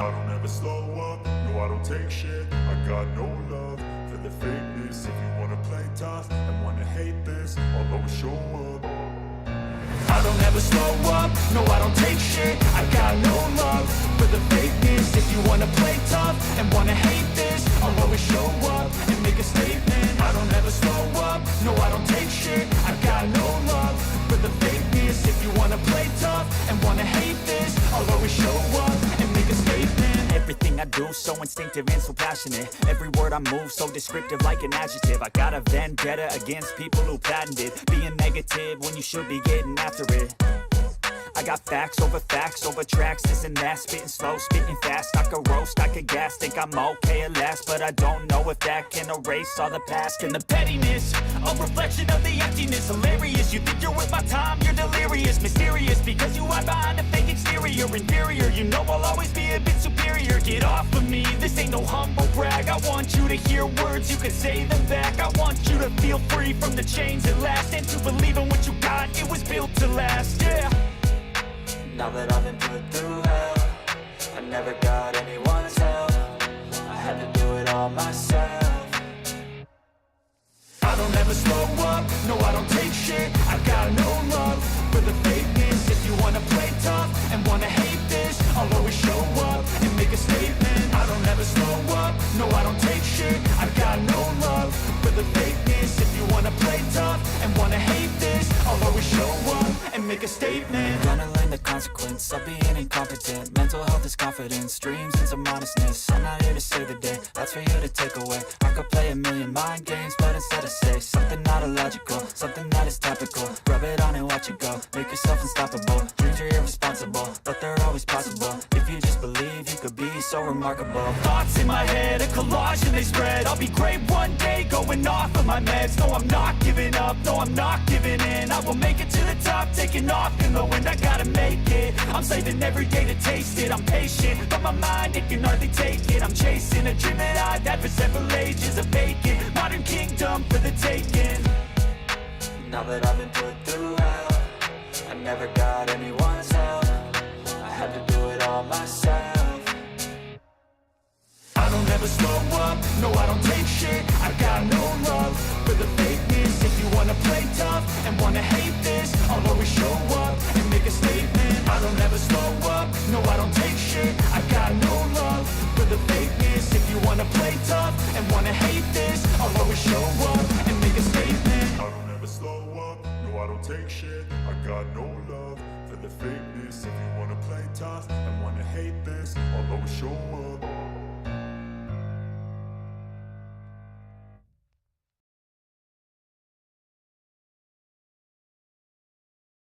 I don't ever slow up, no I don't take shit. I got no love for the fakeness. If you wanna play tough and wanna hate this, I'll always show up. I don't ever slow up, no I don't take shit. I got no love for the fakeness. If you wanna play tough and wanna hate this, I'll always show up and make a statement. I don't ever slow up, no I don't take shit. I got no love for the fakeness. If you wanna play tough and wanna hate this, I'll always show up and make a statement. Everything I do so instinctive and so passionate. Every word I move so descriptive like an adjective. I got a vendetta against people who patented being negative when you should be getting after it. I got facts over tracks, this and that. Spitting slow, spitting fast, I could roast, I could gas. Think I'm okay at last, but I don't know if that can erase all the past. And the pettiness, a reflection of the emptiness. Hilarious, you think you're worth my time, you're delirious. Mysterious, because you hide behind a fake exterior. Inferior, you know I'll always be a bit superior. Get off of me, this ain't no humble brag. I want you to hear words, you can say them back. I want you to feel free from the chains at last, and to believe in what you got, it was built to last, yeah. Now that I've been put through hell, I never got anyone's help. I had to do it all myself. I don't ever slow up, no I don't take shit. I got no love for the fakeness. If you wanna play tough and wanna hate this, I'll always show up and make a statement. I don't ever slow up, no I don't take shit. I got no love for the fakeness. If you wanna play tough and wanna hate this, I'll always show up and make a statement. Gonna learn the consequence of being incompetent. Mental health is confidence, dreams and some honestness. I'm not here to save the day, that's for you to take away. I could play a million mind games, but instead I say something not illogical, something that is topical. Rub it on and watch it go, make yourself unstoppable. Dreams are irresponsible, but they're always possible. If you just believe, you could be so remarkable. Thoughts in my head, a collage and they spread. I'll be great one day, going off of my meds. No, I'm not giving up, no, I'm not giving in. I will make it to the top, taking off in the wind. I gotta make it, I'm saving every day to taste it. I'm patient, but my mind, it can hardly take it. I'm chasing a dream that I've had for several ages. A vacant, modern kingdom for the taking. Now that I've been put through hell, I never got anyone's help. I had to do it all myself. I don't ever slow up, no I don't take shit. I got no love for the fakeness. If you wanna play tough and wanna hate this, I'll always show up and make a statement. I don't ever slow up, no I don't take shit. I got no love for the fakeness. If you wanna play tough and wanna hate this, I'll always show up and make a statement. I don't ever slow up, no I don't take shit. I got no love for the fakeness. If you wanna play tough and wanna hate this, I'll always show up.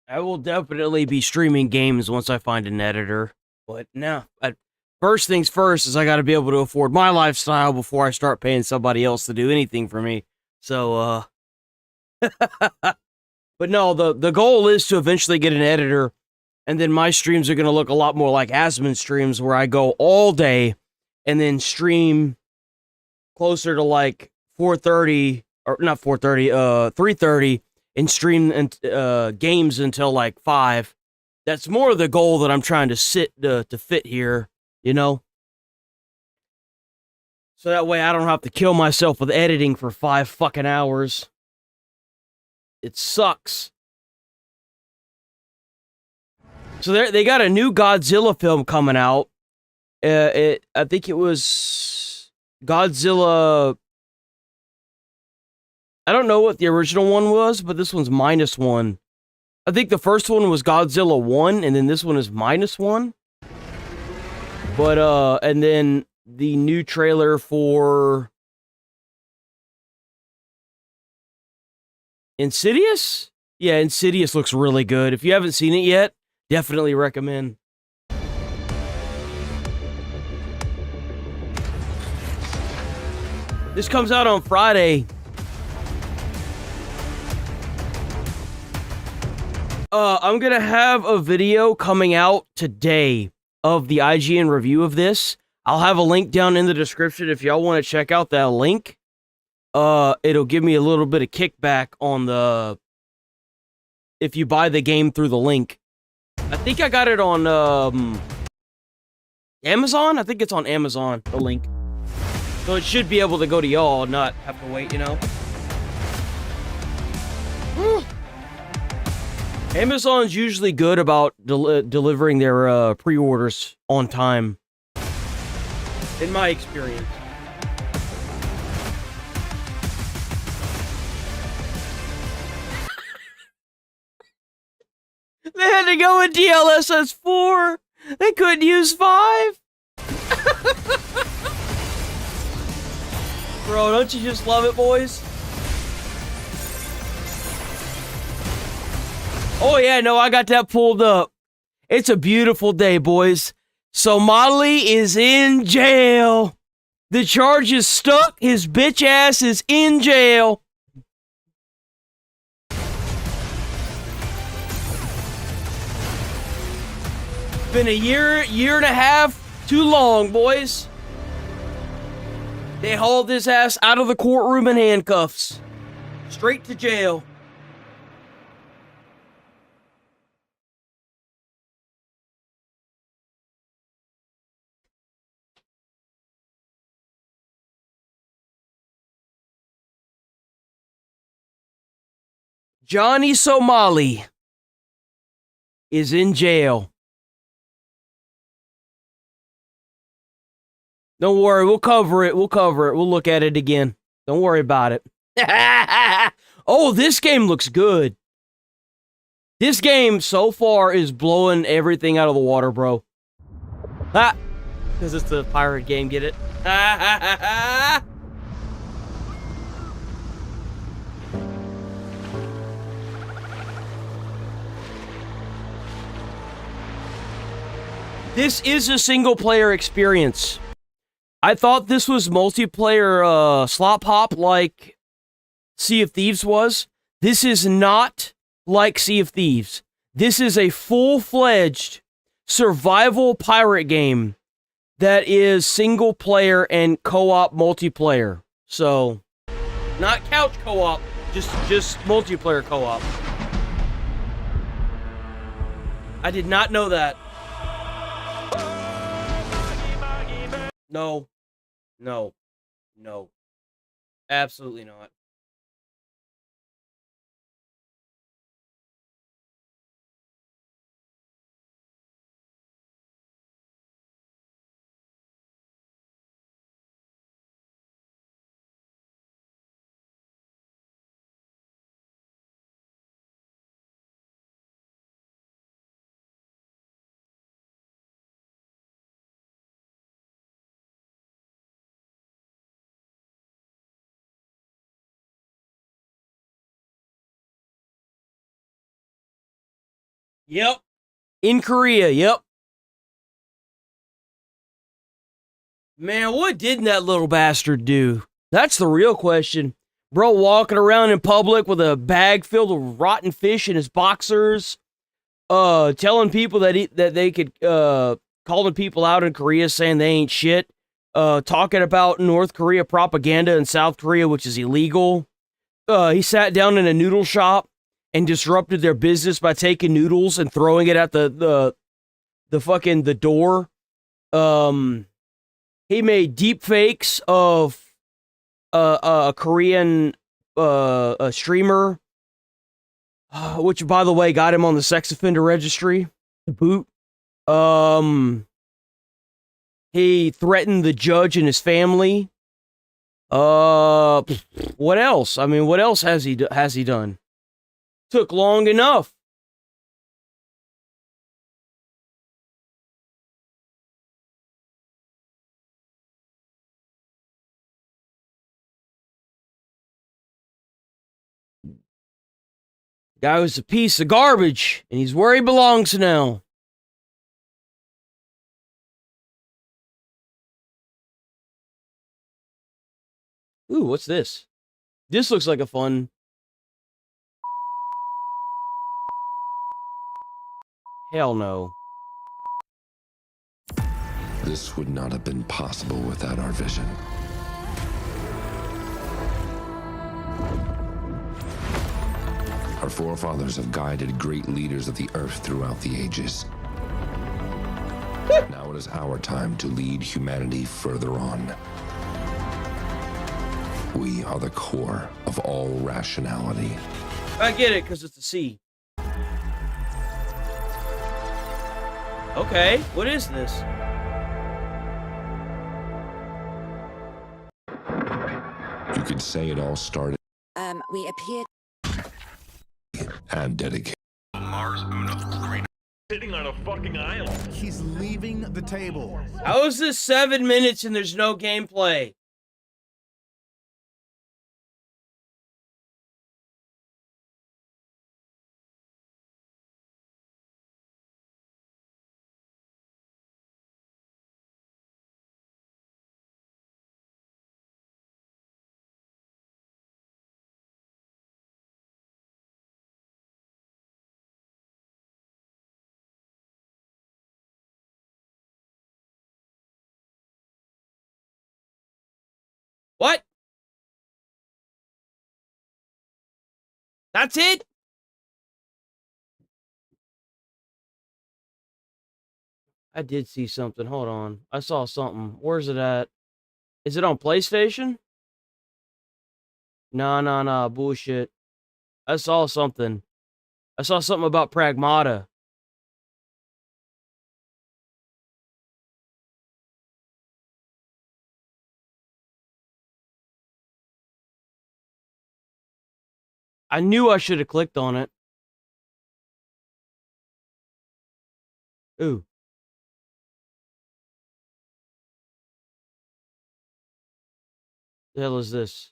I will definitely be streaming games once I find an editor. But now, first things first is I got to be able to afford my lifestyle before I start paying somebody else to do anything for me. So, but no, the goal is to eventually get an editor, and then my streams are going to look a lot more like Asmon's streams, where I go all day and then stream closer to like 4:30, or not 4:30, 3:30, and stream games until like 5. That's more the goal that I'm trying to fit here, you know? So that way I don't have to kill myself with editing for 5 fucking hours. It sucks. So they got a new Godzilla film coming out. I think it was Godzilla. I don't know what the original one was, but this one's -1. I think the first one was Godzilla 1, and then this one is -1. But, and then the new trailer for Insidious? Yeah, Insidious looks really good. If you haven't seen it yet, definitely recommend. This comes out on Friday. I'm gonna have a video coming out today of the IGN review of this. I'll have a link down in the description if y'all want to check out that link. It'll give me a little bit of kickback on if you buy the game through the link. I think I got it on, Amazon? I think it's on Amazon, the link. So it should be able to go to y'all, not have to wait, you know? Amazon's usually good about delivering their pre-orders on time, in my experience. They had to go with DLSS 4. They couldn't use 5. Bro, don't you just love it, boys? Oh yeah, no, I got that pulled up. It's a beautiful day, boys. Somali is in jail. The charge is stuck. His bitch ass is in jail. Been a year and a half too long, boys. They hauled his ass out of the courtroom in handcuffs. Straight to jail. Johnny Somali is in jail. Don't worry, we'll cover it. We'll cover it. We'll look at it again. Don't worry about it. Oh, this game looks good. This game so far is blowing everything out of the water, bro. Ah, because it's the pirate game, get it? This is a single player experience. I thought this was multiplayer slop hop like Sea of Thieves was. This is not like Sea of Thieves. This is a full-fledged survival pirate game that is single player and co-op multiplayer. So, not couch co-op, just multiplayer co-op. I did not know that. No. No. No. Absolutely not. Yep. In Korea, yep. Man, what did that little bastard do? That's the real question. Bro walking around in public with a bag filled with rotten fish in his boxers, telling people that they could, calling people out in Korea saying they ain't shit, talking about North Korea propaganda in South Korea, which is illegal. He sat down in a noodle shop and disrupted their business by taking noodles and throwing it at the door. He made deep fakes of a Korean a streamer, which by the way got him on the sex offender registry to boot. He threatened the judge and his family. What else? I mean, what else has he done? Took long enough. Guy was a piece of garbage, and he's where he belongs now. Ooh, what's this? This looks like a fun... Hell no. This would not have been possible without our vision. Our forefathers have guided great leaders of the earth throughout the ages. Now Now it is our time to lead humanity further on. We are the core of all rationality. I get it, because it's a C. Okay, what is this? You could say it all started We appear. and dedicated. Sitting on a fucking island. He's leaving the table. How is this 7 minutes and there's no gameplay? What? That's it? I did see something. Hold on. I saw something. Where's it at? Is it on PlayStation? Nah. Bullshit. I saw something. I saw something about Pragmata. I knew I should have clicked on it. Ooh. The hell is this?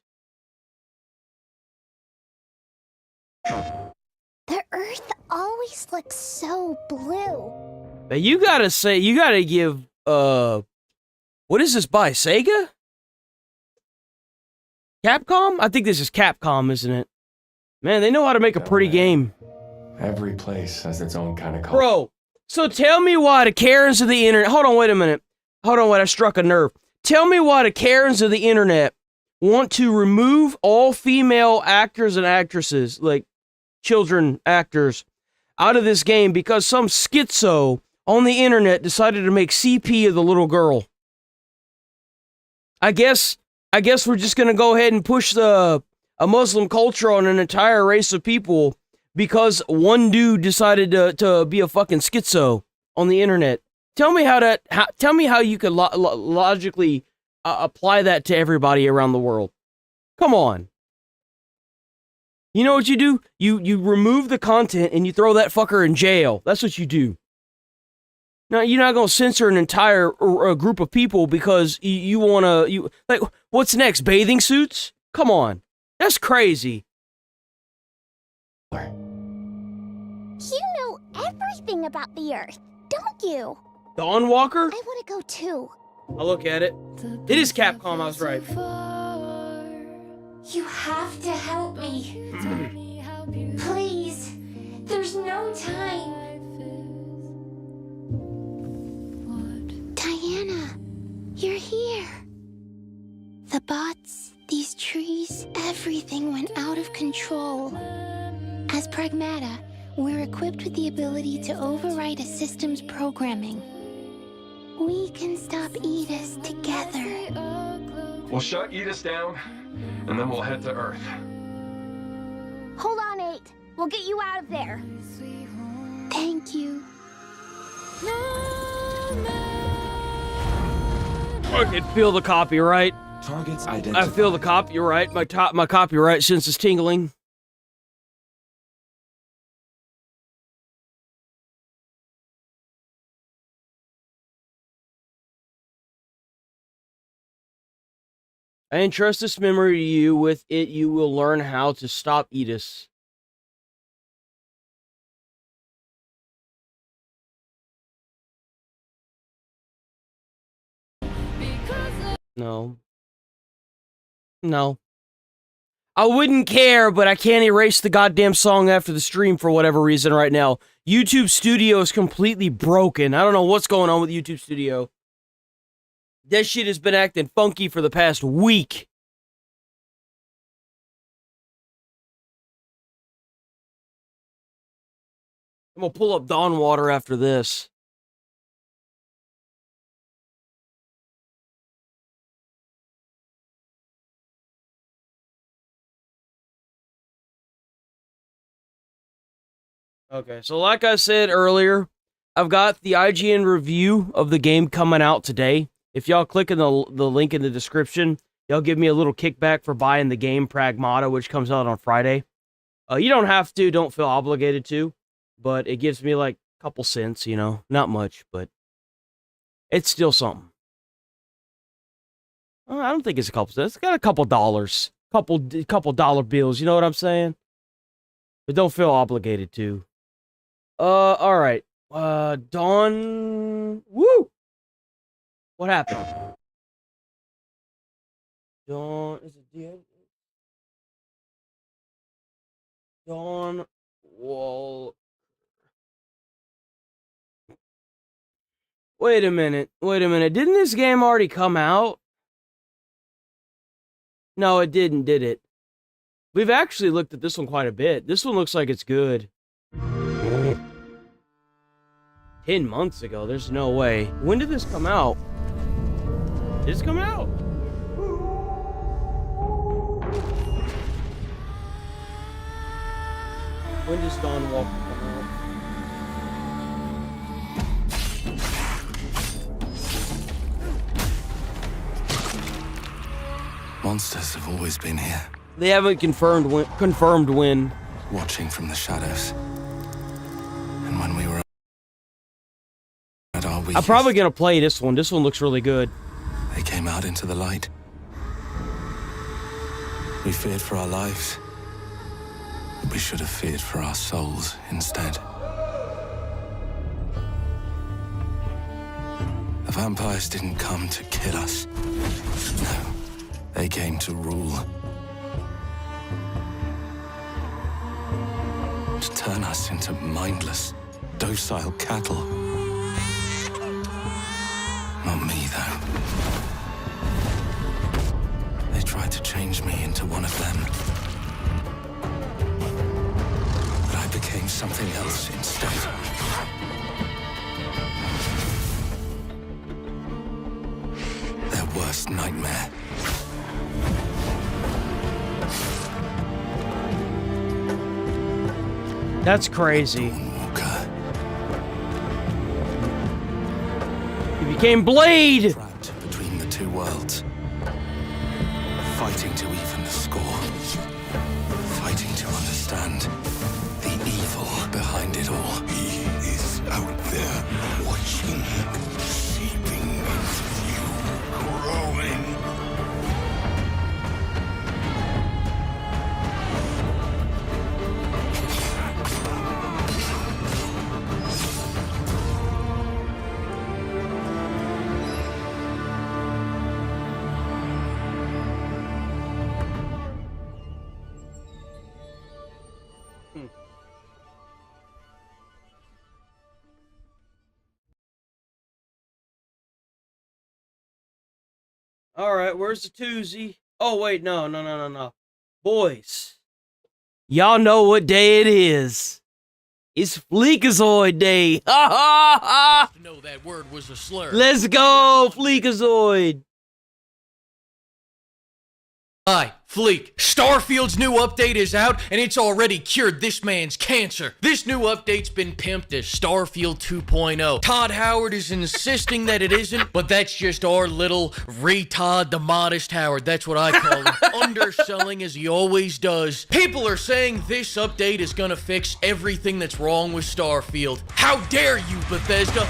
The Earth always looks so blue. But you gotta give, what is this by? Sega? Capcom? I think this is Capcom, isn't it? Man, they know how to make a pretty game. Every place has its own kind of culture. Bro, so tell me why the Karens of the internet... Hold on, wait a minute. Hold on, wait, I struck a nerve. Tell me why the Karens of the internet want to remove all female actors and actresses, like children actors, out of this game because some schizo on the internet decided to make CP of the little girl. I guess we're just gonna go ahead and push a Muslim culture on an entire race of people because one dude decided to be a fucking schizo on the internet. Tell me how you could logically apply that to everybody around the world. Come on. You know what you do? You remove the content and you throw that fucker in jail. That's what you do. Now, you're not going to censor an entire group of people because you want to... Like, what's next? Bathing suits? Come on. That's crazy. You know everything about the Earth, don't you? Dawnwalker? I want to go too. I'll look at it. It is Capcom, I was right. You have to help me. Please. There's no time. Diana, you're here. The bots, these trees, everything went out of control. As Pragmata, we're equipped with the ability to override a system's programming. We can stop Edis together. We'll shut Edis down, and then we'll head to Earth. Hold on, 8. We'll get you out of there. Thank you. I can feel the copyright. Targets I identified. feel the copyright. My copyright sense is tingling. I entrust this memory to you. With it, you will learn how to stop Edis. No. No. I wouldn't care, but I can't erase the goddamn song after the stream for whatever reason right now. YouTube Studio is completely broken. I don't know what's going on with YouTube Studio. That shit has been acting funky for the past week. I'm gonna pull up Dawn Water after this. Okay, so like I said earlier, I've got the IGN review of the game coming out today. If y'all click in the link in the description, y'all give me a little kickback for buying the game Pragmata, which comes out on Friday. You don't have to, don't feel obligated to, but it gives me like a couple cents, you know, not much, but it's still something. I don't think it's a couple cents. It's got a couple dollars, couple dollar bills, you know what I'm saying? But don't feel obligated to. All right. Dawn. Woo! What happened? Dawn. Is it dead? Dawn Wall. Wait a minute. Didn't this game already come out? No, it didn't, did it? We've actually looked at this one quite a bit. This one looks like it's good. 10 months ago, there's no way. When did this come out? Did this come out? When does Dawn Walker come out? Monsters have always been here, They haven't confirmed when. watching from the shadows. And when we were at our weakest, I'm probably gonna play this one. This one looks really good. they came out into the light. We feared for our lives, but we should have feared for our souls instead. The vampires didn't come to kill us. No, they came to rule. To turn us into mindless, docile cattle. Not me, though. They tried to change me into one of them. But I became something else instead. Their worst nightmare. That's crazy. Walker, He became Blade! trapped between the two worlds. Fighting to even the score. Fighting to understand the evil behind it all. He is out there watching, seeping into you, growing. Alright, where's the twosie? Oh, wait, no. Boys, y'all know what day it is. It's Fleekazoid Day. Ha ha ha! know that word was a slur. Let's go, Fleekazoid. Hi, Fleek. Starfield's new update is out, and it's already cured this man's cancer. This new update's been pimped as Starfield 2.0. Todd Howard is insisting that it isn't, but that's just our little retard, the modest Howard. That's what I call him. Underselling as he always does. People are saying this update is gonna fix everything that's wrong with Starfield. How dare you, Bethesda?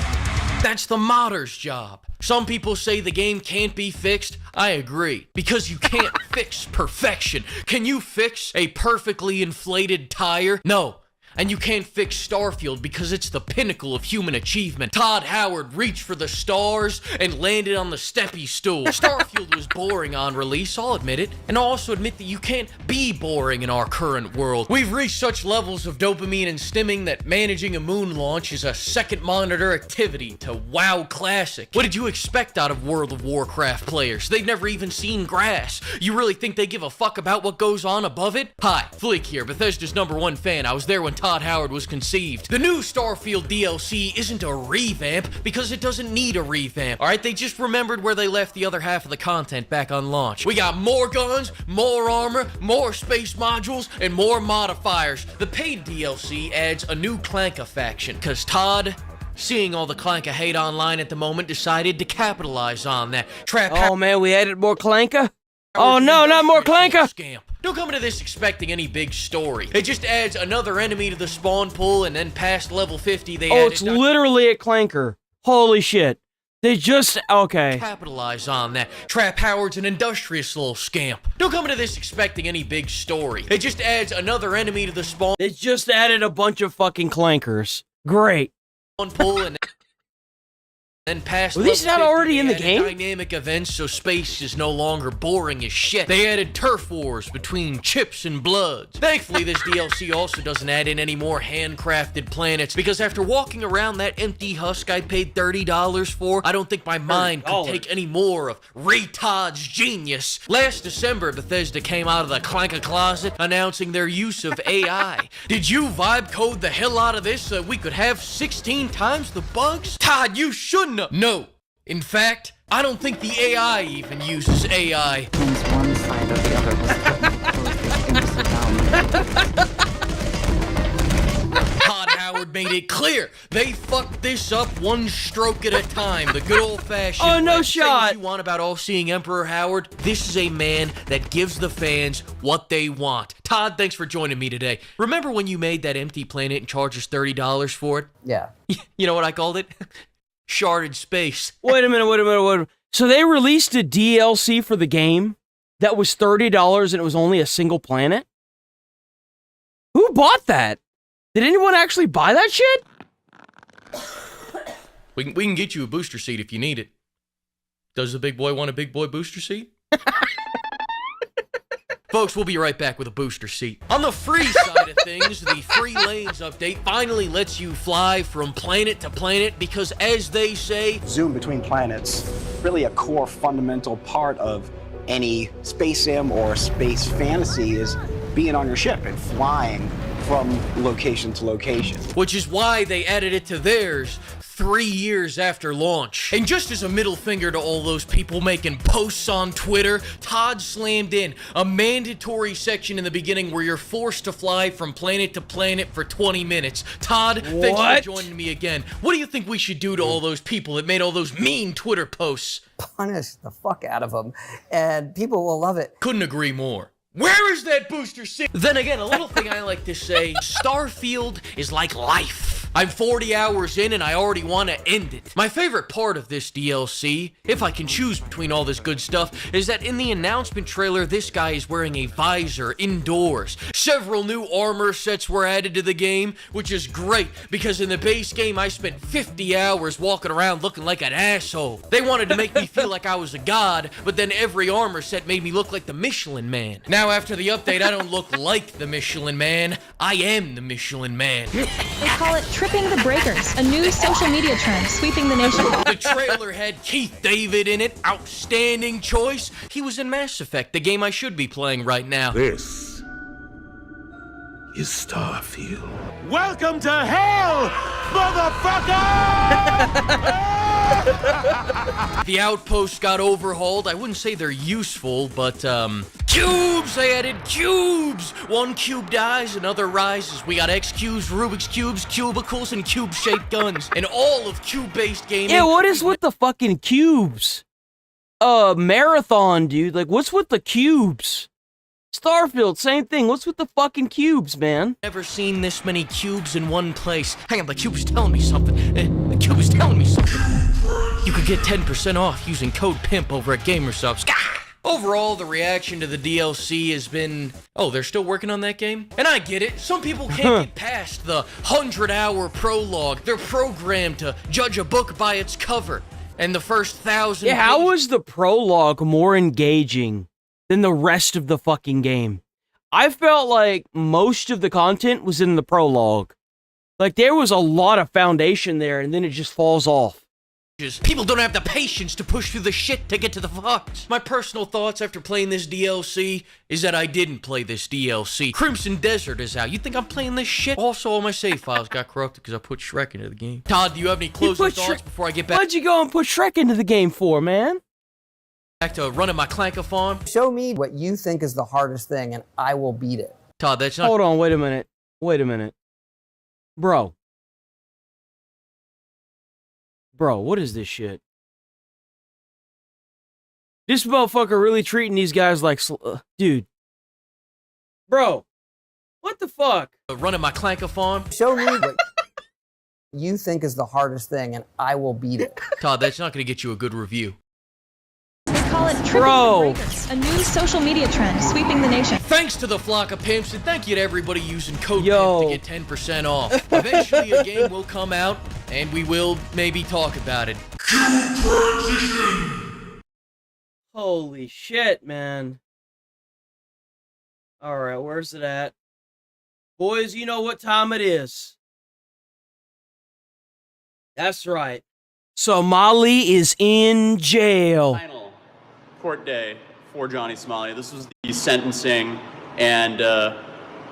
That's the modder's job. Some people say the game can't be fixed. I agree. Because you can't fix perfection. Can you fix a perfectly inflated tire? No. And you can't fix Starfield because it's the pinnacle of human achievement. Todd Howard reached for the stars and landed on the steppy stool. Starfield was boring on release, I'll admit it. And I'll also admit that you can't be boring in our current world. We've reached such levels of dopamine and stimming that managing a moon launch is a second monitor activity to WoW Classic. What did you expect out of World of Warcraft players? They've never even seen grass. You really think they give a fuck about what goes on above it? Hi, Fleek here, Bethesda's #1 fan. I was there when Todd Howard was conceived. The new Starfield DLC isn't a revamp because it doesn't need a revamp. Alright, they just remembered where they left the other half of the content back on launch. We got more guns, more armor, more space modules, and more modifiers. The paid DLC adds a new Clanka faction, cause Todd, seeing all the Clanka hate online at the moment, decided to capitalize on that. Oh man, we added more Clanka? Oh no, not more Clanka! Scamp. Don't come into this expecting any big story. It just adds another enemy to the spawn pool, and then past level 50 they added... it's literally a Clanker. Holy shit. They just... okay. Capitalize on that. Trap Howard's an industrious little scamp. Don't come into this expecting any big story. It just adds another enemy to the spawn... They just added a bunch of fucking Clankers. Great. Pool and then past were these not already in the game? Dynamic events, so space is no longer boring as shit. They added turf wars between chips and bloods. Thankfully, this DLC also doesn't add in any more handcrafted planets, because after walking around that empty husk I paid $30 for, I don't think my mind could take any more of Retard's genius. Last December, Bethesda came out of the Clanka closet announcing their use of AI. Did you vibe code the hell out of this so we could have 16 times the bugs? Todd, you shouldn't have. No. In fact, I don't think the AI even uses AI. One side or the other was Todd Howard made it clear they fucked this up one stroke at a time. The good old-fashioned... oh, no say shot! what you want about all-seeing Emperor Howard. This is a man that gives the fans what they want. Todd, thanks for joining me today. Remember when you made that empty planet and charged us $30 for it? Yeah. You know what I called it? Sharded space. Wait a minute. So they released a DLC for the game that was $30 and it was only a single planet? Who bought that? Did anyone actually buy that shit? We can get you a booster seat if you need it. Does the big boy want a big boy booster seat? Folks, we'll be right back with a booster seat. On the free side of things, the Free Lanes update finally lets you fly from planet to planet because, as they say, zoom between planets, really a core fundamental part of any space sim or space fantasy is being on your ship and flying from location to location. Which is why they added it to theirs 3 years after launch. And just as a middle finger to all those people making posts on Twitter, Todd slammed in a mandatory section in the beginning where you're forced to fly from planet to planet for 20 minutes. Todd, thanks for joining me again. What do you think we should do to all those people that made all those mean Twitter posts? Punish the fuck out of them, and people will love it. Couldn't agree more. Where is that booster seat? Then again, a little thing I like to say, Starfield is like life. I'm 40 hours in and I already want to end it. My favorite part of this DLC, if I can choose between all this good stuff, is that in the announcement trailer, this guy is wearing a visor indoors. Several new armor sets were added to the game, which is great, because in the base game, I spent 50 hours walking around looking like an asshole. They wanted to make me feel like I was a god, but then every armor set made me look like the Michelin Man. Now, after the update, I don't look like the Michelin Man. I am the Michelin Man. They call it tripping the breakers, a new social media term sweeping the nation. The trailer had Keith David in it. Outstanding choice. He was in Mass Effect, the game I should be playing right now. This is Starfield. Welcome to hell, motherfucker! The outposts got overhauled. I wouldn't say they're useful, but, cubes! They added cubes! One cube dies, another rises. We got X cubes, Rubik's cubes, cubicles, and cube-shaped guns. And all of cube-based gaming... Yeah, what is with the fucking cubes? Marathon, dude. Like, what's with the cubes? Starfield, same thing. What's with the fucking cubes, man? Never seen this many cubes in one place. Hang on, the cube is telling me something. The cube is telling me something. You could get 10% off using code PIMP over at GamerSubs. Overall, the reaction to the DLC has been, oh, they're still working on that game? And I get it. Some people can't get past the 100-hour prologue. They're programmed to judge a book by its cover. And the first 1,000... Yeah, how was the prologue more engaging than the rest of the fucking game? I felt like most of the content was in the prologue. Like, there was a lot of foundation there, and then it just falls off. People don't have the patience to push through the shit to get to the fucks. My personal thoughts after playing this DLC is that I didn't play this DLC. Crimson Desert is out. You think I'm playing this shit? Also, all my save files got corrupted because I put Shrek into the game. Todd, do you have any closing thoughts before I get back? Why'd you go and put Shrek into the game for, man? Back to running my Clankathon? Show me what you think is the hardest thing, and I will beat it. Todd, that's not... Hold on, wait a minute. Wait a minute. Bro, what is this shit? This motherfucker really treating these guys like... dude. Bro, what the fuck? Running my Clankathon? Show me what you think is the hardest thing, and I will beat it. Todd, that's not going to get you a good review. They call it tripping the breakers, a new social media trend sweeping the nation. Thanks to the flock of pimps, and thank you to everybody using code PIMP to get 10% off. Eventually a game will come out, and we will maybe talk about it. Holy shit, man. Alright, where's it at? Boys, you know what time it is. That's right. Somali is in jail. Final court day for Johnny Somali. This was the sentencing, and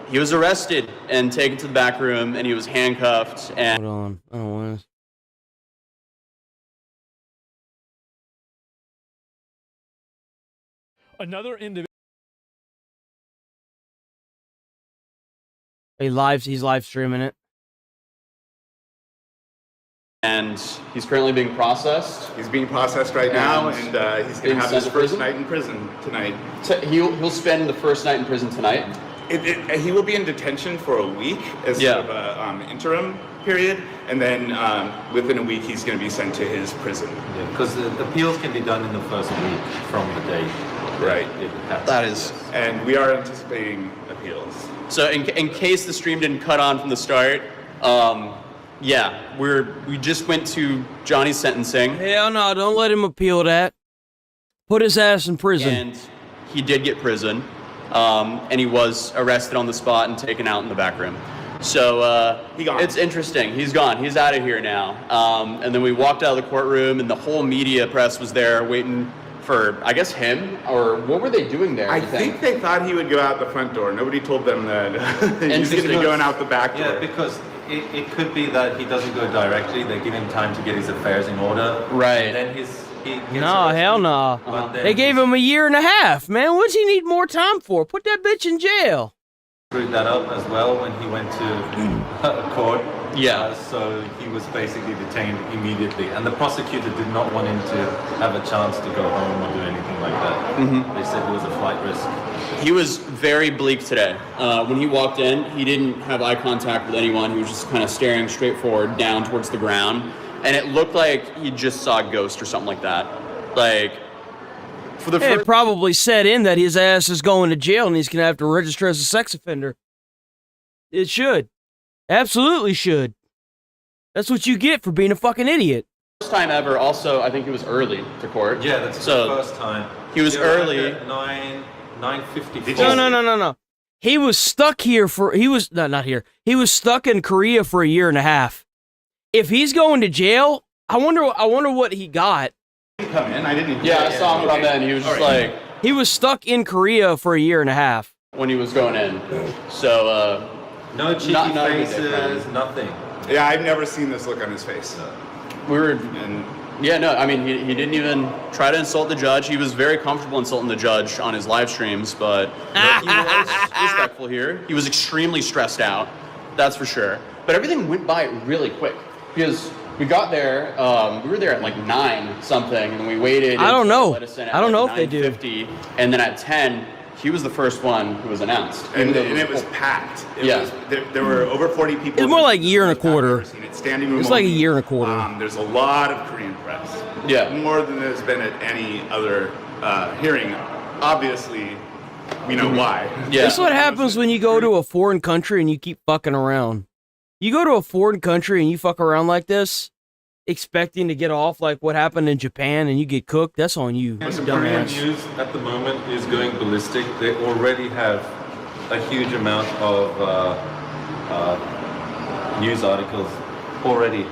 he was arrested and taken to the back room, and he was handcuffed. And hold on, I don't want to. Another individual. He's live streaming it. And he's currently being processed. He's being processed right now, and he's going to have his first night in prison tonight. So he'll spend the first night in prison tonight? He will be in detention for a week as sort of an interim period, and then within a week he's going to be sent to his prison. Yeah, because the appeals can be done in the first week from the date. Right. That is. And we are anticipating appeals. So in case the stream didn't cut on from the start, yeah, we just went to Johnny's sentencing. Hell no, don't let him appeal that. Put his ass in prison. And he did get prison, and he was arrested on the spot and taken out in the back room. So it's interesting. He's gone. He's out of here now. And then we walked out of the courtroom, and the whole media press was there waiting for, I guess, him, or what were they doing there? I think they thought he would go out the front door. Nobody told them that he's going to be going out the back door. Yeah, because it could be that he doesn't go directly. They give him time to get his affairs in order. Right. And then he gets no, arrested. hell no. But then They gave him a year and a half, man. What's he need more time for? Put that bitch in jail. Screwed that up as well when he went to court. Yeah. So he was basically detained immediately, and the prosecutor did not want him to have a chance to go home or do anything like that. Mm-hmm. They said it was a flight risk. He was very bleak today. When he walked in, he didn't have eye contact with anyone. He was just kind of staring straight forward, down towards the ground, and it looked like he just saw a ghost or something like that. Like, for the It probably set in that his ass is going to jail and he's going to have to register as a sex offender. It should. Absolutely should. That's what you get for being a fucking idiot. First time ever. Also, I think he was early to court. Yeah, that's so the first time. He was early. At 9:54. No. He was stuck here for, not here. He was stuck in Korea for a year and a half. If he's going to jail, I wonder what he got. Come in, I didn't. Yeah, I saw him come in. He was just like. He was stuck in Korea for a year and a half. When he was going in. So, no cheeky faces, nothing. Yeah, I've never seen this look on his face. We were, yeah, no, I mean, he didn't even try to insult the judge. He was very comfortable insulting the judge on his live streams, but he was respectful here. He was extremely stressed out, that's for sure. But everything went by really quick because we got there, we were there at like 9 something, and we waited. I don't know. I don't know if they do. And then at 10, he was the first one who was announced. And it was packed. There were over 40 people. It's more like a year and a quarter. Standing room. It's like a year and a quarter. There's a lot of Korean press. Yeah. More than there's been at any other hearing. Obviously, we know why. Yeah. This is what happens when you go to a foreign country and you keep fucking around. You go to a foreign country and you fuck around like this, expecting to get off like what happened in Japan and you get cooked, that's on you. The Korean news at the moment is going ballistic. They already have a huge amount of news articles already.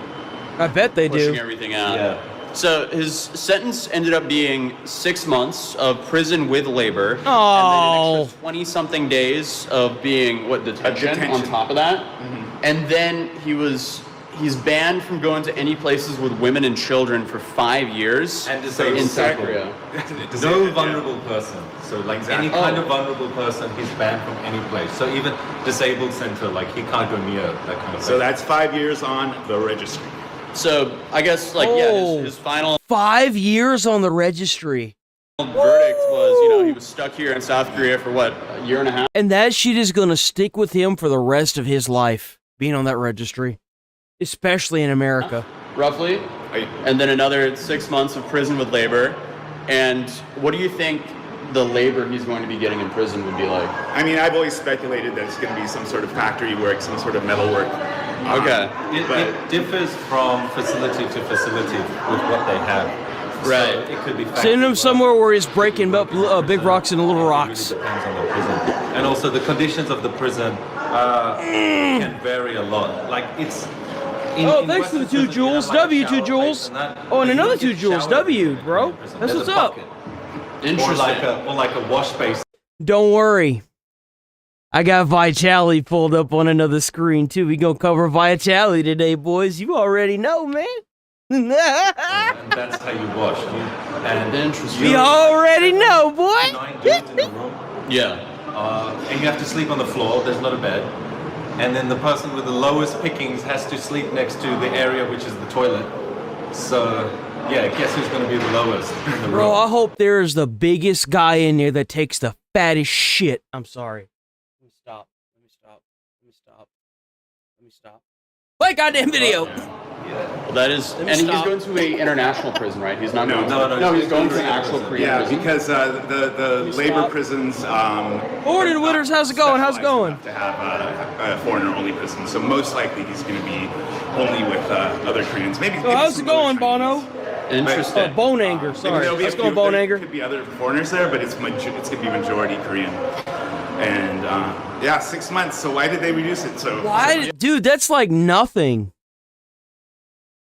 I bet they pushing do. Everything out. Yeah. So his sentence ended up being 6 months of prison with labor. Oh. And then an extra 20-something days of being, detention on top of that. Mm-hmm. And then he's banned from going to any places with women and children for 5 years. And in South Korea. No vulnerable person. So like any kind of vulnerable person, he's banned from any place. So even disabled center, like he can't go near that kind of place. So that's 5 years on the registry. So I guess his final 5 years on the registry. verdict was, he was stuck here in South Korea for a year and a half. And that shit is gonna stick with him for the rest of his life, being on that registry. Especially in America. Roughly. And then another 6 months of prison with labor. And what do you think the labor he's going to be getting in prison would be like? I mean, I've always speculated that it's going to be some sort of factory work, some sort of metal work. Okay. It differs from facility to facility with what they have. Right. So it could be send him somewhere where he's breaking up big rocks into little rocks. It really depends on the prison. And also the conditions of the prison can vary a lot. Like it's... thanks for the 2 joules. W, 2 joules. Oh, and another 2 joules. W, bro. That's what's up. Interesting. Or like a wash basin. Don't worry. I got Vitality pulled up on another screen, too. We gonna cover Vitality today, boys. You already know, man. And that's how you wash. You already know, boy. 9 dudes in the room. Yeah. And you have to sleep on the floor. There's not a bed. And then the person with the lowest pickings has to sleep next to the area which is the toilet. So, yeah, guess who's going to be the lowest in the Bro, room? I hope there's the biggest guy in there that takes the fattest shit. I'm sorry. Let me stop. Play goddamn video. Well, that is, and he's going to a international prison, right? He's not going to. No, he's going to an actual Korean prison. because the labor prisons. Gordon Witters, how's it going? How's it going? To have a foreigner-only prison, so most likely he's going to be only with other Koreans. Maybe. So how's it going, Bono? Interesting. Bone Anger. Sorry. How's it going, Bone Anger? There could be other foreigners there, but it's going to be majority Korean. And 6 months. So why did they reduce it? Dude, that's like nothing.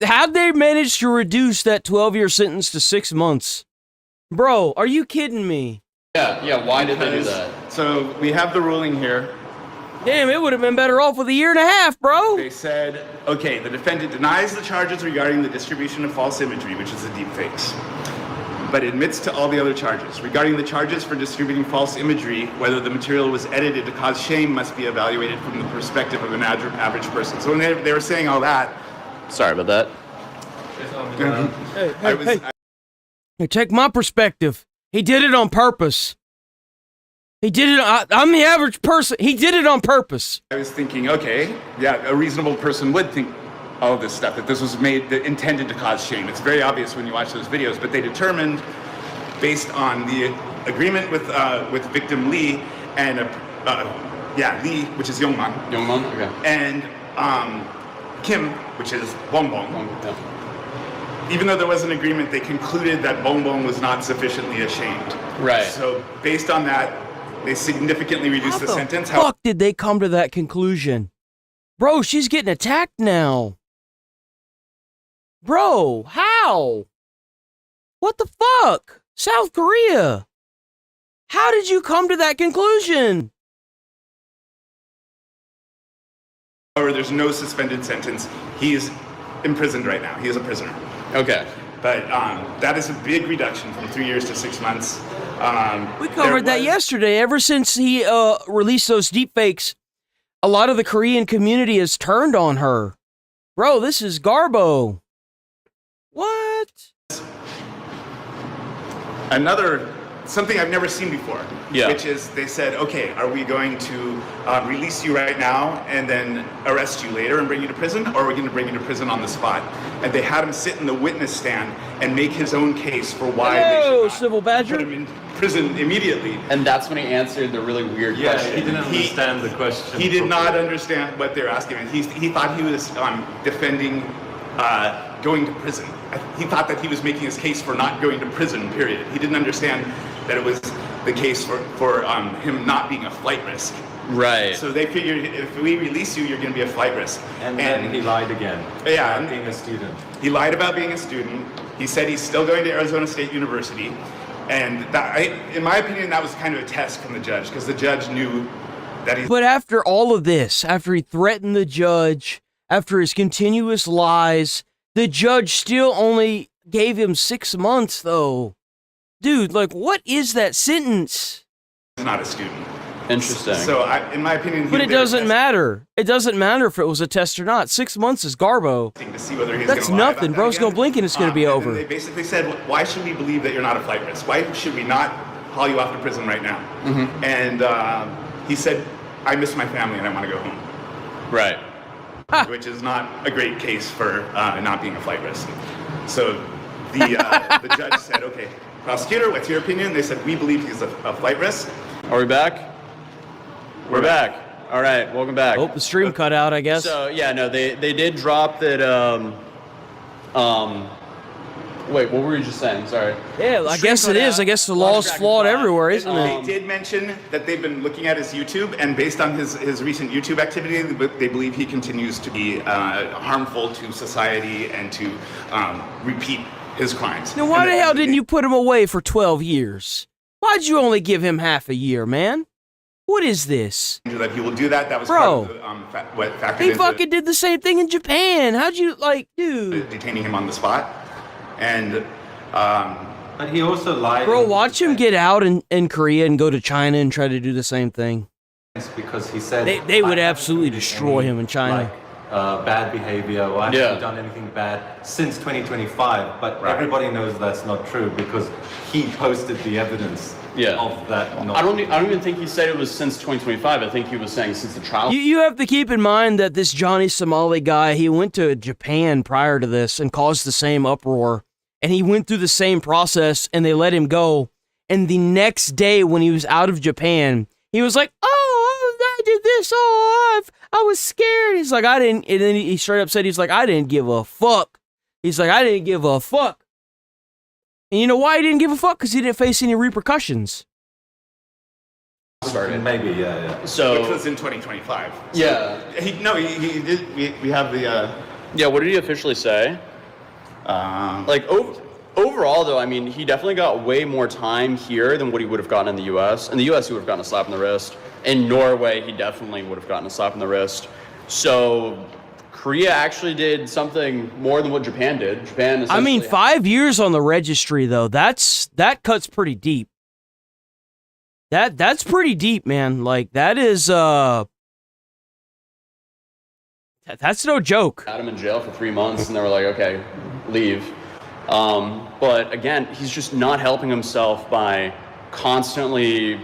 How'd they manage to reduce that 12-year sentence to 6 months? Bro, are you kidding me? Yeah, why did they do that? So we have the ruling here. Damn, it would have been better off with a year and a half, bro. They said, okay, the defendant denies the charges regarding the distribution of false imagery, which is the deepfakes, but admits to all the other charges. Regarding the charges for distributing false imagery, whether the material was edited to cause shame must be evaluated from the perspective of an average person. So when they were saying all that... Sorry about that. Hey, take my perspective. He did it on purpose. He did it. I'm the average person. He did it on purpose. I was thinking, okay, yeah, a reasonable person would think all of this stuff, that this was intended to cause shame. It's very obvious when you watch those videos, but they determined, based on the agreement with victim Lee and Lee, which is Youngman, okay, and Kim, which is Bongbong. Yeah. Even though there was an agreement, they concluded that Bongbong was not sufficiently ashamed. Right. So based on that, they significantly reduced the sentence. How the fuck did they come to that conclusion? Bro, she's getting attacked now. Bro, how? What the fuck? South Korea. How did you come to that conclusion? However, there's no suspended sentence. He is imprisoned right now. He is a prisoner. Okay. But that is a big reduction from 3 years to 6 months. We covered that yesterday. Ever since he released those deepfakes, a lot of the Korean community has turned on her. Bro, this is Garbo. What? Something I've never seen before, which is they said, okay, are we going to release you right now and then arrest you later and bring you to prison, or are we going to bring you to prison on the spot? And they had him sit in the witness stand and make his own case for why they should not Civil Badger. put him in prison immediately. And that's when he answered the really weird question. He didn't understand the question. He did not understand what they were asking him. He thought he was defending going to prison. He thought that he was making his case for not going to prison, period. He didn't understand that the case for him not being a flight risk. Right. So they figured if we release you, you're going to be a flight risk. And then he lied again. Yeah. About being a student. He lied about being a student. He said he's still going to Arizona State University. And in my opinion, that was kind of a test from the judge, because the judge knew that he... But after all of this, after he threatened the judge, after his continuous lies, the judge still only gave him 6 months, though. Dude, like, what is that sentence? He's not a student. Interesting. So, in my opinion... But it doesn't matter. It doesn't matter if it was a test or not. 6 months is garbo. To see whether he's That's gonna lie nothing. about Bro's that gonna again. blink and it's gonna be over. They basically said, why should we believe that you're not a flight risk? Why should we not haul you off to prison right now? Mm-hmm. And he said, I miss my family and I want to go home. Right. Which is not a great case for not being a flight risk. So the judge said, okay, prosecutor, what's your opinion? They said, we believe he's a flight risk. Are we back? We're back. All right, welcome back. Oh, the stream cut out, I guess. So yeah, no, they did drop that. Wait, what were you just saying? Sorry. Yeah, I guess it is. I guess the law's flawed everywhere, isn't it? They did mention that they've been looking at his YouTube, and based on his recent YouTube activity, they believe he continues to be harmful to society and to repeat his crimes. Now, why the hell didn't you put him away for 12 years? Why'd you only give him half a year, man? What is this? That he will do that. That was Bro, part of the, what factored he into fucking did the same thing in Japan. How'd you, like, dude? detaining him on the spot. And but he also lied. Bro, watch him get out in Korea and go to China and try to do the same thing. Because he said they would absolutely destroy him in China. Bad behavior or actually done anything bad since 2025, but everybody knows that's not true because he posted the evidence of that. I don't even think he said it was since 2025. I think he was saying since the trial. You have to keep in mind that this Johnny Somali guy, he went to Japan prior to this and caused the same uproar. And he went through the same process and they let him go. And the next day when he was out of Japan, he was like, oh, I did this. Oh, I was scared. He's like, I didn't. And then he straight up said, he's like, I didn't give a fuck. He's like, I didn't give a fuck. And you know why he didn't give a fuck? Because he didn't face any repercussions. Started. Maybe, yeah. So which was in 2025. So yeah. He did. We have the. Yeah. What did he officially say? Overall, though, I mean, he definitely got way more time here than what he would have gotten in the U.S. In the U.S., he would have gotten a slap in the wrist. In Norway, he definitely would have gotten a slap in the wrist. So Korea actually did something more than what Japan did. Japan, I mean, 5 years on the registry, though. That cuts pretty deep. That's pretty deep, man. Like, that is that's no joke. Had him in jail for 3 months, and they were like, okay, leave. But again, he's just not helping himself by constantly,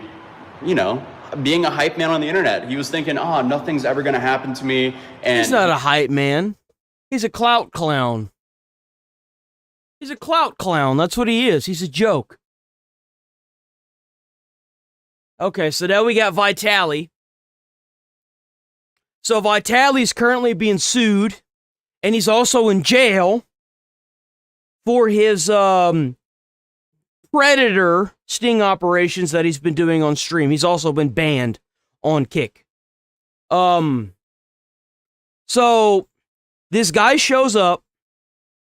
being a hype man on the internet. He was thinking, nothing's ever going to happen to me. And he's not a hype man. He's a clout clown. He's a clout clown. That's what he is. He's a joke. Okay, so now we got Vitali. So Vitali's currently being sued, and he's also in jail for his predator sting operations that he's been doing on stream. He's also been banned on Kick. So this guy shows up,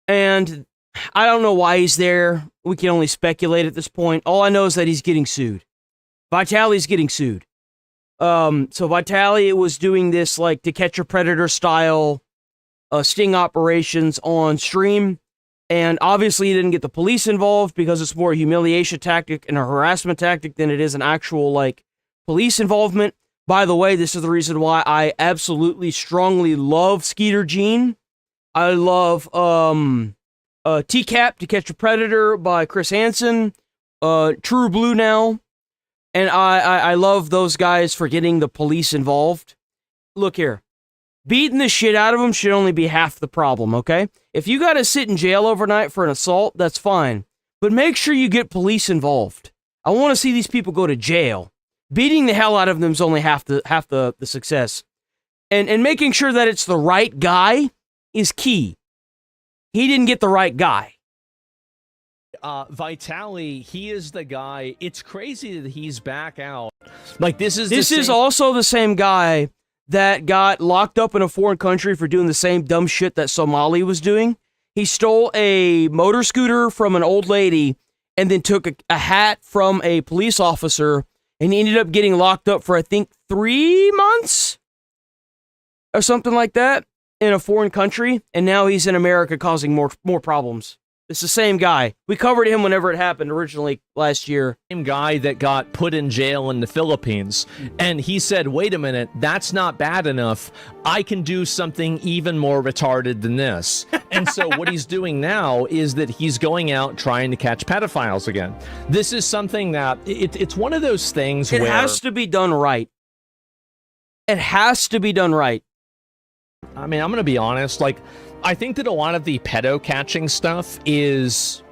and I don't know why he's there. We can only speculate at this point. All I know is that he's getting sued. Vitali's getting sued. So Vitali was doing this like To Catch a Predator style sting operations on stream. And obviously he didn't get the police involved because it's more a humiliation tactic and a harassment tactic than it is an actual like police involvement. By the way, this is the reason why I absolutely strongly love Skeeter Jean. I love TCAP, To Catch a Predator by Chris Hansen, True Blue now. And I love those guys for getting the police involved. Look here. Beating the shit out of them should only be half the problem, okay? If you gotta sit in jail overnight for an assault, that's fine. But make sure you get police involved. I want to see these people go to jail. Beating the hell out of them is only half the success. And making sure that it's the right guy is key. He didn't get the right guy. Vitali, he is the guy. It's crazy that he's back out. Like, this is also the same guy that got locked up in a foreign country for doing the same dumb shit that Somali was doing. He stole a motor scooter from an old lady and then took a hat from a police officer, and he ended up getting locked up for, I think, 3 months or something like that in a foreign country, and now he's in America causing more problems. It's the same guy. We covered him whenever it happened originally last year. Same guy that got put in jail in the Philippines. And he said, wait a minute, that's not bad enough. I can do something even more retarded than this. And so what he's doing now is that he's going out trying to catch pedophiles again. This is something that, it's one of those things where... It has to be done right. It has to be done right. I mean, I'm going to be honest, like... I think that a lot of the pedo catching stuff is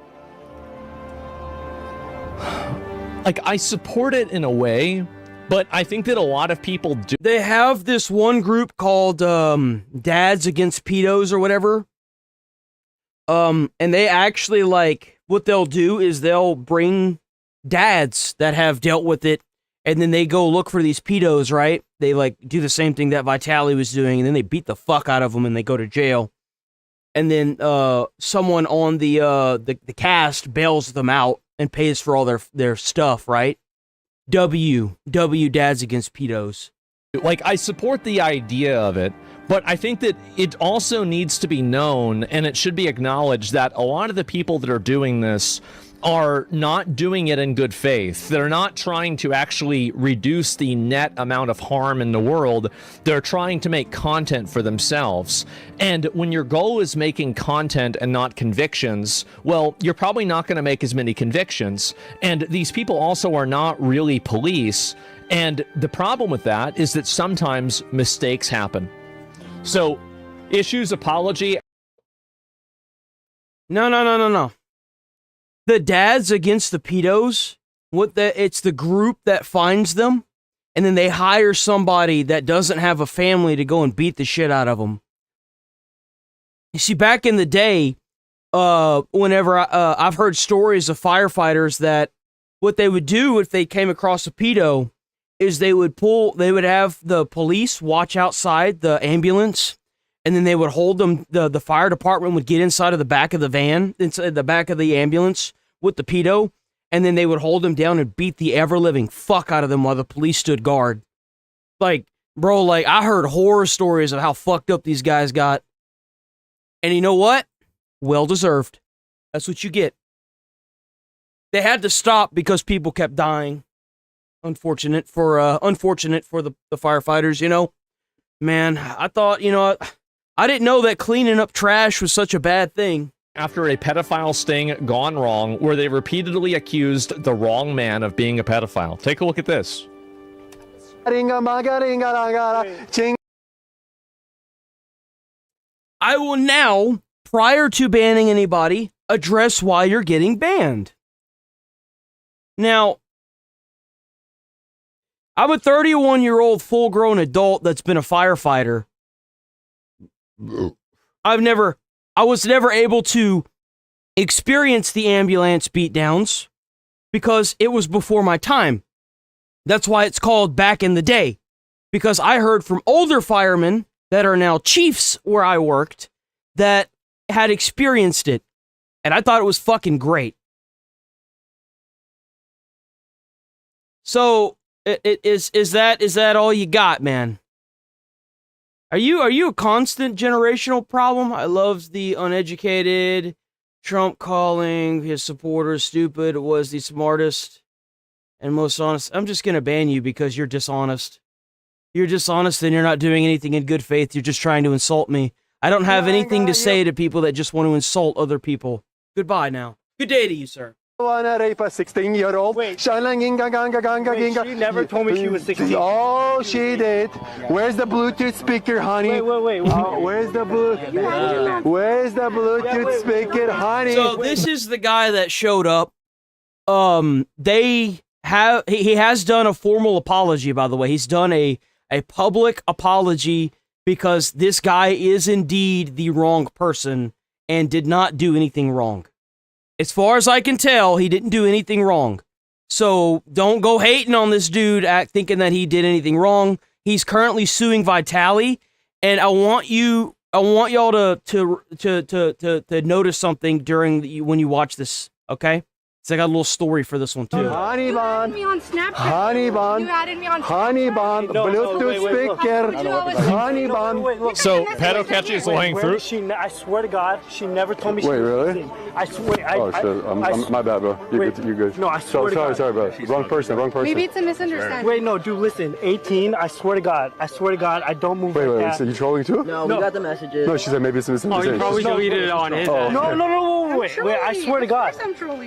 like, I support it in a way, but I think that a lot of people do. They have this one group called Dads Against Pedos or whatever. And they actually, like, what they'll do is they'll bring dads that have dealt with it, and then they go look for these pedos, right? They, like, do the same thing that Vitali was doing, and then they beat the fuck out of them and they go to jail. And then someone on the cast bails them out and pays for all their stuff, right? W Dads Against Pedos. Like, I support the idea of it, but I think that it also needs to be known, and it should be acknowledged that a lot of the people that are doing this are not doing it in good faith. They're not trying to actually reduce the net amount of harm in the world. They're trying to make content for themselves. And when your goal is making content and not convictions, well, you're probably not going to make as many convictions. And these people also are not really police. And the problem with that is that sometimes mistakes happen. So, issues apology. No. The Dads Against the Pedos, it's the group that finds them, and then they hire somebody that doesn't have a family to go and beat the shit out of them. You see, back in the day, whenever I've heard stories of firefighters that what they would do if they came across a pedo is they would have the police watch outside the ambulance, and then they would hold them, the fire department would get inside of the back of the van, inside the back of the ambulance with the pedo, and then they would hold them down and beat the ever-living fuck out of them while the police stood guard. Like, bro, like, I heard horror stories of how fucked up these guys got. And you know what? Well deserved. That's what you get. They had to stop because people kept dying. Unfortunate for the firefighters, you know? Man, I thought, you know, I didn't know that cleaning up trash was such a bad thing. After a pedophile sting gone wrong, where they repeatedly accused the wrong man of being a pedophile. Take a look at this. I will now, prior to banning anybody, address why you're getting banned. Now, I'm a 31-year-old full-grown adult that's been a firefighter. I was never able to experience the ambulance beatdowns because it was before my time. That's why it's called back in the day. Because I heard from older firemen that are now chiefs where I worked that had experienced it. And I thought it was fucking great. So, is that all you got, man? Are you a constant generational problem? I love the uneducated. Trump calling his supporters stupid was the smartest and most honest. I'm just gonna ban you because you're dishonest. You're dishonest and you're not doing anything in good faith. You're just trying to insult me. I don't have anything to say to people that just want to insult other people. Goodbye now. Good day to you, sir. Wanna rape a 16-year-old? Wait, she never told me she was 16. Oh, she did. Where's the Bluetooth speaker, honey? Wait. Where's the Bluetooth speaker, honey? So this is the guy that showed up. He has done a formal apology, by the way. He's done a public apology because this guy is indeed the wrong person and did not do anything wrong. As far as I can tell, he didn't do anything wrong. So don't go hating on this dude thinking that he did anything wrong. He's currently suing Vitali, and I want y'all to notice something when you watch this, okay? So I got a little story for this one too. Honey bun. You added me on Snapchat. Honey bun. You added me on Honey bun. Bluetooth speaker. Honey bun. So pedo catching is low-hanging fruit. I swear to God, she never told me. Wait, really? I swear. Oh shit! my bad, bro. You're good. No, I swear to God. Sorry, bro. Wrong person. Maybe it's a misunderstanding. Wait, no, dude, listen. 18. I swear to God. I don't move like that. So you trolling too? No, we got the messages. No, she said maybe it's a misunderstanding. Oh, you probably deleted it on his. No, wait. I swear to God.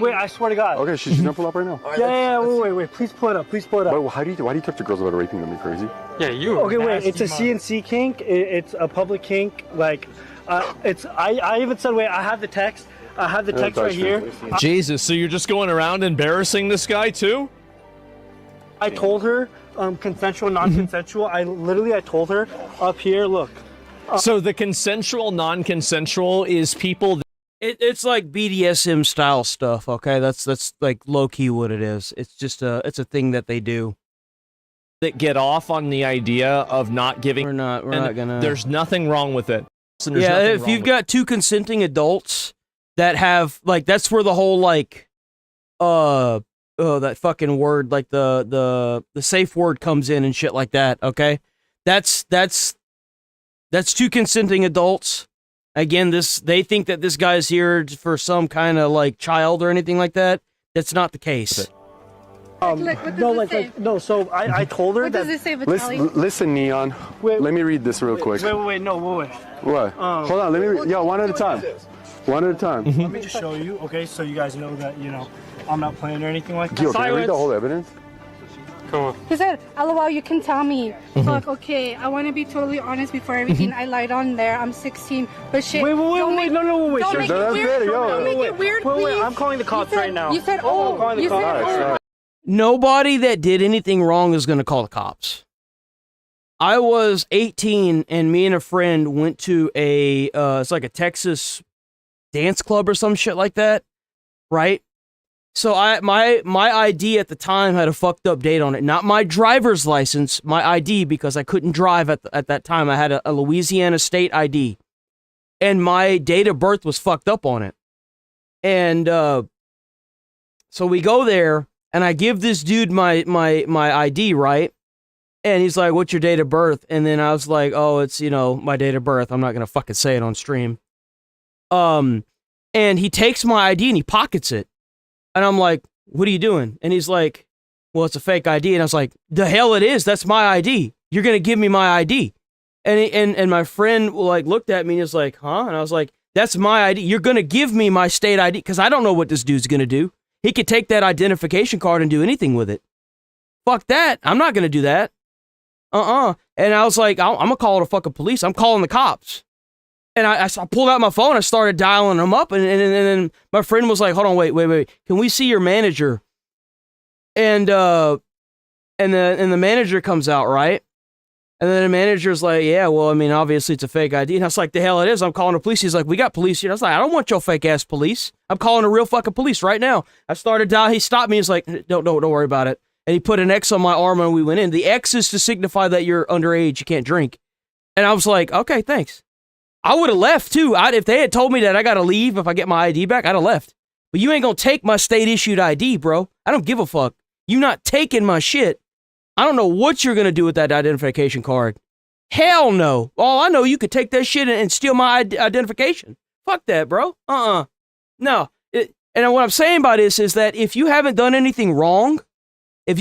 Wait, I swear to God. Okay, she's gonna pull up right now. Yeah, wait. Please pull it up. But why do you talk to girls about raping them? Are you crazy? Yeah, you. Okay, wait. It's a CNC kink. It's a public kink. Like, it's. I even said, wait. I have the text. I have the text right here. Jesus, so you're just going around embarrassing this guy too? I told her, consensual, non-consensual. I told her up here. Look. So the consensual, non-consensual is people. It's like BDSM style stuff, okay? That's like low key what it is. It's just it's a thing that they do. That get off on the idea of not giving. We're not gonna. There's nothing wrong with it. Yeah, if you've got two consenting adults that have that's where the whole that fucking word, like the safe word comes in and shit like that. Okay, that's two consenting adults. Again, they think that this guy's here for some kind of child or anything like that. That's not the case. No. So I told her what that. Does it say, Vitaly? Listen, Neon. Let me read this real quick. Wait. What? Hold on. Let me read. Yo, one at a time. One at a time. Let me just show you, okay? So you guys know that I'm not playing or anything like that. Yo, can I read the whole evidence? Come on. He said, "LOL, you can tell me." Fuck, okay. I want to be totally honest before everything. I lied on there. I'm 16, but shit. Wait. No. Don't make it weird. Don't make it weird, please. Wait. I'm calling the cops right now. You said, I'm calling the cops. Nobody that did anything wrong is going to call the cops. I was 18 and me and a friend went to it's like a Texas dance club or some shit like that, right? So my ID at the time had a fucked up date on it. Not my driver's license, my ID, because I couldn't drive at that time. I had a Louisiana state ID. And my date of birth was fucked up on it. And so we go there, and I give this dude my ID, right? And he's like, "What's your date of birth?" And then I was like, "Oh, it's, my date of birth. I'm not going to fucking say it on stream." And he takes my ID and he pockets it. And I'm like, "What are you doing?" And he's like, "Well, it's a fake ID." And I was like, "The hell it is. That's my ID. You're going to give me my ID." And my friend looked at me and was like, "Huh?" And I was like, "That's my ID. You're going to give me my state ID." Because I don't know what this dude's going to do. He could take that identification card and do anything with it. Fuck that. I'm not going to do that. And I was like, I'm going to call the fucking police. I'm calling the cops. And I pulled out my phone. I started dialing them up. And then my friend was like, "Hold on, wait. Can we see your manager?" And the manager comes out, right? And then the manager's like, "Yeah, well, I mean, obviously it's a fake ID." And I was like, "The hell it is. I'm calling the police." He's like, "We got police here." I was like, "I don't want your fake ass police. I'm calling the real fucking police right now." I started dialing. He stopped me. He's like, Don't worry about it." And he put an X on my arm and we went in. The X is to signify that you're underage. You can't drink. And I was like, "Okay, thanks." I would have left too. If they had told me that I got to leave if I get my ID back, I'd have left. But you ain't going to take my state issued ID, bro. I don't give a fuck. You not taking my shit. I don't know what you're going to do with that identification card. Hell no. All I know, you could take that shit and steal my identification. Fuck that, bro. No. And what I'm saying by this is that if you haven't done anything wrong, you're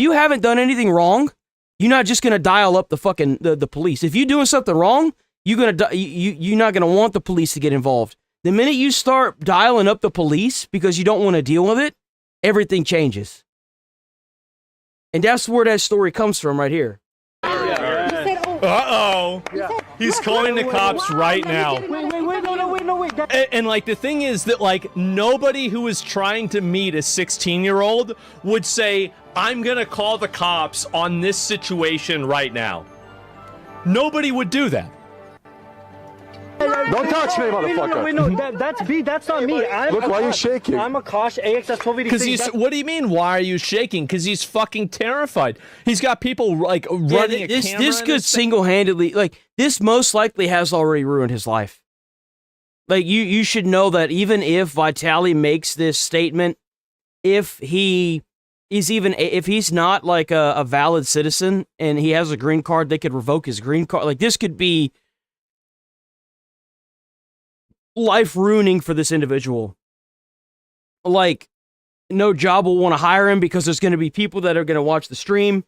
not just going to dial up the fucking the police. If you're doing something wrong, you're not going to want the police to get involved. The minute you start dialing up the police because you don't want to deal with it, everything changes. And that's where that story comes from right here. Uh-oh. He's calling the cops right now. Wait. And the thing is that, nobody who is trying to meet a 16-year-old would say, "I'm going to call the cops on this situation right now." Nobody would do that. Yeah, Don't touch me, motherfucker. Wait, no, that's B. That's not me. Look, why are you shaking? I'm a Kosh AXS 1286. Because he's. What do you mean? Why are you shaking? Because he's fucking terrified. He's got people like running a camera. This could single-handedly, like, this most likely has already ruined his life. Like, you should know that even if Vitaly makes this statement, if he's not like a valid citizen and he has a green card, they could revoke his green card. Like, this could be life ruining for this individual. Like, no job will want to hire him because there's going to be people that are going to watch the stream.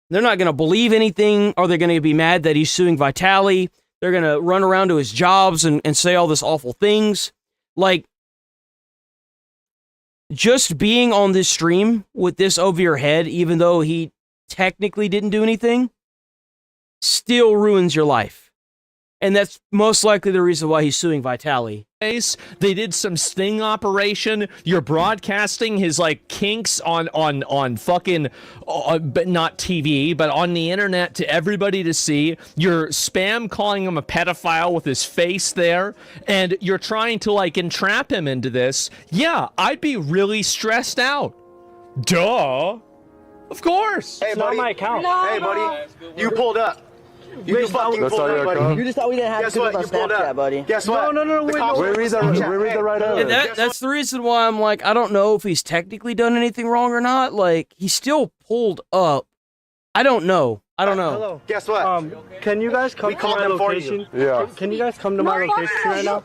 They're not going to believe anything, or they're going to be mad that he's suing Vitaly. They're going to run around to his jobs and say all this awful things. Like, just being on this stream with this over your head, even though he technically didn't do anything, still ruins your life. And that's most likely the reason why he's suing Vitaly. They did some sting operation. You're broadcasting his like kinks on fucking, but not TV, but on the internet to everybody to see. You're spam calling him a pedophile with his face there, and you're trying to like entrap him into this. Yeah, I'd be really stressed out. Duh. Of course. Hey, It's buddy. not my account. Hey, buddy. You pulled up. You fucking pulled up, buddy. You just thought we didn't have Guess to what? on You pulled Snapchat, up. buddy. Guess what? No, wait, no. We read the right out. And that's the reason why I'm like, I don't know if he's technically done anything wrong or not. Like, he still pulled up. I don't know. Hello. Guess what? Can you guys come We to called my them for location? you. Yeah. Can you guys come to my location right now?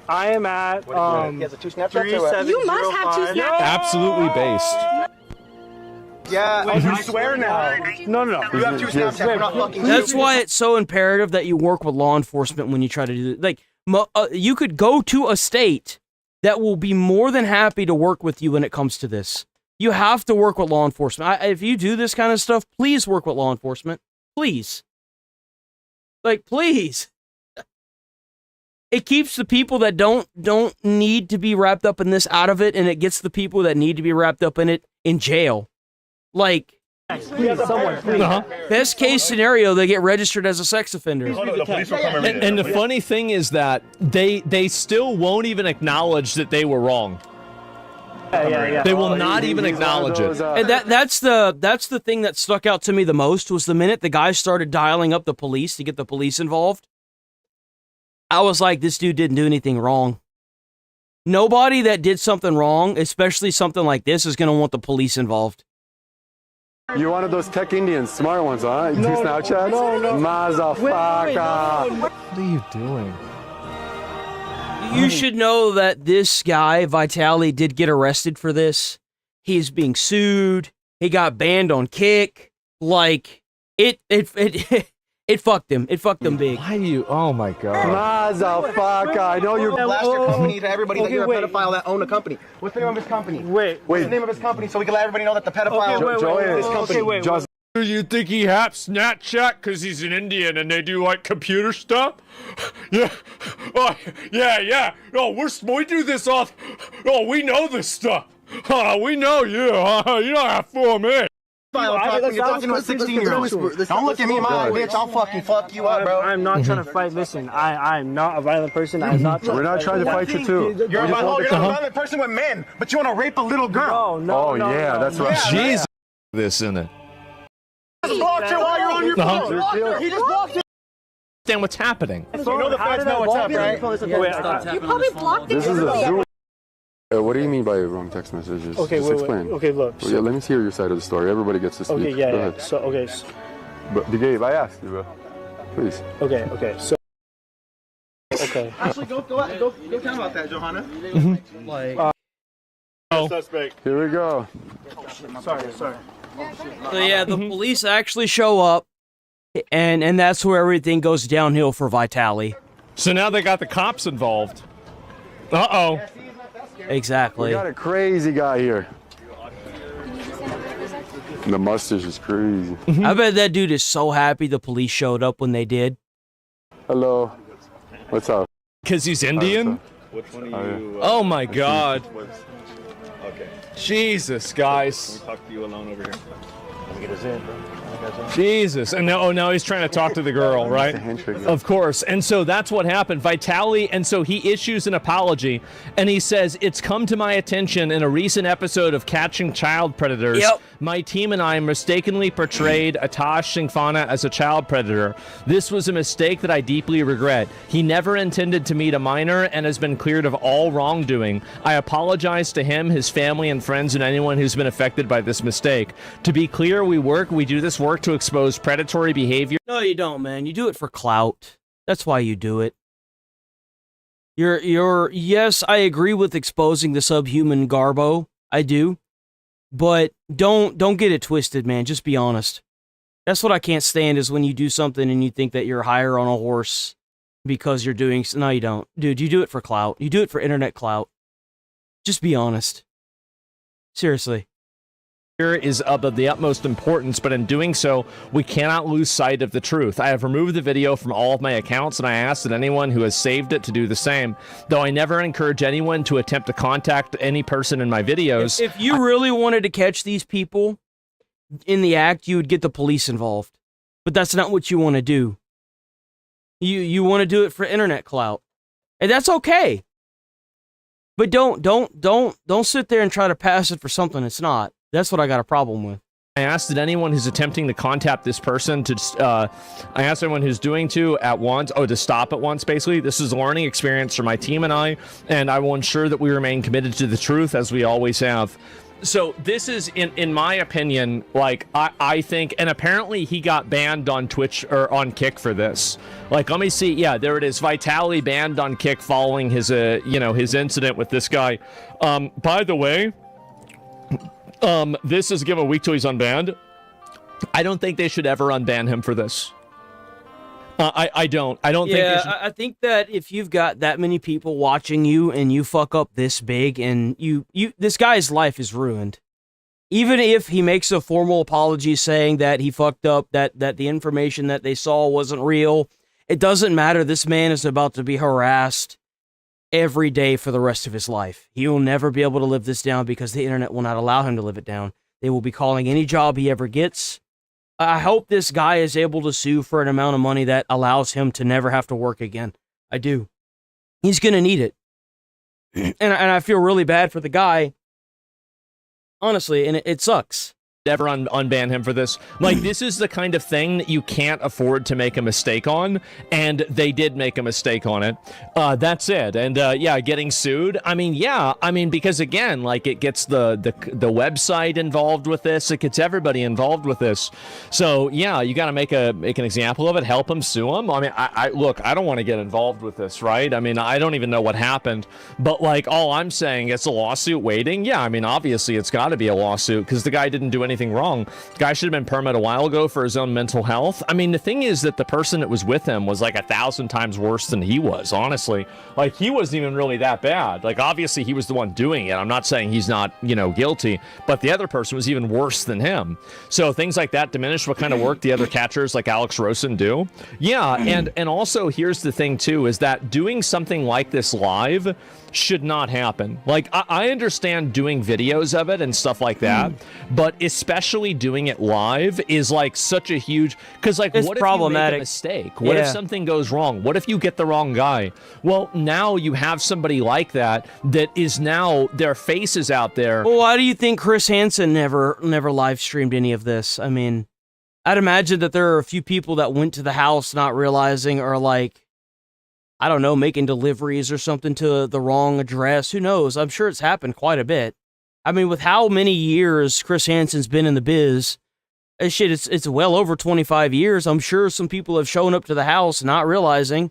I am at He has a 2 Snapchats or what? 3705. You must have 2 Snapchats. Absolutely based. Yeah, I swear now. No. You have 2 Snapchats. We're not fucking That's stupid. why it's so imperative that you work with law enforcement when you try to do like. You could go to a state that will be more than happy to work with you when it comes to this. You have to work with law enforcement. If you do this kind of stuff, please work with law enforcement. Please. Like, please. It keeps the people that don't need to be wrapped up in this out of it, and it gets the people that need to be wrapped up in it in jail. Like, best case scenario, they get registered as a sex offender. And the funny thing is that they still won't even acknowledge that they were wrong. Yeah. They will not even acknowledge it. And that's the thing that stuck out to me the most was the minute the guy started dialing up the police to get the police involved. I was like, this dude didn't do anything wrong. Nobody that did something wrong, especially something like this, is going to want the police involved. You one of those tech Indians, smart ones, huh? You 2 Snapchats? No. Motherfucker. What are you doing? You should know that this guy, Vitaly, did get arrested for this. He's being sued. He got banned on Kick. Like, it fucked him. It fucked him big. Why you? Oh my god. Motherfucker. I know you're... Blast your company to everybody that you're a pedophile that own a company. What's the name of his company? What's the name of his company so we can let everybody know that the pedophile owns this company? Just... You think he haps Snapchat because he's an Indian and they do like computer stuff? Yeah. Oh, yeah. Oh, we do this off. Oh, we know this stuff. We know you. You don't have to fool me. You're talking to a 16-year-old. Don't look at me in my eye, bitch. I'll fucking fuck you up, bro. I'm not trying to fight. Listen, I'm not a violent person. I'm not trying We're not trying to fight you too. You're a violent person with men, but you want to rape a little girl. No. Yeah, that's right. Jesus. This in it. He just blocked you while you're on your phone. He just blocked you. Understand what's happening. You know the feds know what's up, right? You probably blocked it. This is a Zoom. What do you mean by wrong text messages? Okay, Just wait. explain. Okay, look. Yeah, let me hear your side of the story. Everybody gets to speak. Okay, Go yeah. ahead. So, okay. But Gabe, I asked you, bro. Please. Okay. So. Okay. Actually, go tell him about that, Johanna. Suspect. Here we go. Sorry. So yeah, the police actually show up, and that's where everything goes downhill for Vitaly. So now they got the cops involved. Uh-oh. Exactly. We got a crazy guy here. The mustache is crazy. I bet that dude is so happy the police showed up when they did. Hello. What's up? Because he's Indian? Which one are you? Oh my god. Okay. Jesus, guys. Can we talk to you alone over here? Let me get us in, bro. Jesus. And now he's trying to talk to the girl, right? Of course. And so that's what happened. Vitaly, and so he issues an apology, and he says, "It's come to my attention in a recent episode of Catching Child Predators. Yep. My team and I mistakenly portrayed Atash Singfana as a child predator. This was a mistake that I deeply regret. He never intended to meet a minor and has been cleared of all wrongdoing. I apologize to him, his family and friends, and anyone who's been affected by this mistake. To be clear, we do this work to expose predatory behavior." No, you don't, man. You do it for clout. That's why you do it. Yes, I agree with exposing the subhuman garbo. I do. But don't get it twisted, man. Just be honest. That's what I can't stand, is when you do something and you think that you're higher on a horse because you're doing... No, you don't. Dude, you do it for clout. You do it for internet clout. Just be honest. Seriously. Is of the utmost importance, but in doing so, we cannot lose sight of the truth. I have removed the video from all of my accounts, and I ask that anyone who has saved it to do the same, though I never encourage anyone to attempt to contact any person in my videos. If you really wanted to catch these people in the act, you would get the police involved. But that's not what you want to do. You want to do it for internet clout. And that's okay. But don't sit there and try to pass it for something it's not. That's what I got a problem with. I asked that anyone who's attempting to contact this person to, I asked everyone who's doing to at once, to stop at once, basically. This is a learning experience for my team and I will ensure that we remain committed to the truth as we always have. So this is, in my opinion, like, I think, and apparently he got banned on Twitch, or on Kick for this. Like, let me see, yeah, there it is. Vitaly banned on Kick following his, his incident with this guy. By the way, this is given a week till he's unbanned. I don't think they should ever unban him for this. I don't think they should. I think that if you've got that many people watching you and you fuck up this big and this guy's life is ruined. Even if he makes a formal apology saying that he fucked up, that the information that they saw wasn't real, it doesn't matter. This man is about to be harassed every day for the rest of his life. He will never be able to live this down because the internet will not allow him to live it down. They will be calling any job he ever gets. I hope this guy is able to sue for an amount of money that allows him to never have to work again. I do. He's going to need it. And I feel really bad for the guy. Honestly, and it sucks. Never unban him for this. Like, this is the kind of thing that you can't afford to make a mistake on, and they did make a mistake on it. That's it. And yeah, getting sued. I mean, yeah. I mean, because again, like, it gets the website involved with this. It gets everybody involved with this. So yeah, you got to make an example of it. Help him, sue him. I mean, I look, I don't want to get involved with this, right? I mean, I don't even know what happened, but like, all I'm saying, it's a lawsuit waiting. Yeah, I mean, obviously, it's got to be a lawsuit because the guy didn't do anything wrong. The guy should have been permit a while ago for his own mental health. I mean, the thing is that the person that was with him was like 1,000 times worse than he was, honestly. Like, he wasn't even really that bad. Like, obviously, he was the one doing it. I'm not saying he's not, guilty, but the other person was even worse than him. So things like that diminish what kind of work the other catchers like Alex Rosen do. Yeah, and also, here's the thing, too, is that doing something like this live should not happen. Like, I understand doing videos of it and stuff like that, but especially doing it live is like such a huge, because like, it's what if problematic. you make a mistake? What if something goes wrong? What if you get the wrong guy? Well, now you have somebody like that is now, their face is out there. Well, why do you think Chris Hansen never live streamed any of this? I mean, I'd imagine that there are a few people that went to the house not realizing, or like, I don't know, making deliveries or something to the wrong address. Who knows? I'm sure it's happened quite a bit. I mean, with how many years Chris Hansen's been in the biz, it's well over 25 years. I'm sure some people have shown up to the house not realizing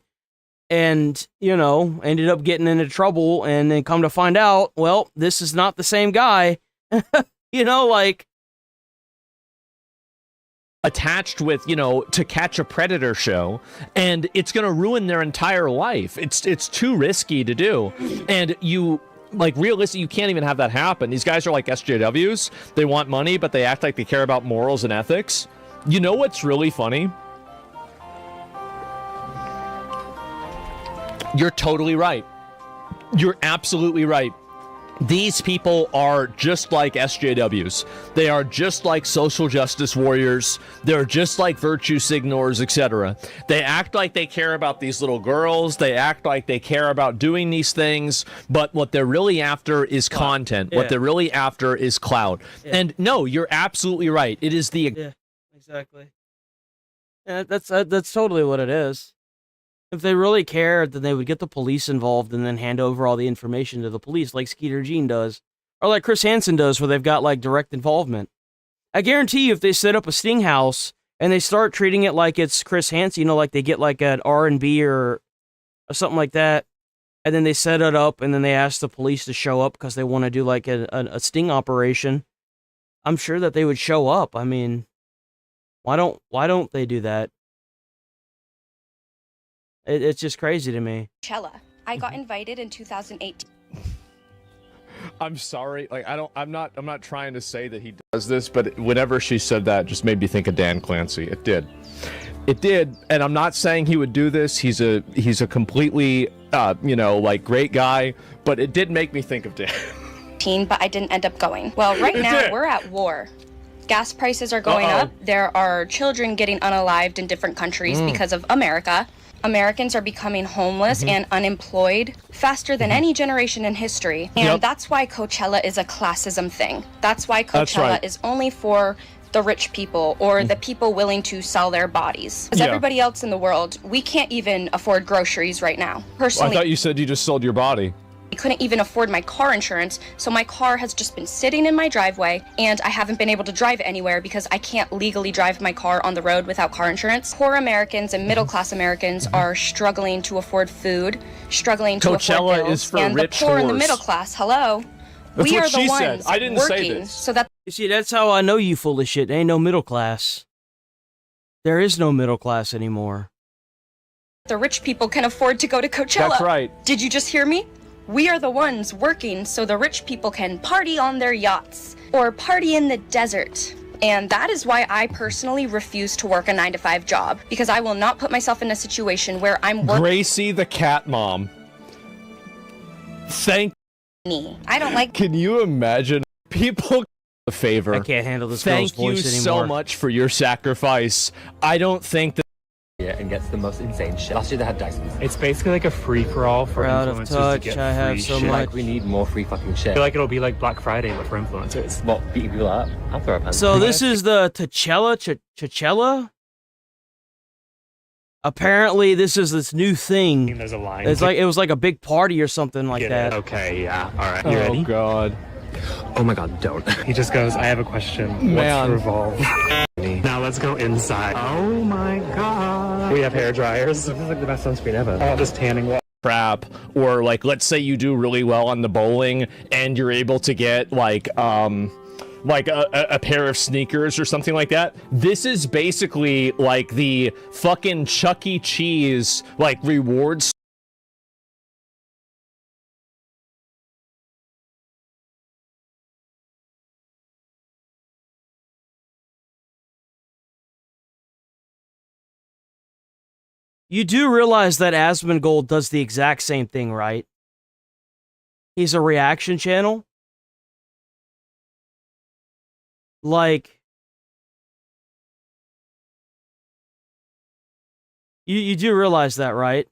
and, ended up getting into trouble, and then come to find out, well, this is not the same guy. Like... attached with, To Catch a Predator show, and it's going to ruin their entire life. It's too risky to do. And realistically, you can't even have that happen. These guys are like SJWs. They want money, but they act like they care about morals and ethics. You know what's really funny? You're totally right. You're absolutely right. These people are just like SJWs. They are just like social justice warriors. They're just like virtue signalers, etc. They act like they care about these little girls. They act like they care about doing these things. But what they're really after is content. Yeah. What they're really after is clout. Yeah. And no, you're absolutely right. It is the... Yeah, exactly. Yeah, that's totally what it is. If they really cared, then they would get the police involved and then hand over all the information to the police like Skeeter Jean does. Or like Chris Hansen does, where they've got like direct involvement. I guarantee you if they set up a sting house and they start treating it like it's Chris Hansen, you know, like they get like an R&B or something like that, and then they set it up and then they ask the police to show up because they want to do like a sting operation, I'm sure that they would show up. I mean, why don't they do that? It's just crazy to me. Coachella. I got invited in 2018. I'm sorry. Like I'm not trying to say that he does this, but whenever she said that, it just made me think of Dan Clancy. It did. And I'm not saying he would do this. He's a completely like great guy, but it did make me think of Dan. But I didn't end up going. Well, right now we're at war. Gas prices are going up. There are children getting unalived in different countries because of America. Americans are becoming homeless and unemployed faster than any generation in history. And that's why Coachella is a classism thing. That's why Coachella is only for the rich people or the people willing to sell their bodies. Because everybody else in the world, we can't even afford groceries right now. Personally, I thought you said you just sold your body. I couldn't even afford my car insurance, so my car has just been sitting in my driveway, and I haven't been able to drive it anywhere because I can't legally drive my car on the road without car insurance. Poor Americans and middle-class Americans are struggling to afford food, struggling to Coachella afford bills, is for and rich the poor and the whores. middle class, hello. That's we what are the she ones said. I didn't working say this. so that You see, that's how I know you full of shit. There ain't no middle class. There is no middle class anymore. the rich people can afford to go to Coachella. That's right. Did you just hear me? We are the ones working so the rich people can party on their yachts or party in the desert. And that is why I personally refuse to work a 9-to-5 job, because I will not put myself in a situation where I'm working. Gracie the cat mom. Thank me. I don't like. Can you imagine people a favor? I can't handle this Thank girl's you voice so anymore. much for your sacrifice. I don't think that and gets the most insane shit. Last year they had Dysons. It's basically like a free-for-all for Out of influencers touch, to get I have free so shit. much. Like we need more free fucking shit. I feel like it'll be like Black Friday but for influencers. What, beating people up? I'll throw up. So this is the Coachella? Apparently this is this new thing. There's a line. It's like it was like a big party or something like that. Okay, yeah. All right. You ready? Oh god. Oh my god, don't. He just goes, I have a question. Man. What's Revolve? Now let's go inside. Oh my god. We have hair dryers. This is like the best sunscreen ever. All this tanning water. Crap. Or like let's say you do really well on the bowling and you're able to get like a pair of sneakers or something like that. This is basically like the fucking Chuck E. Cheese like rewards. You do realize that Asmongold does the exact same thing, right? He's a reaction channel. Like, you do realize that, right?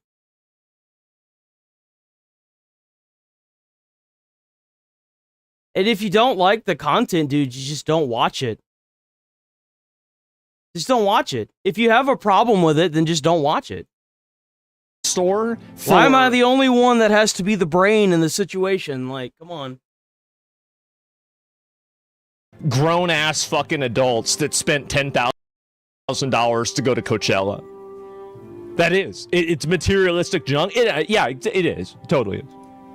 And if you don't like the content, dude, you just don't watch it. Just don't watch it. If you have a problem with it, then just don't watch it. Store? Why am I the only one that has to be the brain in the situation? Like, come on. Grown-ass fucking adults that spent $10,000 to go to Coachella. That is. It's materialistic junk. It is. Totally is.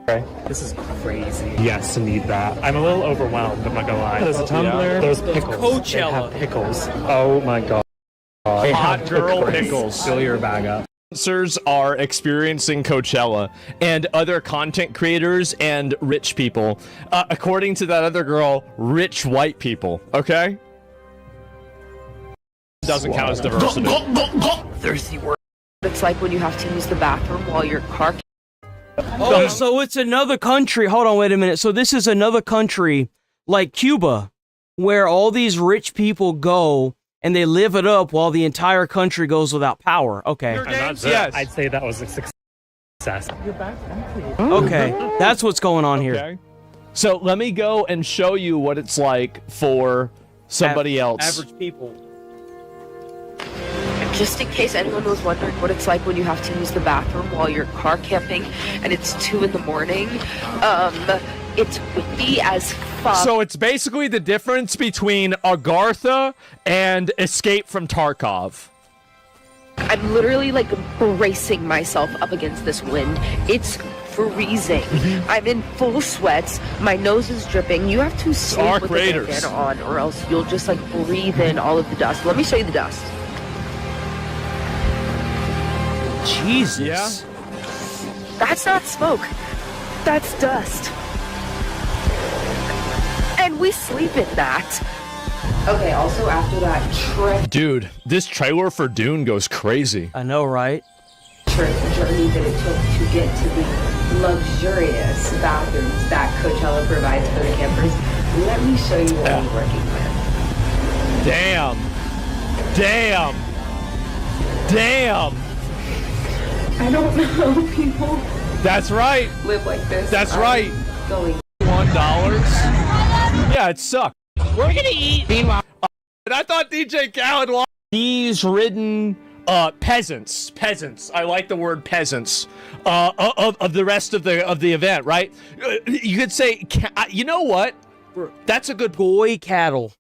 Okay. This is crazy. Yes, need that. I'm a little overwhelmed, I'm not gonna lie. There's a tumbler, there's pickles. Coachella. They have pickles. Oh my god. Hot girl pickles. Fill your bag up. Influencers are experiencing Coachella, and other content creators and rich people. According to that other girl, rich white people. Okay? Doesn't count as diversity. Thirsty word. It's like when you have to use the bathroom while your car. Oh, so it's another country. Hold on, wait a minute. So this is another country like Cuba, where all these rich people go and they live it up while the entire country goes without power. Okay. Yes. I'd say that was a success. Your bag's empty. Okay, that's what's going on here. Okay. So let me go and show you what it's like for somebody else. Average people. Just in case anyone was wondering what it's like when you have to use the bathroom while you're car camping and it's 2 in the morning, it's windy as fuck. So it's basically the difference between Agartha and Escape from Tarkov. I'm literally like bracing myself up against this wind. It's freezing. I'm in full sweats. My nose is dripping. You have to sleep with the bandana on or else you'll just like breathe in all of the dust. Let me show you the dust. Jesus. Yeah. That's not smoke. That's dust. And we sleep in that. Okay, also after that trip. Dude, this trailer for Dune goes crazy. I know, right? Journey that it took to get to the luxurious bathrooms that Coachella provides for the campers. Let me show you what I'm working with. Damn. Damn. Damn. I don't know, people That's right. live like this. That's right. Going $1. Yeah, it sucked. We're gonna eat. Meanwhile, I thought DJ Khaled was these ridden peasants. I like the word peasants. Of the rest of the event, right? You could say, you know what? That's a good boy cattle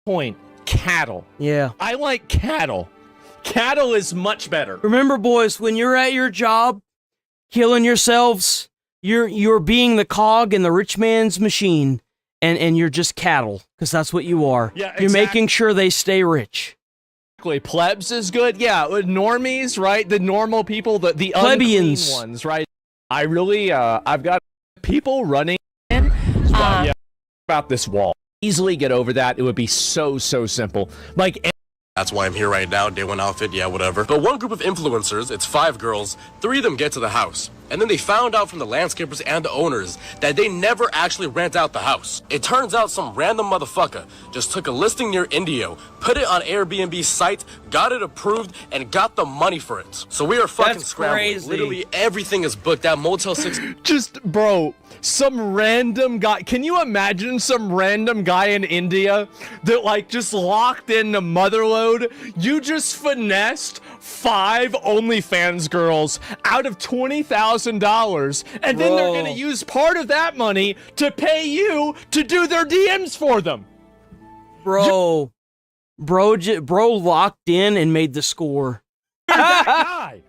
point. Cattle. Yeah. I like cattle. Cattle is much better. Remember, boys, when you're at your job, killing yourselves, you're being the cog in the rich man's machine, and you're just cattle, because that's what you are. Yeah, You're making sure they stay rich. Plebs is good. Yeah, normies, right? The normal people, the plebeians unclean ones, right? I really, I've got people running about this wall. Easily get over that. It would be so simple. Like. That's why I'm here right now. Day one outfit, yeah, whatever. But one group of influencers, it's 5 girls, 3 of them get to the house. And then they found out from the landscapers and the owners that they never actually rent out the house. It turns out some random motherfucker just took a listing near Indio, put it on Airbnb's site, got it approved, and got the money for it. So we are fucking scrambling. Crazy. Literally everything is booked. That Motel 6... Just, bro, some random guy. Can you imagine some random guy in India that, like, just locked into Motherlode? You just finessed 5 OnlyFans girls out of $20,000, and then they're gonna use part of that money to pay you to do their DMs for them. Bro locked in and made the score. That guy.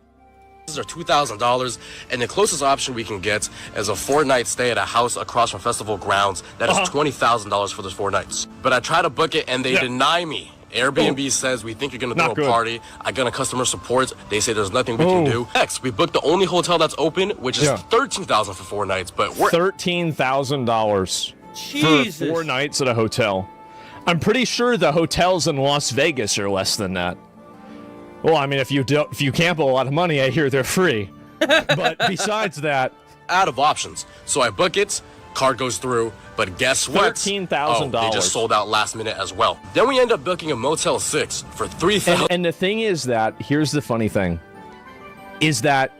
Are $2,000, and the closest option we can get is a 4-night stay at a house across from festival grounds. That is $20,000 for those 4 nights. But I try to book it, and they deny me. Airbnb says, we think you're going to throw a party. I got a customer support. They say there's nothing we can do. Next, we booked the only hotel that's open, which is $13,000 for 4 nights. But we're $13,000 for 4 nights at a hotel. I'm pretty sure the hotels in Las Vegas are less than that. Well, I mean, if you camp a lot of money, I hear they're free. But besides that, out of options. So I book it, card goes through, but guess what? $13,000. They just sold out last minute as well. Then we end up booking a Motel 6 for $3,000. And the thing is that, here's the funny thing, is that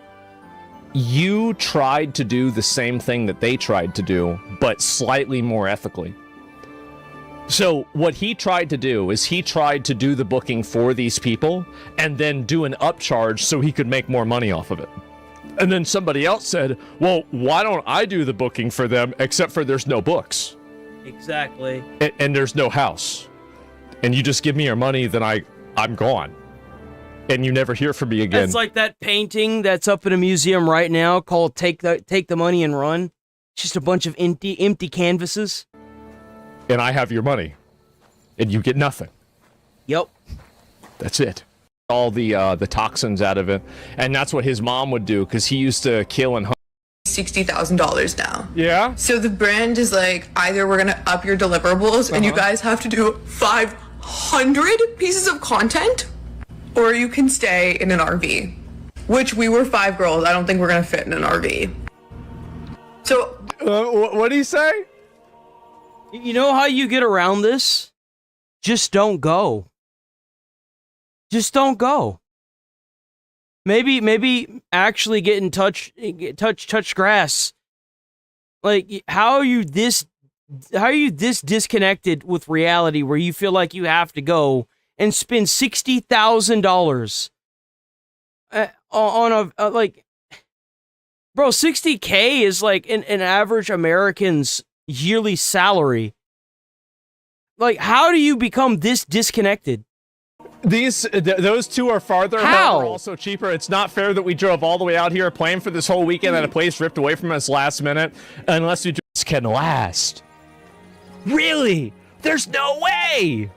you tried to do the same thing that they tried to do, but slightly more ethically. So what he tried to do is he tried to do the booking for these people and then do an upcharge so he could make more money off of it. And then somebody else said, well, why don't I do the booking for them, except for there's no books. Exactly. And there's no house. And you just give me your money, then I'm gone. And you never hear from me again. It's like that painting that's up in a museum right now called Take the Money and Run. It's just a bunch of empty canvases. And I have your money. And you get nothing. Yep. That's it. All the toxins out of it. And that's what his mom would do, because he used to kill and hunt. $60,000 now. Yeah? So the brand is like, either we're gonna up your deliverables and you guys have to do 500 pieces of content, or you can stay in an RV. Which we were 5 girls. I don't think we're gonna fit in an RV. So, what do you say? You know how you get around this? Just don't go. Just don't go. Maybe actually get in touch grass. Like, how are you this disconnected with reality where you feel like you have to go and spend $60,000 on a like, bro, $60K is like an average American's yearly salary. Like, how do you become this disconnected? Those two are farther. How? Are also cheaper. It's not fair that we drove all the way out here playing for this whole weekend at a place ripped away from us last minute, unless we just can last. Really? There's no way.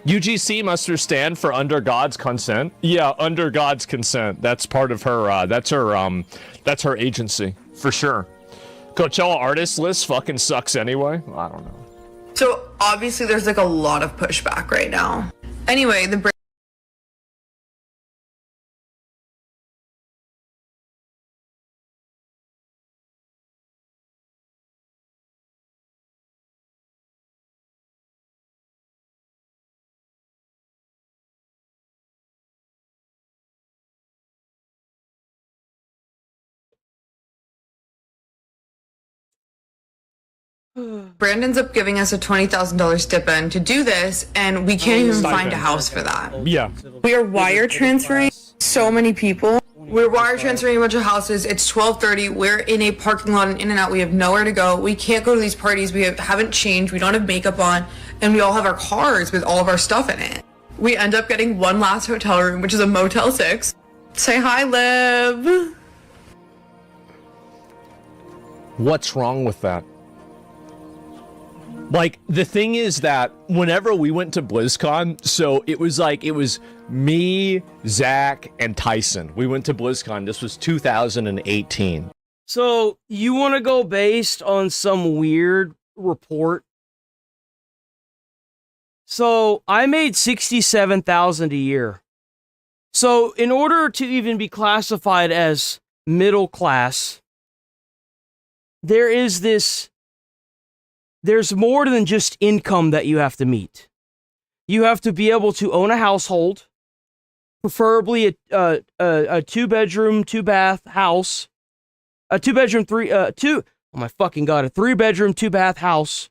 UGC must stand for under God's consent. Yeah, under God's consent. That's part of her. That's her agency for sure. Coachella artist list fucking sucks anyway. I don't know. so obviously there's like a lot of pushback right now. Anyway, the brand ends up giving us a $20,000 stipend to do this, and we can't even find a house for that. Yeah. We are wire transferring so many people. We're wire transferring a bunch of houses. It's 12:30. We're in a parking lot and in and out. We have nowhere to go. We can't go to these parties. We haven't changed. We don't have makeup on, and we all have our cars with all of our stuff in it. We end up getting one last hotel room, which is a Motel 6. Say hi, Liv. What's wrong with that? Like, the thing is that whenever we went to BlizzCon, so it was me, Zach, and Tyson. We went to BlizzCon. This was 2018. So you want to go based on some weird report? So I made $67,000 a year. So in order to even be classified as middle class, there's more than just income that you have to meet. You have to be able to own a household, preferably a 2-bedroom, 2-bath house, a 2-bedroom, a 3-bedroom, 2-bath house,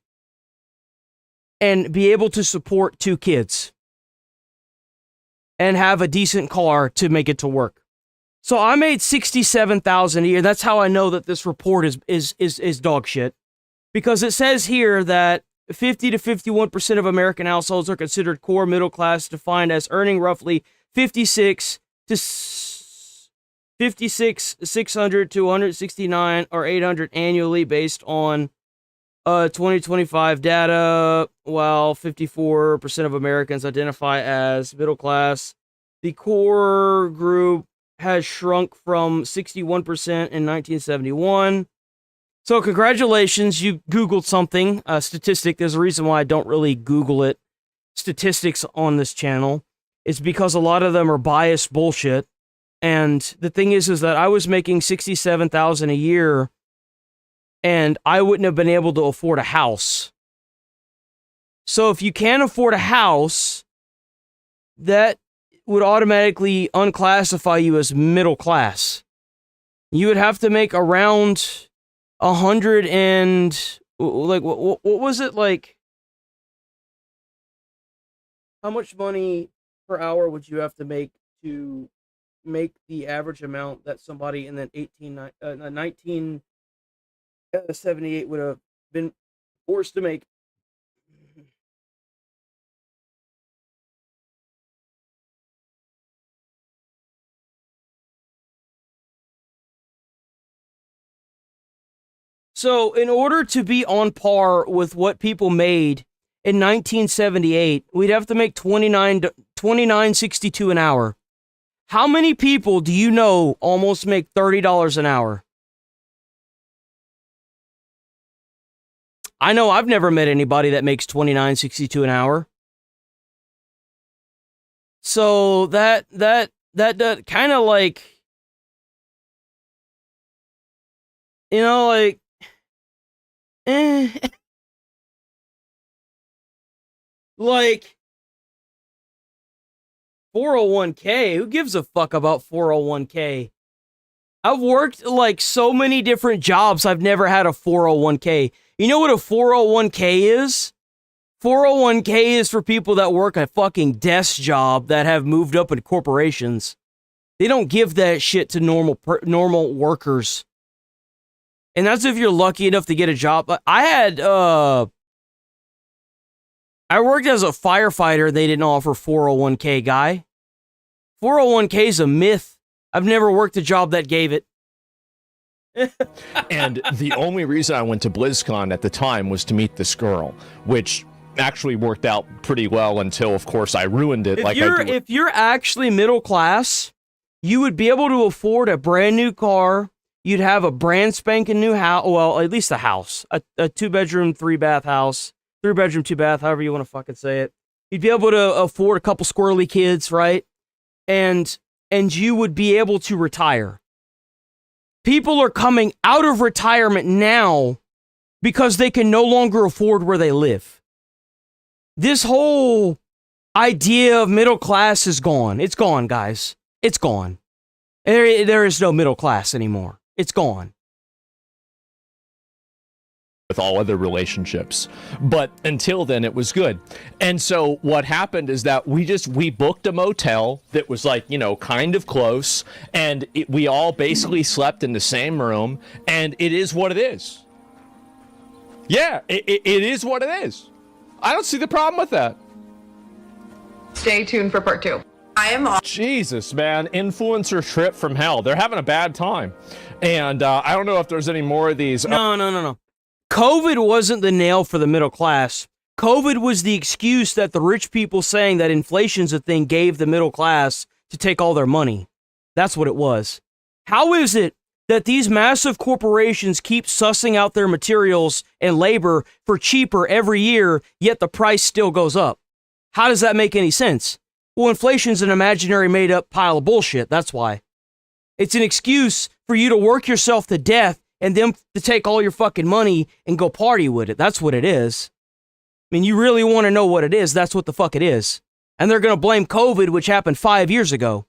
and be able to support 2 kids and have a decent car to make it to work. So I made $67,000 a year. That's how I know that this report is dog shit. Because it says here that 50 to 51% of American households are considered core middle class, defined as earning roughly $56,600 to $169 or $800 annually based on 2025 data, while 54% of Americans identify as middle class. The core group has shrunk from 61% in 1971. So congratulations, you Googled something, statistic. There's a reason why I don't really Google it. Statistics on this channel. It's because a lot of them are biased bullshit. And the thing is that I was making $67,000 a year, and I wouldn't have been able to afford a house. So if you can't afford a house, that would automatically unclassify you as middle class. You would have to make around 100 and like what was it, like how much money per hour would you have to make to make the average amount that somebody in that 1978 would have been forced to make? So, in order to be on par with what people made in 1978, we'd have to make $29.62 an hour. How many people do you know almost make $30 an hour? I know I've never met anybody that makes $29.62 an hour. So that kind of like You know, like, like 401k. Who gives a fuck about 401k? I've worked like so many different jobs. I've never had a 401k. You know what a 401k is? 401k is for people that work a fucking desk job that have moved up in corporations. They don't give that shit to normal workers. And that's if you're lucky enough to get a job. I worked as a firefighter. They didn't offer 401k, guy. 401k is a myth. I've never worked a job that gave it. And the only reason I went to BlizzCon at the time was to meet this girl, which actually worked out pretty well until, of course, I ruined it. If you're actually middle class, you would be able to afford a brand new car. You'd have a brand spanking new house. Well, at least a house, a 2-bedroom, 3-bath house, 3-bedroom, 2-bath, however you want to fucking say it. You'd be able to afford a couple squirrely kids, right? And you would be able to retire. People are coming out of retirement now because they can no longer afford where they live. This whole idea of middle class is gone. It's gone, guys. It's gone. There is no middle class anymore. It's gone. With all other relationships, but until then it was good. And so what happened is that we booked a motel that was like, you know, kind of close, and we all basically slept in the same room, and it is what it is. Yeah, it is what it is. I don't see the problem with that. Stay tuned for part 2. I am on. Jesus, man, influencer trip from hell. They're having a bad time, and I don't know if there's any more of these. No. COVID wasn't the nail for the middle class. COVID was the excuse that the rich people saying that inflation's a thing gave the middle class to take all their money. That's what it was. How is it that these massive corporations keep sussing out their materials and labor for cheaper every year, yet the price still goes up? How does that make any sense? Well, inflation's an imaginary made-up pile of bullshit, that's why. It's an excuse for you to work yourself to death and them to take all your fucking money and go party with it. That's what it is. I mean, you really want to know what it is, that's what the fuck it is. And they're going to blame COVID, which happened 5 years ago.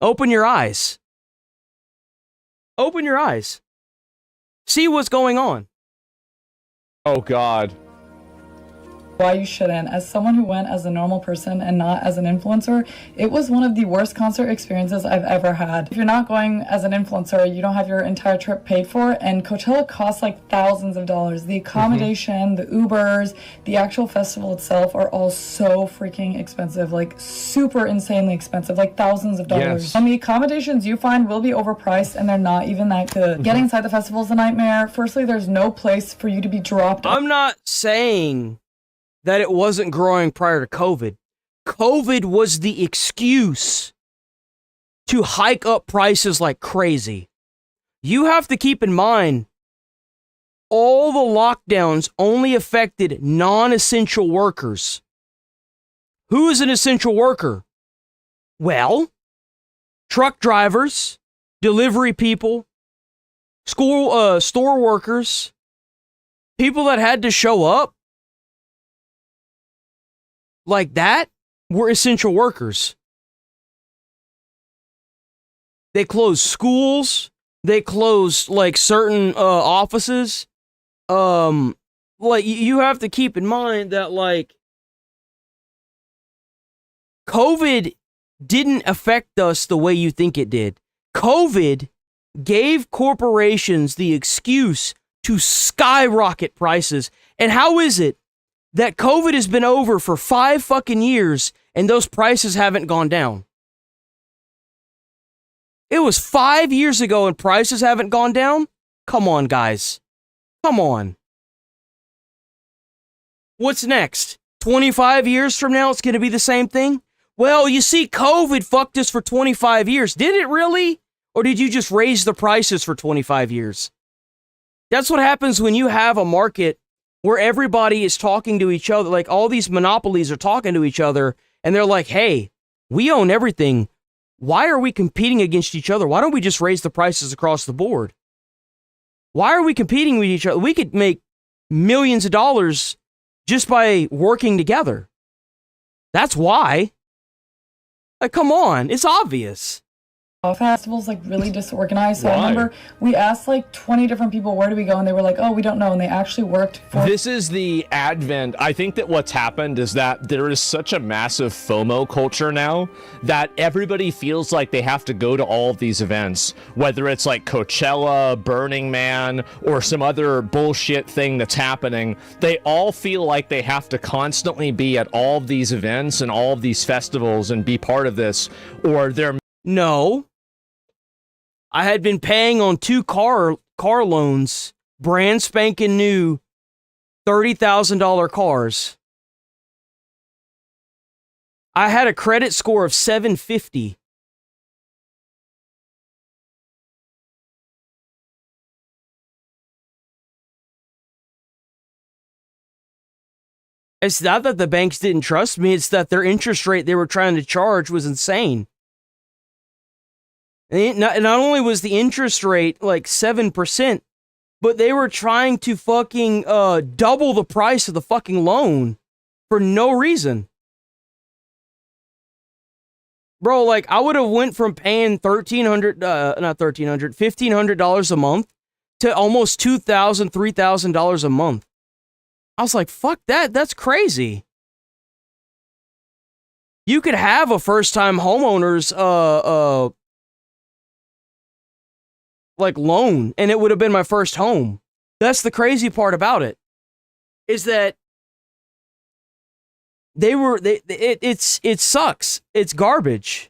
Open your eyes. Open your eyes. See what's going on. Oh, God. Why you shouldn't. As someone who went as a normal person and not as an influencer, it was one of the worst concert experiences I've ever had. If you're not going as an influencer, you don't have your entire trip paid for, and Coachella costs like thousands of dollars. The accommodation, the Ubers, the actual festival itself are all so freaking expensive, like super insanely expensive, like thousands of dollars. Yes. And the accommodations you find will be overpriced, and they're not even that good. Getting inside the festival is a nightmare. Firstly, there's no place for you to be dropped. I'm not saying that it wasn't growing prior to COVID. COVID was the excuse to hike up prices like crazy. You have to keep in mind, all the lockdowns only affected non-essential workers. Who is an essential worker? Well, truck drivers, delivery people, store workers, people that had to show up like that were essential workers. They closed schools. They closed like certain offices. Like you have to keep in mind that like COVID didn't affect us the way you think it did. COVID gave corporations the excuse to skyrocket prices. And how is it that COVID has been over for 5 fucking years and those prices haven't gone down? It was 5 years ago and prices haven't gone down? Come on, guys. Come on. What's next? 25 years from now, it's going to be the same thing? Well, you see, COVID fucked us for 25 years. Did it really? Or did you just raise the prices for 25 years? That's what happens when you have a market where everybody is talking to each other, like all these monopolies are talking to each other, and they're like, hey, we own everything. why are we competing against each other? Why don't we just raise the prices across the board? Why are we competing with each other? We could make millions of dollars just by working together. That's why. Like, come on, it's obvious. Festivals like really disorganized. So I remember we asked like 20 different people, where do we go? And they were like, oh, we don't know. And they actually worked for. This is the advent. I think that what's happened is that there is such a massive FOMO culture now that everybody feels like they have to go to all of these events, whether it's like Coachella, Burning Man, or some other bullshit thing that's happening. They all feel like they have to constantly be at all of these events and all of these festivals and be part of this, or they're. No. I had been paying on 2 car loans, brand spanking new, $30,000 cars. I had a credit score of 750. It's not that the banks didn't trust me, it's that their interest rate they were trying to charge was insane. And not only was the interest rate like 7%, but they were trying to fucking double the price of the fucking loan for no reason. Bro, like I would have went from paying $1,500 a month to almost $2,000, $3,000 a month. I was like, fuck that, that's crazy. You could have a first-time homeowner's like loan, and it would have been my first home. That's the crazy part about it, is that it sucks. It's garbage.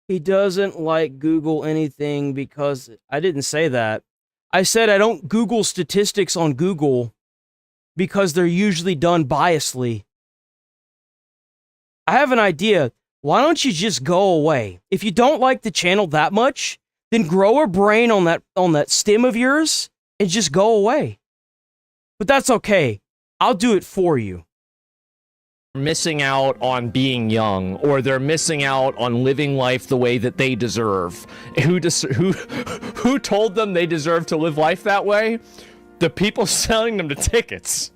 He doesn't like Google anything because I didn't say that. I said I don't Google statistics on Google because they're usually done biasly. I have an idea. Why don't you just go away? If you don't like the channel that much, then grow a brain on that stem of yours and just go away. But that's okay. I'll do it for you. Missing out on being young, or they're missing out on living life the way that they deserve. Who told them they deserve to live life that way? The people selling them the tickets.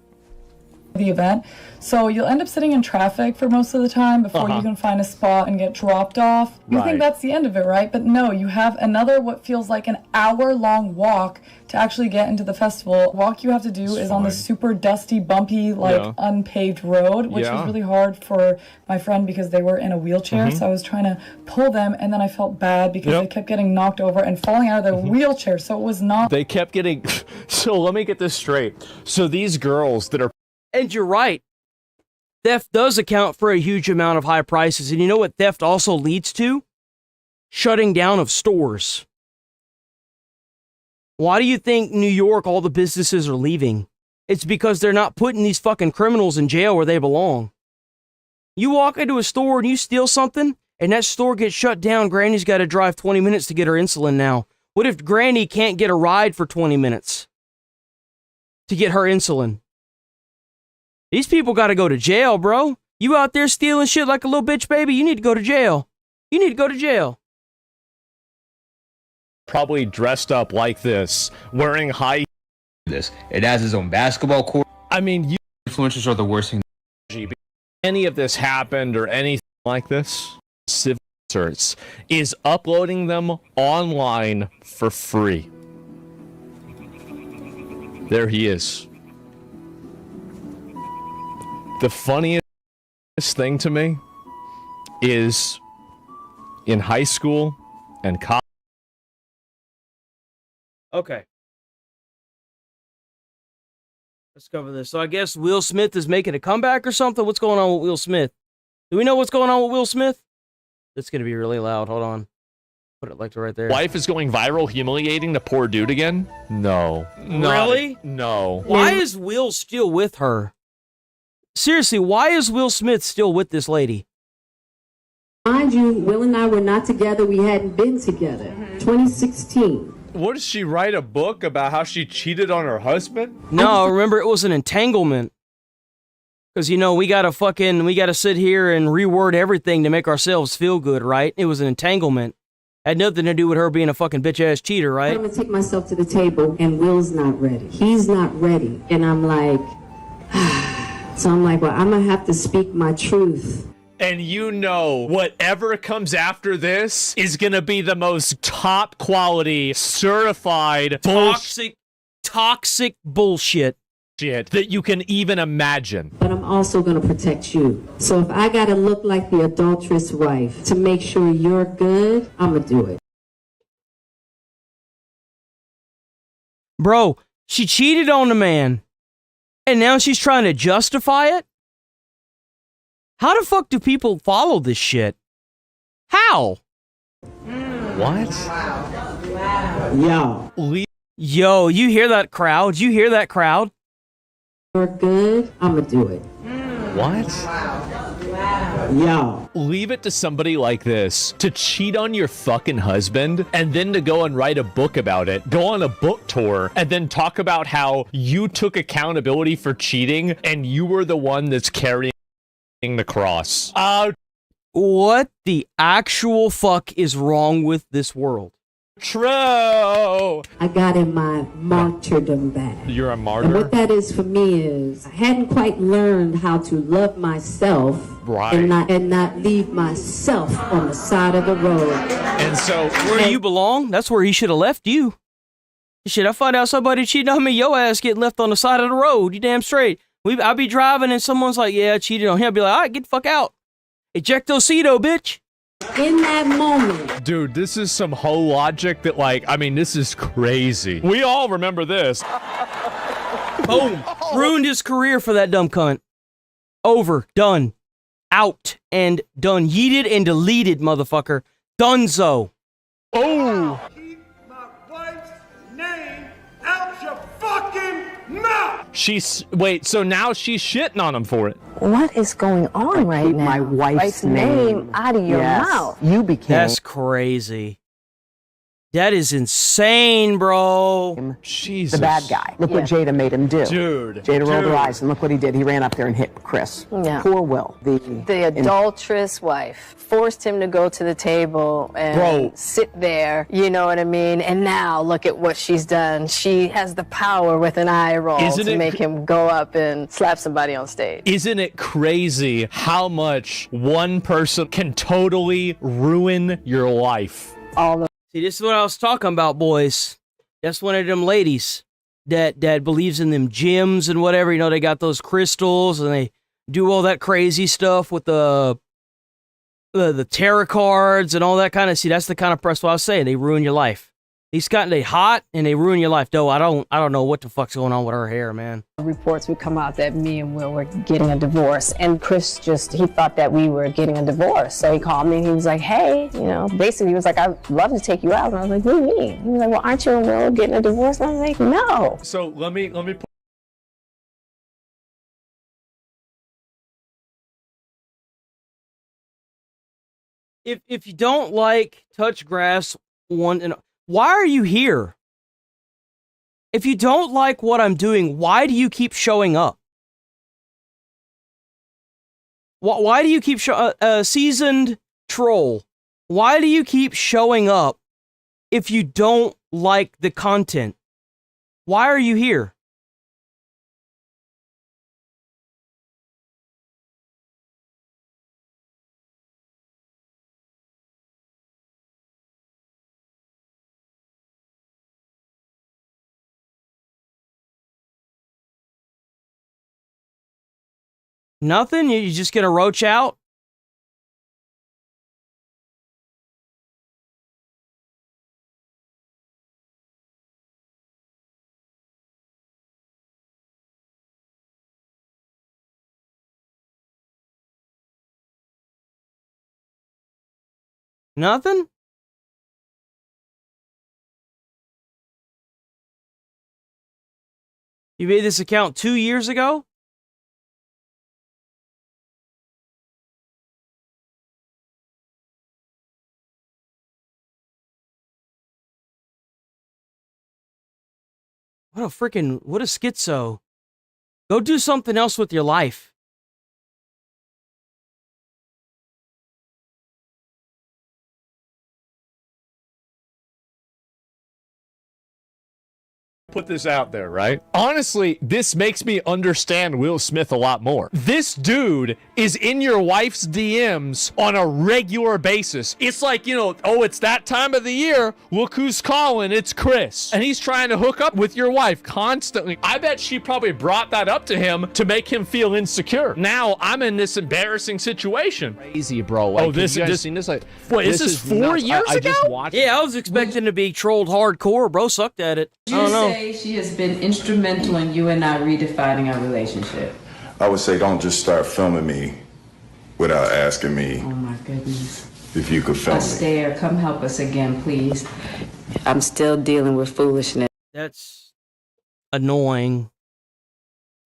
The event. So you'll end up sitting in traffic for most of the time before you can find a spot and get dropped off. You think that's the end of it, right? But no, you have another what feels like an hour-long walk to actually get into the festival. Walk you have to do is on this super dusty, bumpy, unpaved road, which was really hard for my friend because they were in a wheelchair. So I was trying to pull them, and then I felt bad because they kept getting knocked over and falling out of their wheelchair. So it was not. They kept getting. So let me get this straight. So these girls that are. And you're right. Theft does account for a huge amount of high prices. And you know what theft also leads to? Shutting down of stores. Why do you think New York, all the businesses are leaving? It's because they're not putting these fucking criminals in jail where they belong. You walk into a store and you steal something, and that store gets shut down. Granny's got to drive 20 minutes to get her insulin now. What if Granny can't get a ride for 20 minutes to get her insulin? These people got to go to jail, bro. You out there stealing shit like a little bitch baby, you need to go to jail. You need to go to jail. Probably dressed up like this, wearing high. It has its own basketball court. I mean, influencers are the worst thing. Any of this happened or anything like this, Civil Certs is uploading them online for free. There he is. The funniest thing to me is in high school and college. Okay. Let's cover this. So I guess Will Smith is making a comeback or something? What's going on with Will Smith? Do we know what's going on with Will Smith? It's going to be really loud. Hold on. Put it like right there. Wife is going viral, humiliating the poor dude again? No. Really? No. Why is Will still with her? Seriously, why is Will Smith still with this lady? Mind you, Will and I were not together. We hadn't been together. 2016. What did she write a book about how she cheated on her husband? No, remember it was an entanglement. Because, you know, we gotta sit here and reword everything to make ourselves feel good, right? It was an entanglement. Had nothing to do with her being a fucking bitch-ass cheater, right? I'm gonna take myself to the table, and Will's not ready. He's not ready. And I'm like, so I'm like, well, I'm gonna have to speak my truth. And you know, whatever comes after this is gonna be the most top quality, certified, toxic bullshit that you can even imagine. But I'm also gonna protect you. So if I gotta look like the adulterous wife to make sure you're good, I'm gonna do it. Bro, she cheated on the man, and now she's trying to justify it? How the fuck do people follow this shit? How? What? Yo, you hear that crowd? You hear that crowd? You're good, I'm gonna do it. What? Yo. Leave it to somebody like this to cheat on your fucking husband and then to go and write a book about it, go on a book tour, and then talk about how you took accountability for cheating and you were the one that's carrying the cross. What the actual fuck is wrong with this world? True. I got in my martyrdom back. You're a And martyr? what that is for me is I hadn't quite learned how to love myself and not leave myself on the side of the road. And so where you belong, that's where he should have left you. Shit, I find out somebody cheating on me, your ass getting left on the side of the road. You damn straight. I'll be driving and someone's like, yeah, I cheated on him. I'll be like, all right, get the fuck out. Ejectocito, bitch. In that moment. Dude, this is some whole logic that, like, I mean, this is crazy. We all remember this. Boom. Ruined his career for that dumb cunt. Over. Done. Out. And done. Yeeted and deleted, motherfucker. Dunzo. Oh. Keep my wife's name out your fucking mouth! Wait, so now she's shitting on him for it. What is going on right keep now? my wife's name out of your mouth. You became. That's crazy. That is insane, bro. Jesus. The bad guy. Look what Jada made him do. Dude. Jada rolled her eyes, and look what he did. He ran up there and hit Chris. Yeah. Poor Will. The adulterous wife forced him to go to the table and sit there, you know what I mean? And now look at what she's done. She has the power with an eye roll to make him go up and slap somebody on stage. Isn't it crazy how much one person can totally ruin your life? See, this is what I was talking about, boys. That's one of them ladies that believes in them gems and whatever. You know, they got those crystals and they do all that crazy stuff with the tarot cards and all that kind of. See, that's the kind of press. What I was saying, they ruin your life. They hot and they ruin your life. Though I don't know what the fuck's going on with her hair, man. Reports would come out that me and Will were getting a divorce, and Chris he thought that we were getting a divorce. So he called me and he was like, hey, you know, basically he was like, I'd love to take you out. And I was like, what do you mean? He was like, well, aren't you and Will getting a divorce? And I was like, no. So let me put If you don't like touch grass why are you here? If you don't like what I'm doing, why do you keep showing up? Why do you keep seasoned troll? Why do you keep showing up if you don't like the content? Why are you here? Nothing? You just gonna roach out? Nothing? You made this account 2 years ago? What a schizo. Go do something else with your life. Put this out there, right? Honestly, this makes me understand Will Smith a lot more. This dude is in your wife's DMs on a regular basis. It's like, you know, oh, it's that time of the year. Look who's calling. It's Chris. And he's trying to hook up with your wife constantly. I bet she probably brought that up to him to make him feel insecure. Now I'm in this embarrassing situation. Crazy, bro. Like, oh, this you guys is seen this? Like, what is this 4 years ago? I just watched. Yeah, I was expecting to be trolled hardcore. Bro sucked at it. I don't know. She has been instrumental in you and I redefining our relationship. I would say don't just start filming me without asking me. Oh my goodness. If you could film me. Astaire, come help us again, please. I'm still dealing with foolishness. That's annoying.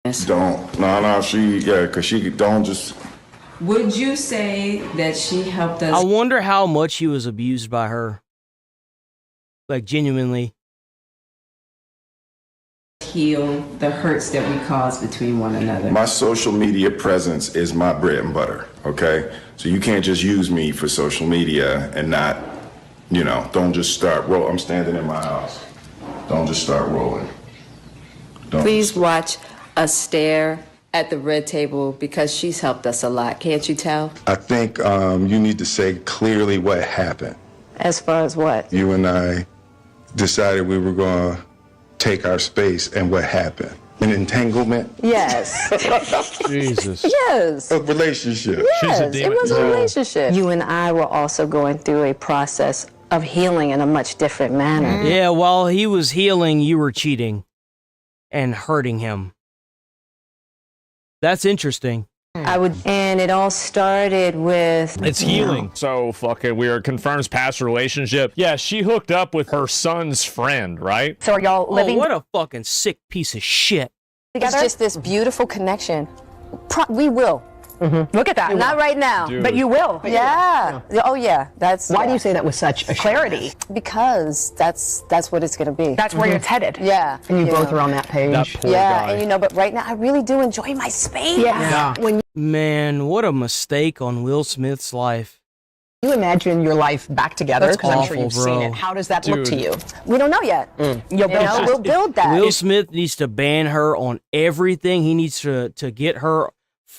Because she don't just. Would you say that she helped us? I wonder how much he was abused by her. Like, genuinely. Heal the hurts that we cause between one another. My social media presence is my bread and butter, okay? So you can't just use me for social media and not, you know, don't just start I'm standing in my house. Don't just start rolling. Please watch Astaire at the red table because she's helped us a lot. Can't you tell? I think you need to say clearly what happened. As far as what? You and I decided we were going to take our space, and what happened? An entanglement? Yes. Jesus. Yes. A relationship. Yes, it was a relationship. You and I were also going through a process of healing in a much different manner. Yeah, while he was healing, you were cheating and hurting him. That's interesting. And it all started with... It's healing. So fucking weird. Confirms past relationship. Yeah, she hooked up with her son's friend, right? So are y'all living what a fucking sick piece of shit. together? It's just this beautiful connection. We will. Look at that. Not right now. Dude. But you will. Yeah. Oh, yeah. That's. Why do you say that with such clarity? Because that's what it's going to be. That's where it's headed. Yeah. And you both are on that page. That poor guy. And you know, but right now I really do enjoy my space. Yeah. When Man, what a mistake on Will Smith's life. you imagine your life back together, That's because I'm sure awful, you've bro. seen it, how does that look to Dude. you? We don't know yet. We'll build that. Will Smith needs to ban her on everything. He needs to get her,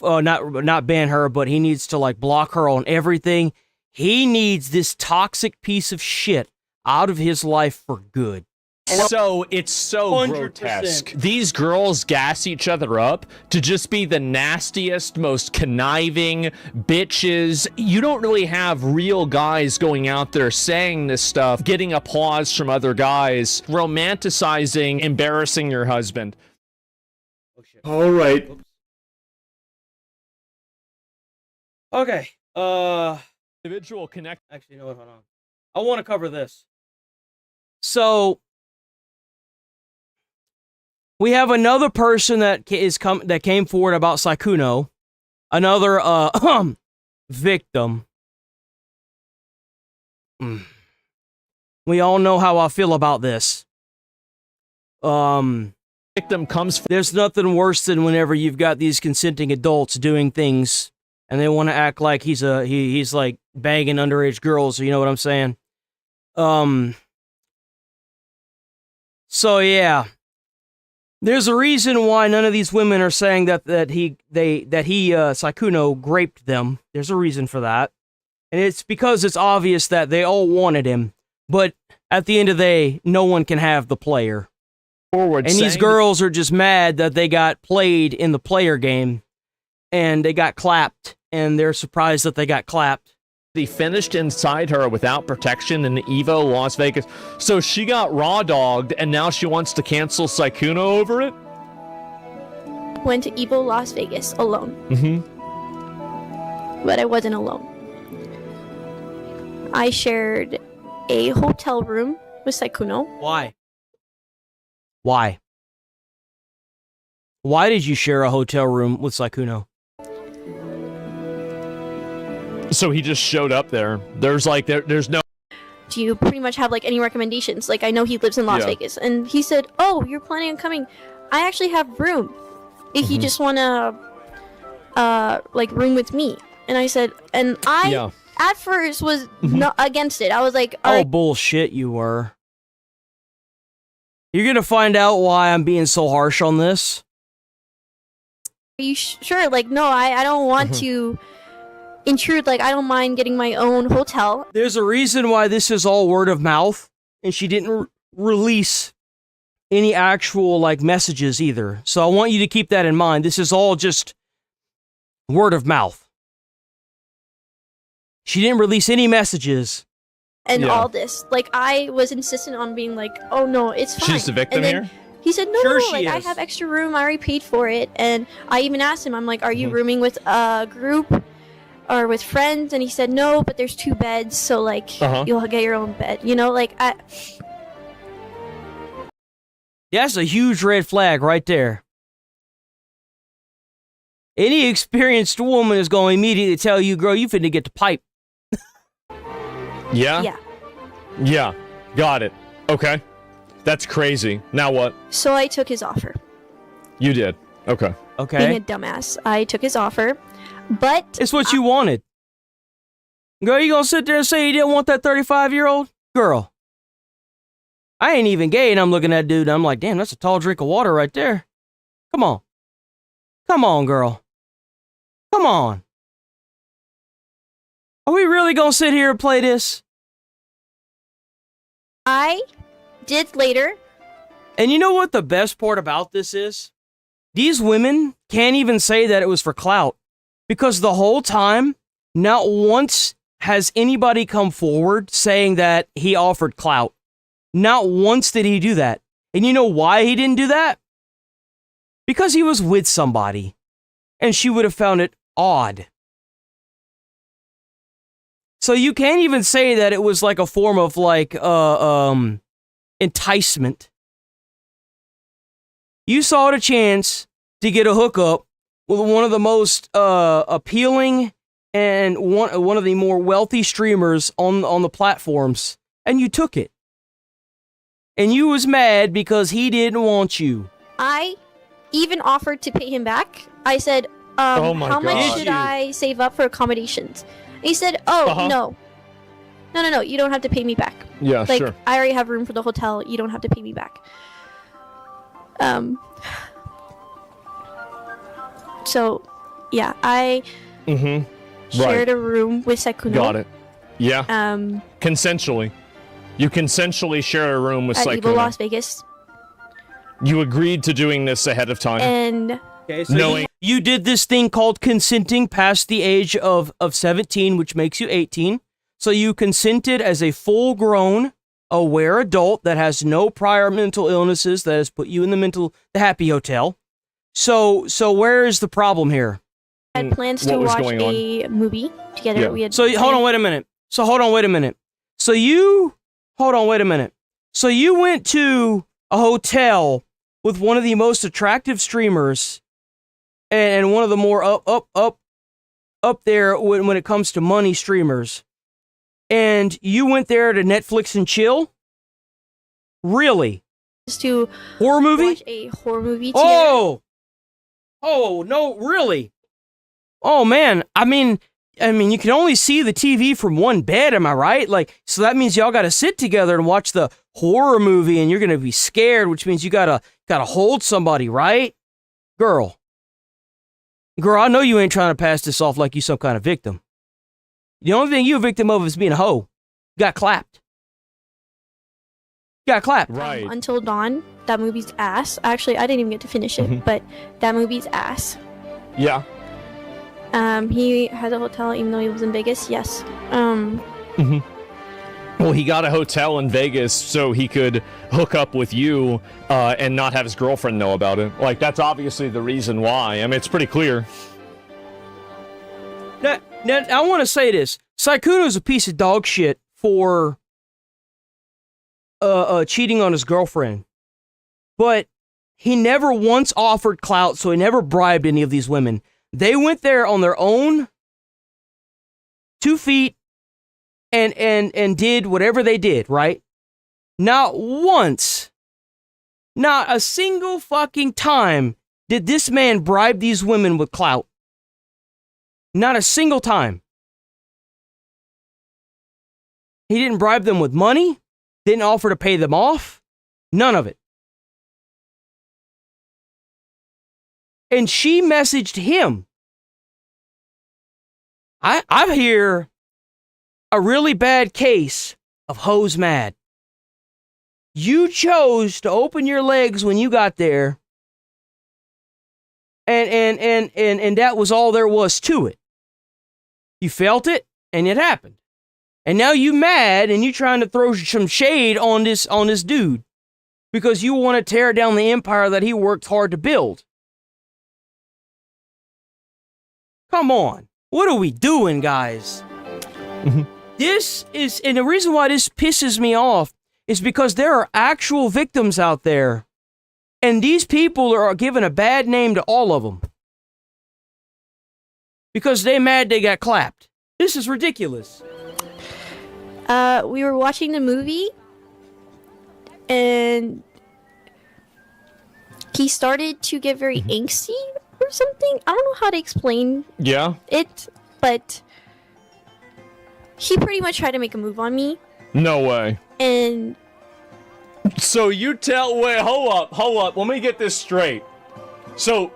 not ban her, but he needs to like block her on everything. He needs this toxic piece of shit out of his life for good. So it's so 100%. grotesque. These girls gas each other up to just be the nastiest, most conniving bitches. You don't really have real guys going out there saying this stuff, getting applause from other guys, romanticizing, embarrassing your husband. All right. Okay. Individual connect. Actually, no, hold on. I want to cover this. So we have another person that came forward about Saikuno, another victim. We all know how I feel about this. Victim comes. There's nothing worse than whenever you've got these consenting adults doing things and they want to act like he's like banging underage girls. You know what I'm saying? So yeah. There's a reason why none of these women are saying that Saikuno raped them. There's a reason for that. And it's because it's obvious that they all wanted him. But at the end of the day, no one can have the player. And these girls are just mad that they got played in the player game. And they got clapped. And they're surprised that they got clapped. He finished inside her without protection in Evo, Las Vegas. So she got raw dogged, and now she wants to cancel Saikuno over it? Went to Evo, Las Vegas alone. But I wasn't alone. I shared a hotel room with Saikuno. Why? Why did you share a hotel room with Saikuno? So he just showed up there. There's no... do you pretty much have like any recommendations? Like, I know he lives in Las Vegas. And he said, oh, you're planning on coming. I actually have room if you just want to like room with me. And I said, and I at first was not against it. I was like, oh, bullshit, you were. You're gonna find out why I'm being so harsh on this. Are you sure? Like, no, I don't want to intrude. Like, I don't mind getting my own hotel. There's a reason why this is all word of mouth, and she didn't release any actual, like, messages either. So I want you to keep that in mind. This is all just word of mouth. She didn't release any messages. And all this. Like, I was insistent on being like, oh, no, it's fine. She's the victim here? He said, no, Sure no, she like, I is. have extra room. I already paid for it. And I even asked him, I'm like, are you rooming with a group or with friends? And he said, no, but there's 2 beds. So, like, you'll get your own bed. You know, like, That's a huge red flag right there. Any experienced woman is going to immediately tell you, girl, you finna get the pipe. Yeah? Yeah. Got it. Okay. That's crazy. Now what? So I took his offer. You did. Okay. Being a dumbass, I took his offer, but... It's what you wanted. Girl, you gonna sit there and say you didn't want that 35-year-old? Girl. I ain't even gay, and I'm looking at dude, and I'm like, damn, that's a tall drink of water right there. Come on. Come on, girl. Come on. Are we really gonna sit here and play this? I did later. And you know what the best part about this is? These women can't even say that it was for clout. Because the whole time, not once has anybody come forward saying that he offered clout. Not once did he do that. And you know why he didn't do that? Because he was with somebody. And she would have found it odd. So you can't even say that it was like a form of like enticement. You saw the chance to get a hookup with one of the most appealing and one of the more wealthy streamers on the platforms, and you took it. And you was mad because he didn't want you. I even offered to pay him back. I said, Oh my how much God. should I save up for accommodations? And he said, oh, no, you don't have to pay me back. Yeah, like, sure. I already have room for the hotel. You don't have to pay me back. So, yeah, I shared a room with Sekuno. Got it. Yeah. Consensually. You consensually share a room with At Evo Sykkuno. Las Vegas. You agreed to doing this ahead of time. And Okay, so you did this thing called consenting past the age of 17, which makes you 18. So you consented as a full-grown, aware adult that has no prior mental illnesses that has put you in the happy hotel. So where is the problem here? I had plans to watch a movie together. Yeah. We had So hold on, wait a minute. So you went to a hotel with one of the most attractive streamers and one of the more up there when it comes to money streamers. And you went there to Netflix and chill? Really? Just to horror movie? watch a horror movie together. Oh, no, really? Oh, man. I mean, you can only see the TV from one bed, am I right? Like, so that means y'all got to sit together and watch the horror movie, and you're going to be scared, which means you gotta hold somebody, right? Girl, I know you ain't trying to pass this off like you some kind of victim. The only thing you're a victim of is being a hoe. You got clapped. Right. Until Dawn, that movie's ass. Actually, I didn't even get to finish it, but that movie's ass. Yeah. He has a hotel even though he lives in Vegas. Yes. Well, he got a hotel in Vegas so he could hook up with you and not have his girlfriend know about it. Like, that's obviously the reason why. I mean, it's pretty clear. Now, I want to say this. Sykkuno's a piece of dog shit for cheating on his girlfriend. But he never once offered clout, so he never bribed any of these women. They went there on their own 2 feet, and did whatever they did, right? Not once, not a single fucking time did this man bribe these women with clout. Not a single time. He didn't bribe them with money, didn't offer to pay them off, none of it. And she messaged him. I hear a really bad case of hoes mad. You chose to open your legs when you got there, and that was all there was to it. You felt it, and it happened. And now you mad, and you trying to throw some shade on this dude because you want to tear down the empire that he worked hard to build. Come on. What are we doing, guys? This is, and the reason why this pisses me off is because there are actual victims out there, and these people are giving a bad name to all of them because they mad they got clapped. This is ridiculous. We were watching the movie, and he started to get very angsty or something. I don't know how to explain it, but he pretty much tried to make a move on me. No way. And so wait, hold up. Let me get this straight. So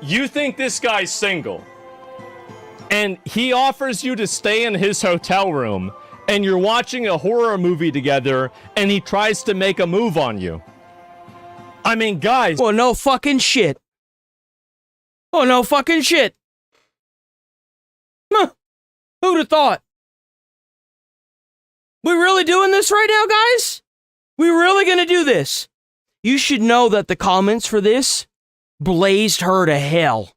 you think this guy's single, and he offers you to stay in his hotel room, and you're watching a horror movie together, and he tries to make a move on you. I mean, guys. Well, no fucking shit. Oh, no fucking shit. Huh. Who'd have thought? We really doing this right now, guys? We really gonna do this? You should know that the comments for this blazed her to hell.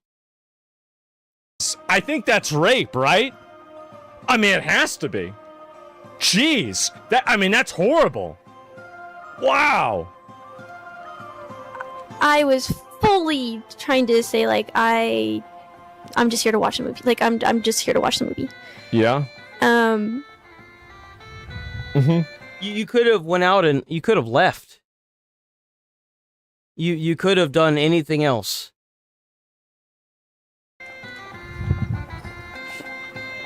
I think that's rape, right? I mean, it has to be. Jeez. That's horrible. Wow. I was fully trying to say, like, I'm just here to watch the movie. Like, I'm just here to watch the movie. Yeah. You could have went out and you could have left. You could have done anything else.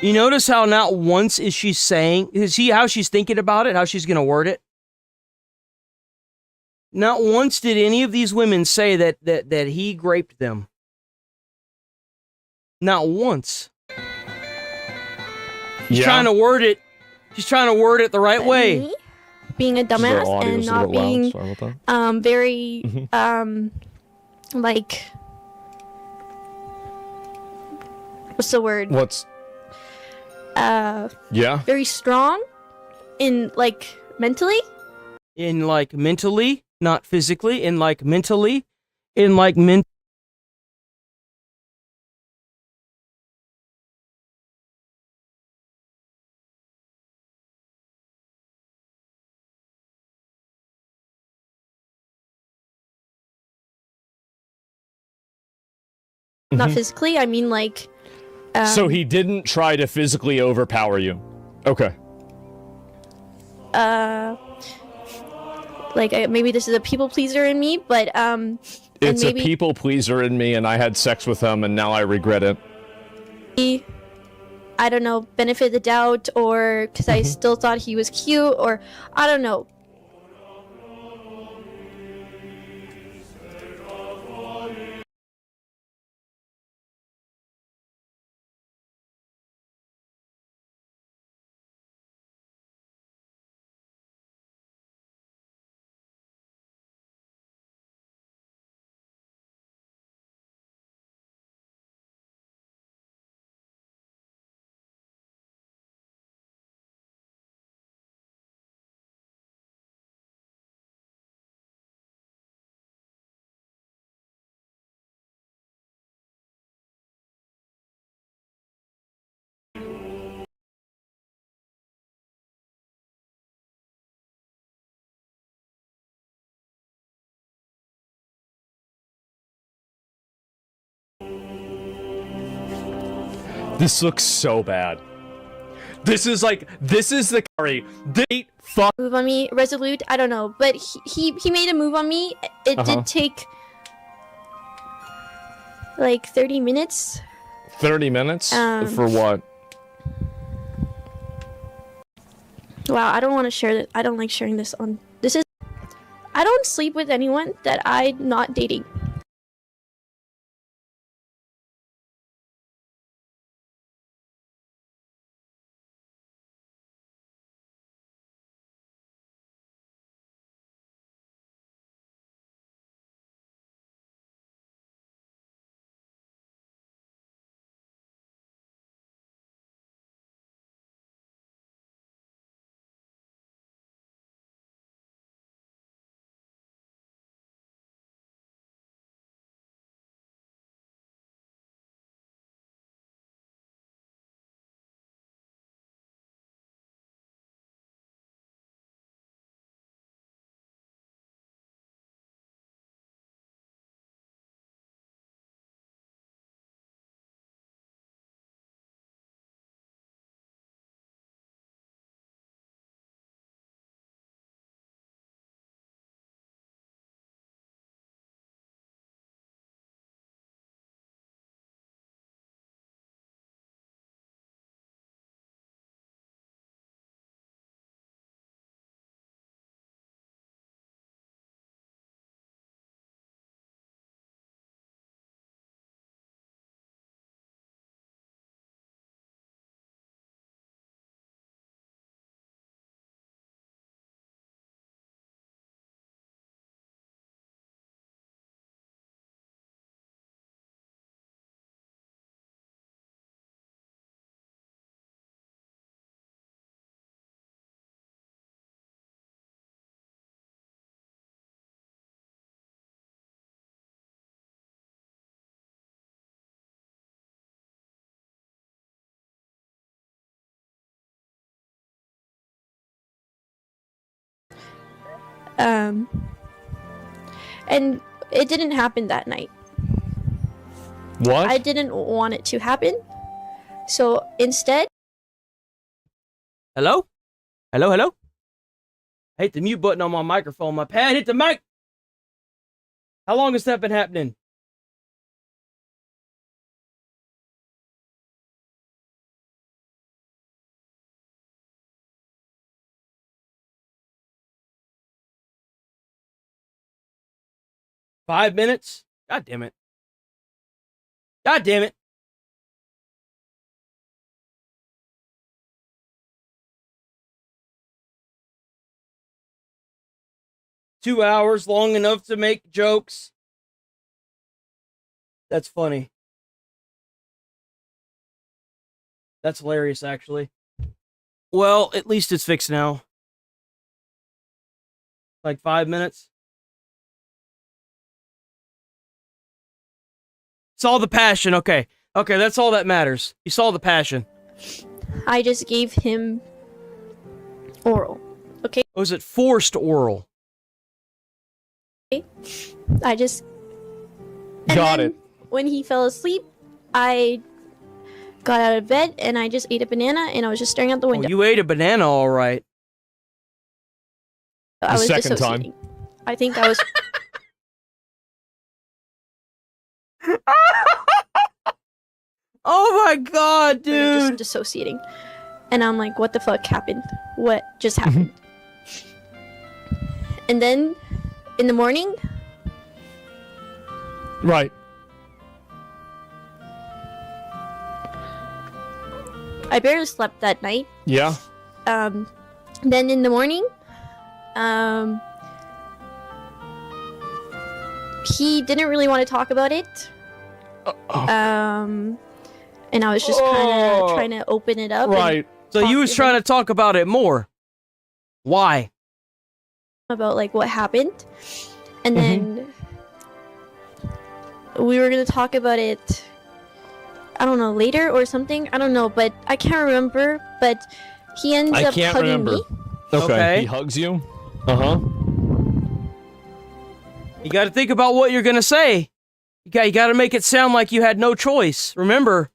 You notice how not once is she saying, see how she's thinking about it, how she's going to word it? Not once did any of these women say that he raped them. Not once. She's trying to word it. She's trying to word it the right way. Me being a dumbass and not being very like, what's the word? Very strong in like mentally. In like mentally, not physically, in like mentally, in like mentally. Not physically, I mean like... so he didn't try to physically overpower you? Okay. Like, maybe this is a people pleaser in me, but, It's a people pleaser in me, and I had sex with him, and now I regret it. I don't know, benefit of the doubt, or because I still thought he was cute, or I don't know. This looks so bad. This is the Kari. Date fuck. Move on me, resolute. I don't know, but he made a move on me. It did take like 30 minutes. 30 minutes for what? Wow, I don't want to share that. I don't like sharing this on. I don't sleep with anyone that I'm not dating. And it didn't happen that night. What? I didn't want it to happen. So instead... Hello? Hello, hello? I hit the mute button on my microphone. My pad hit the mic! How long has that been happening? Five minutes? God damn it. God damn it. Two hours, long enough to make jokes. That's funny. That's hilarious, actually. Well, at least it's fixed now. Like 5 minutes. Saw the passion, okay. Okay, that's all that matters. You saw the passion. I just gave him oral, okay? Was it forced oral? I just... Got it. When he fell asleep, I got out of bed and I just ate a banana and I was just staring out the window. Oh, you ate a banana, all right. I was second dissociating. time. I think I was... Oh my god, dude! Just dissociating. And I'm like, what the fuck happened? What just happened? And then, in the morning... Right. I barely slept that night. Yeah. Then in the morning, he didn't really want to talk about it. And I was just kind of trying to open it up. Right. So you was trying to talk about it more. Why? About like what happened. And then we were going to talk about it, I don't know, later or something. I don't know, but I can't remember. But he ends up hugging me. Okay. He hugs you? Uh-huh. You got to think about what you're going to say. You got to make it sound like you had no choice. Remember?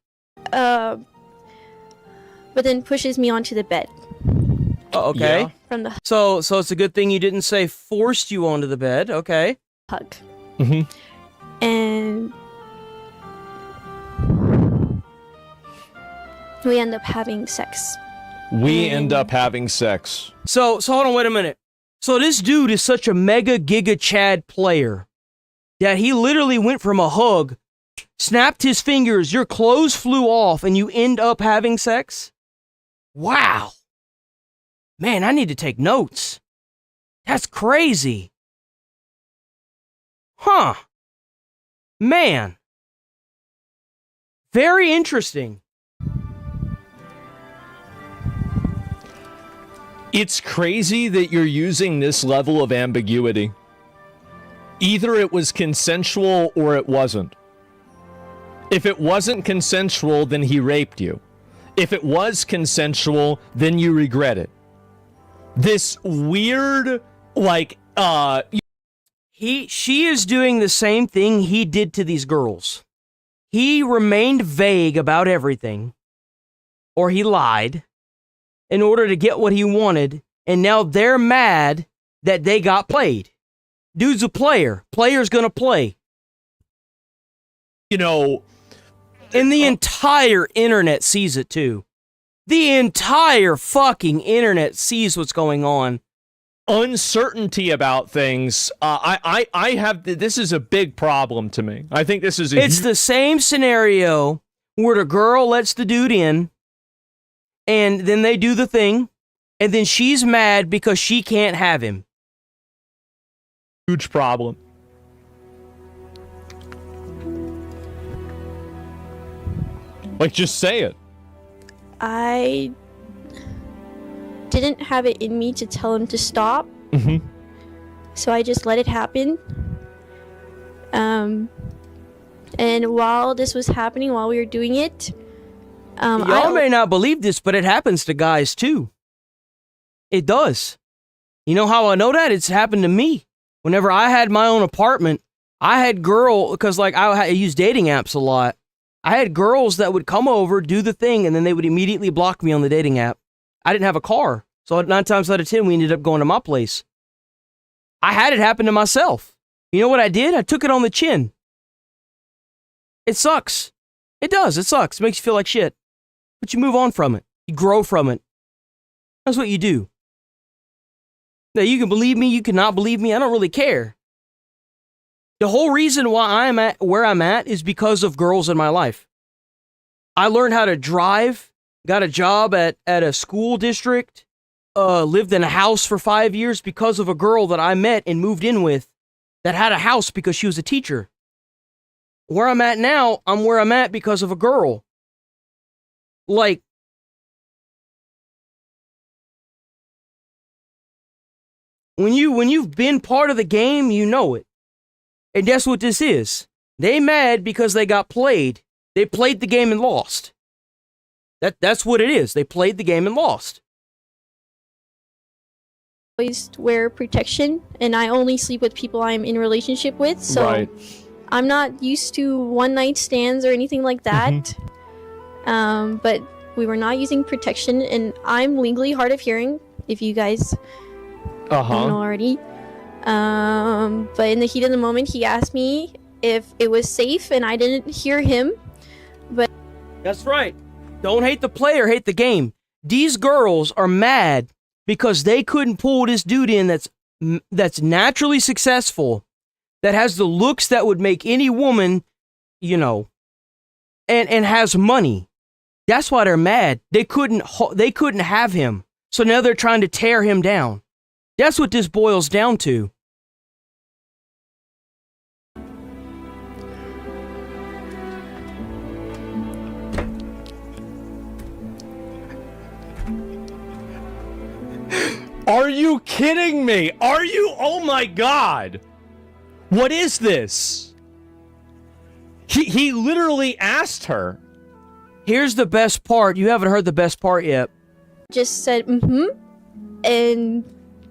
but then pushes me onto the bed. Oh, okay. Yeah. From the So it's a good thing you didn't say forced you onto the bed. Okay. hug. Mm-hmm. And we end up having sex. We end up having sex. So hold on, wait a minute. So this dude is such a mega giga Chad player that he literally went from a hug, snapped his fingers, your clothes flew off, and you end up having sex? Wow. Man, I need to take notes. That's crazy. Huh. Man. Very interesting. It's crazy that you're using this level of ambiguity. Either it was consensual or it wasn't. If it wasn't consensual, then he raped you. If it was consensual, then you regret it. This weird, like, She is doing the same thing he did to these girls. He remained vague about everything, or he lied, in order to get what he wanted, and now they're mad that they got played. Dude's a player. Player's gonna play. You know... And the entire internet sees it too. The entire fucking internet sees what's going on. Uncertainty about things. I have... This is a big problem to me. I think this is It's the same scenario where the girl lets the dude in, and then they do the thing, and then she's mad because she can't have him. Huge problem. Like, just say it. I didn't have it in me to tell him to stop. Mm-hmm. So I just let it happen. And while this was happening, while we were doing it, Y'all may not believe this, but it happens to guys too. It does. You know how I know that? It's happened to me. Whenever I had my own apartment, I had because like I use dating apps a lot. I had girls that would come over, do the thing, and then they would immediately block me on the dating app. I didn't have a car. So 9 times out of 10, we ended up going to my place. I had it happen to myself. You know what I did? I took it on the chin. It sucks. It does. It sucks. It makes you feel like shit. But you move on from it. You grow from it. That's what you do. Now, you can believe me. You cannot believe me. I don't really care. The whole reason why I'm at where I'm at is because of girls in my life. I learned how to drive, got a job at a school district, lived in a house for 5 years because of a girl that I met and moved in with that had a house because she was a teacher. Where I'm at now, I'm where I'm at because of a girl. Like, when you've been part of the game, you know it. And that's what this is. They mad because they got played. They played the game and lost. That's what it is. They played the game and lost. always wear protection, and I only sleep with people I'm in relationship with, so Right. I'm not used to one night stands or anything like that. But we were not using protection, and I'm legally hard of hearing, if you guys don't know already. But in the heat of the moment, he asked me if it was safe, and I didn't hear him. But That's right. Don't hate the player, hate the game. These girls are mad because they couldn't pull this dude in that's naturally successful, that has the looks that would make any woman, you know, and has money. That's why they're mad. They couldn't have him. So now they're trying to tear him down. That's what this boils down to. Are you kidding me? Are you? Oh my God. What is this? He literally asked her. Here's the best part. You haven't heard the best part yet. just said and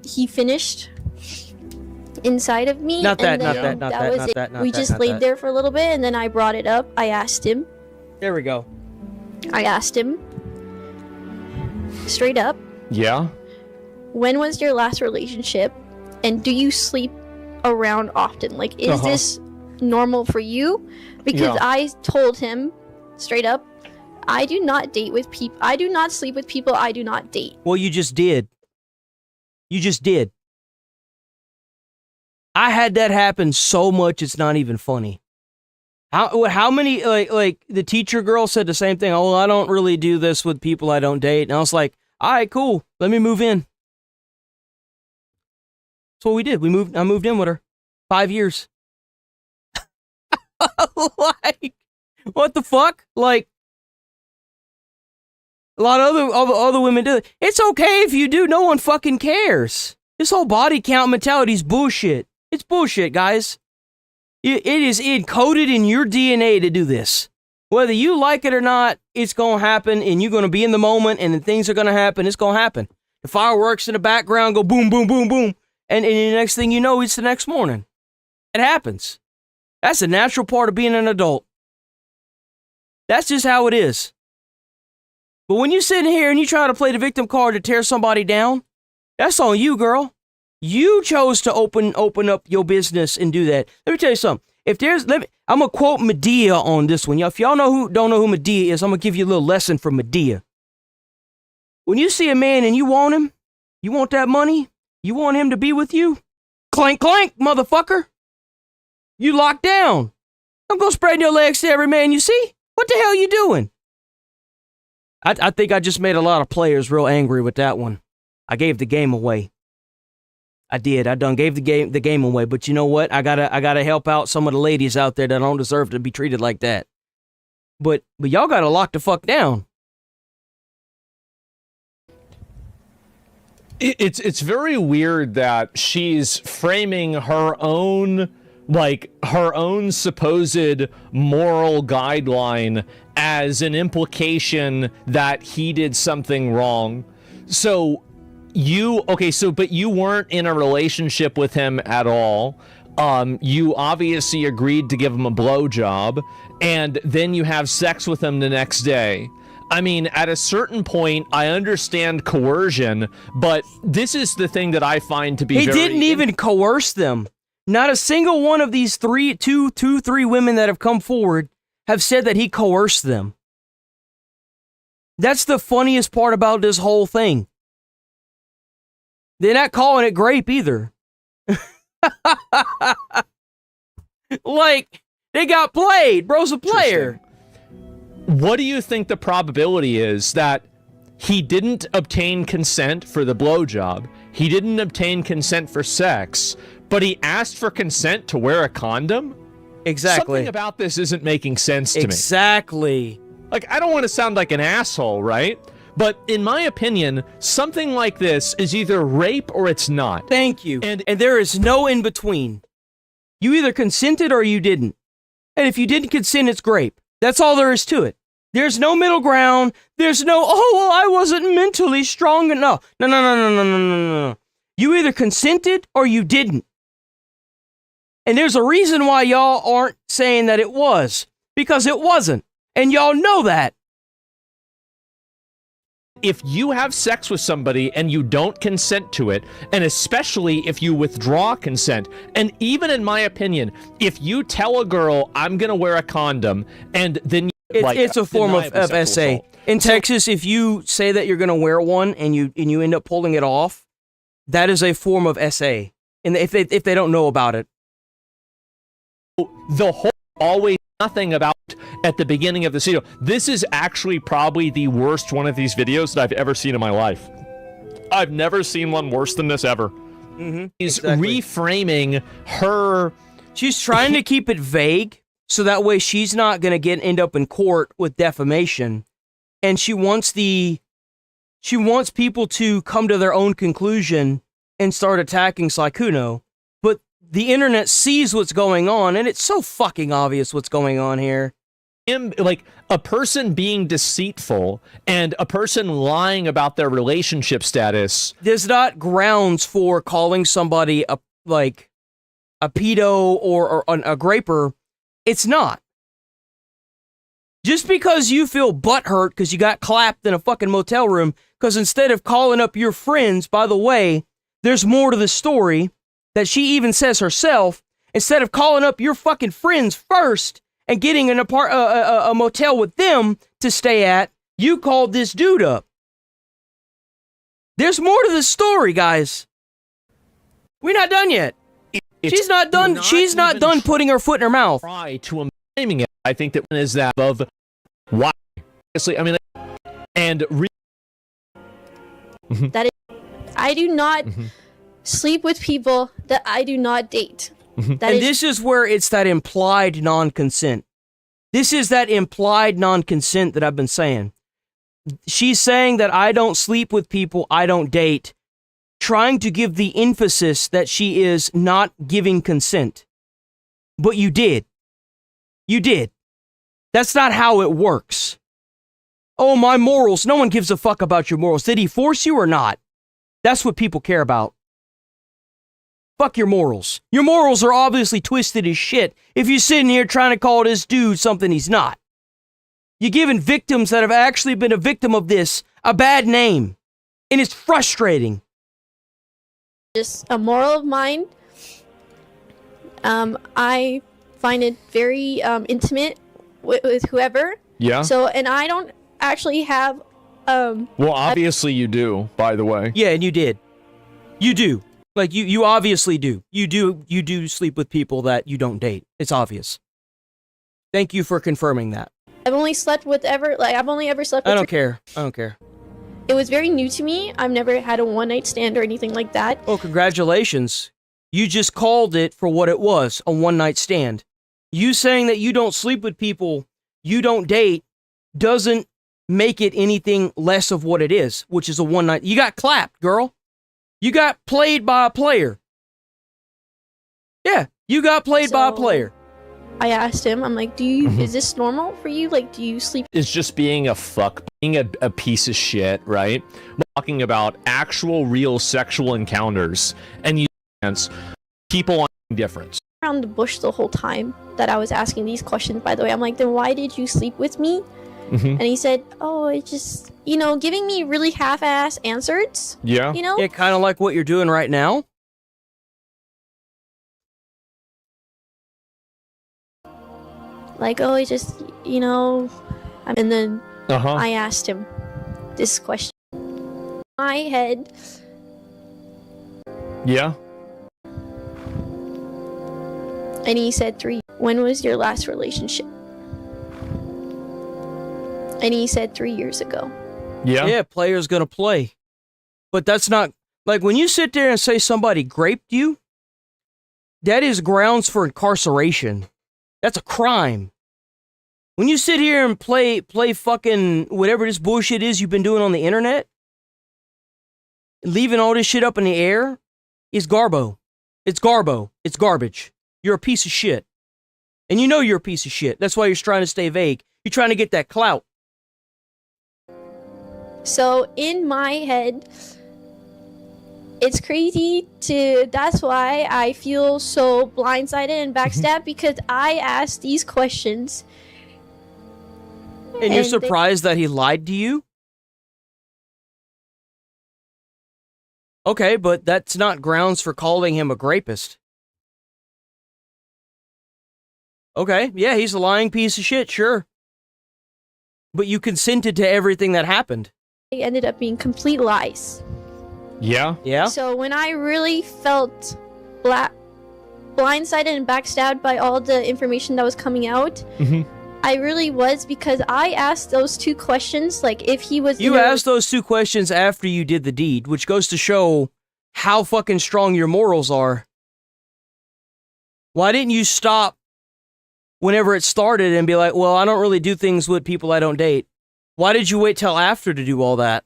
he finished inside of me. Not that, and not then that, not that, was not it. that, not we that, just not laid that. there for a little bit, and then I brought it up. I asked him. There we go. I asked him, straight up, Yeah. when was your last relationship, and do you sleep around often? Like, is this normal for you? Because I told him straight up, I do not date with people. I do not sleep with people I do not date. Well, you just did. You just did. I had that happen so much it's not even funny. How many, like the teacher girl said the same thing. Oh, I don't really do this with people I don't date. And I was like, all right, cool. Let me move in. That's what we did. I moved in with her. 5 years. Like, what the fuck? Like, a lot of other women do it. It's okay if you do. No one fucking cares. This whole body count mentality is bullshit. It's bullshit, guys. It is encoded in your DNA to do this. Whether you like it or not, it's going to happen, and you're going to be in the moment, and then things are going to happen. It's going to happen. The fireworks in the background go boom, boom, boom, boom, and the next thing you know, it's the next morning. It happens. That's a natural part of being an adult. That's just how it is. But when you sit in here and you try to play the victim card to tear somebody down, that's on you, girl. You chose to open up your business and do that. Let me tell you something. I'm gonna quote Medea on this one. If y'all don't know who Medea is, I'm gonna give you a little lesson from Medea. When you see a man and you want him, you want that money, you want him to be with you, clank clank, motherfucker. You locked down. Don't go spreading your legs to every man you see. What the hell you doing? I think I just made a lot of players real angry with that one. I gave the game away. I did. I gave the game away. But you know what? I gotta help out some of the ladies out there that don't deserve to be treated like that. But y'all gotta lock the fuck down. It's very weird that she's framing her own supposed moral guideline as an implication that he did something wrong. So but you weren't in a relationship with him at all. You obviously agreed to give him a blowjob, and then you have sex with him the next day. I mean, at a certain point, I understand coercion, but this is the thing that I find to be He didn't even coerce them. Not a single one of these three women that have come forward have said that he coerced them. That's the funniest part about this whole thing. They're not calling it grape either. Like, they got played. Bro's a player. What do you think the probability is that he didn't obtain consent for the blowjob? He didn't obtain consent for sex, but he asked for consent to wear a condom? Exactly. Something about this isn't making sense to me. Exactly. Like, I don't want to sound like an asshole, right? But in my opinion, something like this is either rape or it's not. Thank you. And there is no in between. You either consented or you didn't. And if you didn't consent, it's grape. That's all there is to it. There's no middle ground. There's no, oh, well, I wasn't mentally strong enough. No. You either consented or you didn't. And there's a reason why y'all aren't saying that it was. Because it wasn't. And y'all know that. If you have sex with somebody and you don't consent to it, and especially if you withdraw consent, and even in my opinion, if you tell a girl, I'm going to wear a condom, and then it's a form of SA. In Texas, if you say that you're going to wear one and you end up pulling it off, that is a form of SA. And if they don't know about it. The whole always nothing about at the beginning of the video. This is actually probably the worst one of these videos that I've ever seen in my life. I've never seen one worse than this ever. He's reframing her. She's trying to keep it vague so that way she's not going to end up in court with defamation. And she wants people to come to their own conclusion and start attacking Sykkuno. But the internet sees what's going on, and it's so fucking obvious what's going on here. Like a person being deceitful and a person lying about their relationship status. There's not grounds for calling somebody a pedo or a graper. It's not. Just because you feel butthurt because you got clapped in a fucking motel room, because instead of calling up your friends, by the way, there's more to the story that she even says herself, instead of calling up your fucking friends first and getting a motel with them to stay at, you called this dude up. There's more to the story, guys. We're not done yet. She's not done. She's not done putting her foot in her mouth. Try to naming it. I think that one is that of why. Obviously, I mean, and that is, I do not sleep with people that I do not date. This is where it's that implied non-consent. This is that implied non-consent that I've been saying. She's saying that I don't sleep with people I don't date, trying to give the emphasis that she is not giving consent. But you did. You did. That's not how it works. Oh, my morals. No one gives a fuck about your morals. Did he force you or not? That's what people care about. Fuck your morals. Your morals are obviously twisted as shit if you're sitting here trying to call this dude something he's not. You're giving victims that have actually been a victim of this a bad name. And it's frustrating. Just a moral of mine. I find it very intimate with whoever. Yeah. So, and I don't actually have. Well, obviously you do, by the way. Yeah, and you did. You do. Like, you obviously do. You do sleep with people that you don't date. It's obvious. Thank you for confirming that. I've only slept with I've only ever slept with. I don't care. I don't care. It was very new to me. I've never had a one-night stand or anything like that. Oh, congratulations. You just called it for what it was, a one-night stand. You saying that you don't sleep with people you don't date doesn't make it anything less of what it is, which is a one-night. You got clapped, girl. You got played by a player. Yeah, you got played by a player. I asked him, I'm like, is this normal for you? Like, do you sleep? It's just being a fuck, being a piece of shit, right? Talking about actual real sexual encounters and you people on difference. Around the bush the whole time that I was asking these questions, by the way. I'm like, then why did you sleep with me? And he said, oh, it just, giving me really half-ass answers. Yeah. Yeah, kind of like what you're doing right now. Like, oh, it just, and then I asked him this question. My head. Yeah. And he said 3. When was your last relationship? And he said 3 years ago. Yeah. Yeah, player's gonna play. But that's not, like, when you sit there and say somebody raped you, that is grounds for incarceration. That's a crime. When you sit here and play fucking whatever this bullshit is you've been doing on the internet, leaving all this shit up in the air, is garbo. It's garbo. It's garbage. You're a piece of shit. And you know you're a piece of shit. That's why you're trying to stay vague. You're trying to get that clout. So in my head, it's crazy that's why I feel so blindsided and backstabbed because I asked these questions. And you're surprised that he lied to you? Okay, but that's not grounds for calling him a rapist. Okay, yeah, he's a lying piece of shit, sure. But you consented to everything that happened. They ended up being complete lies. Yeah? Yeah? So when I really felt blindsided and backstabbed by all the information that was coming out, I really was, because I asked those 2 questions, like if he was... You asked those 2 questions after you did the deed, which goes to show how fucking strong your morals are. Why didn't you stop whenever it started and be like, well, I don't really do things with people I don't date? Why did you wait till after to do all that?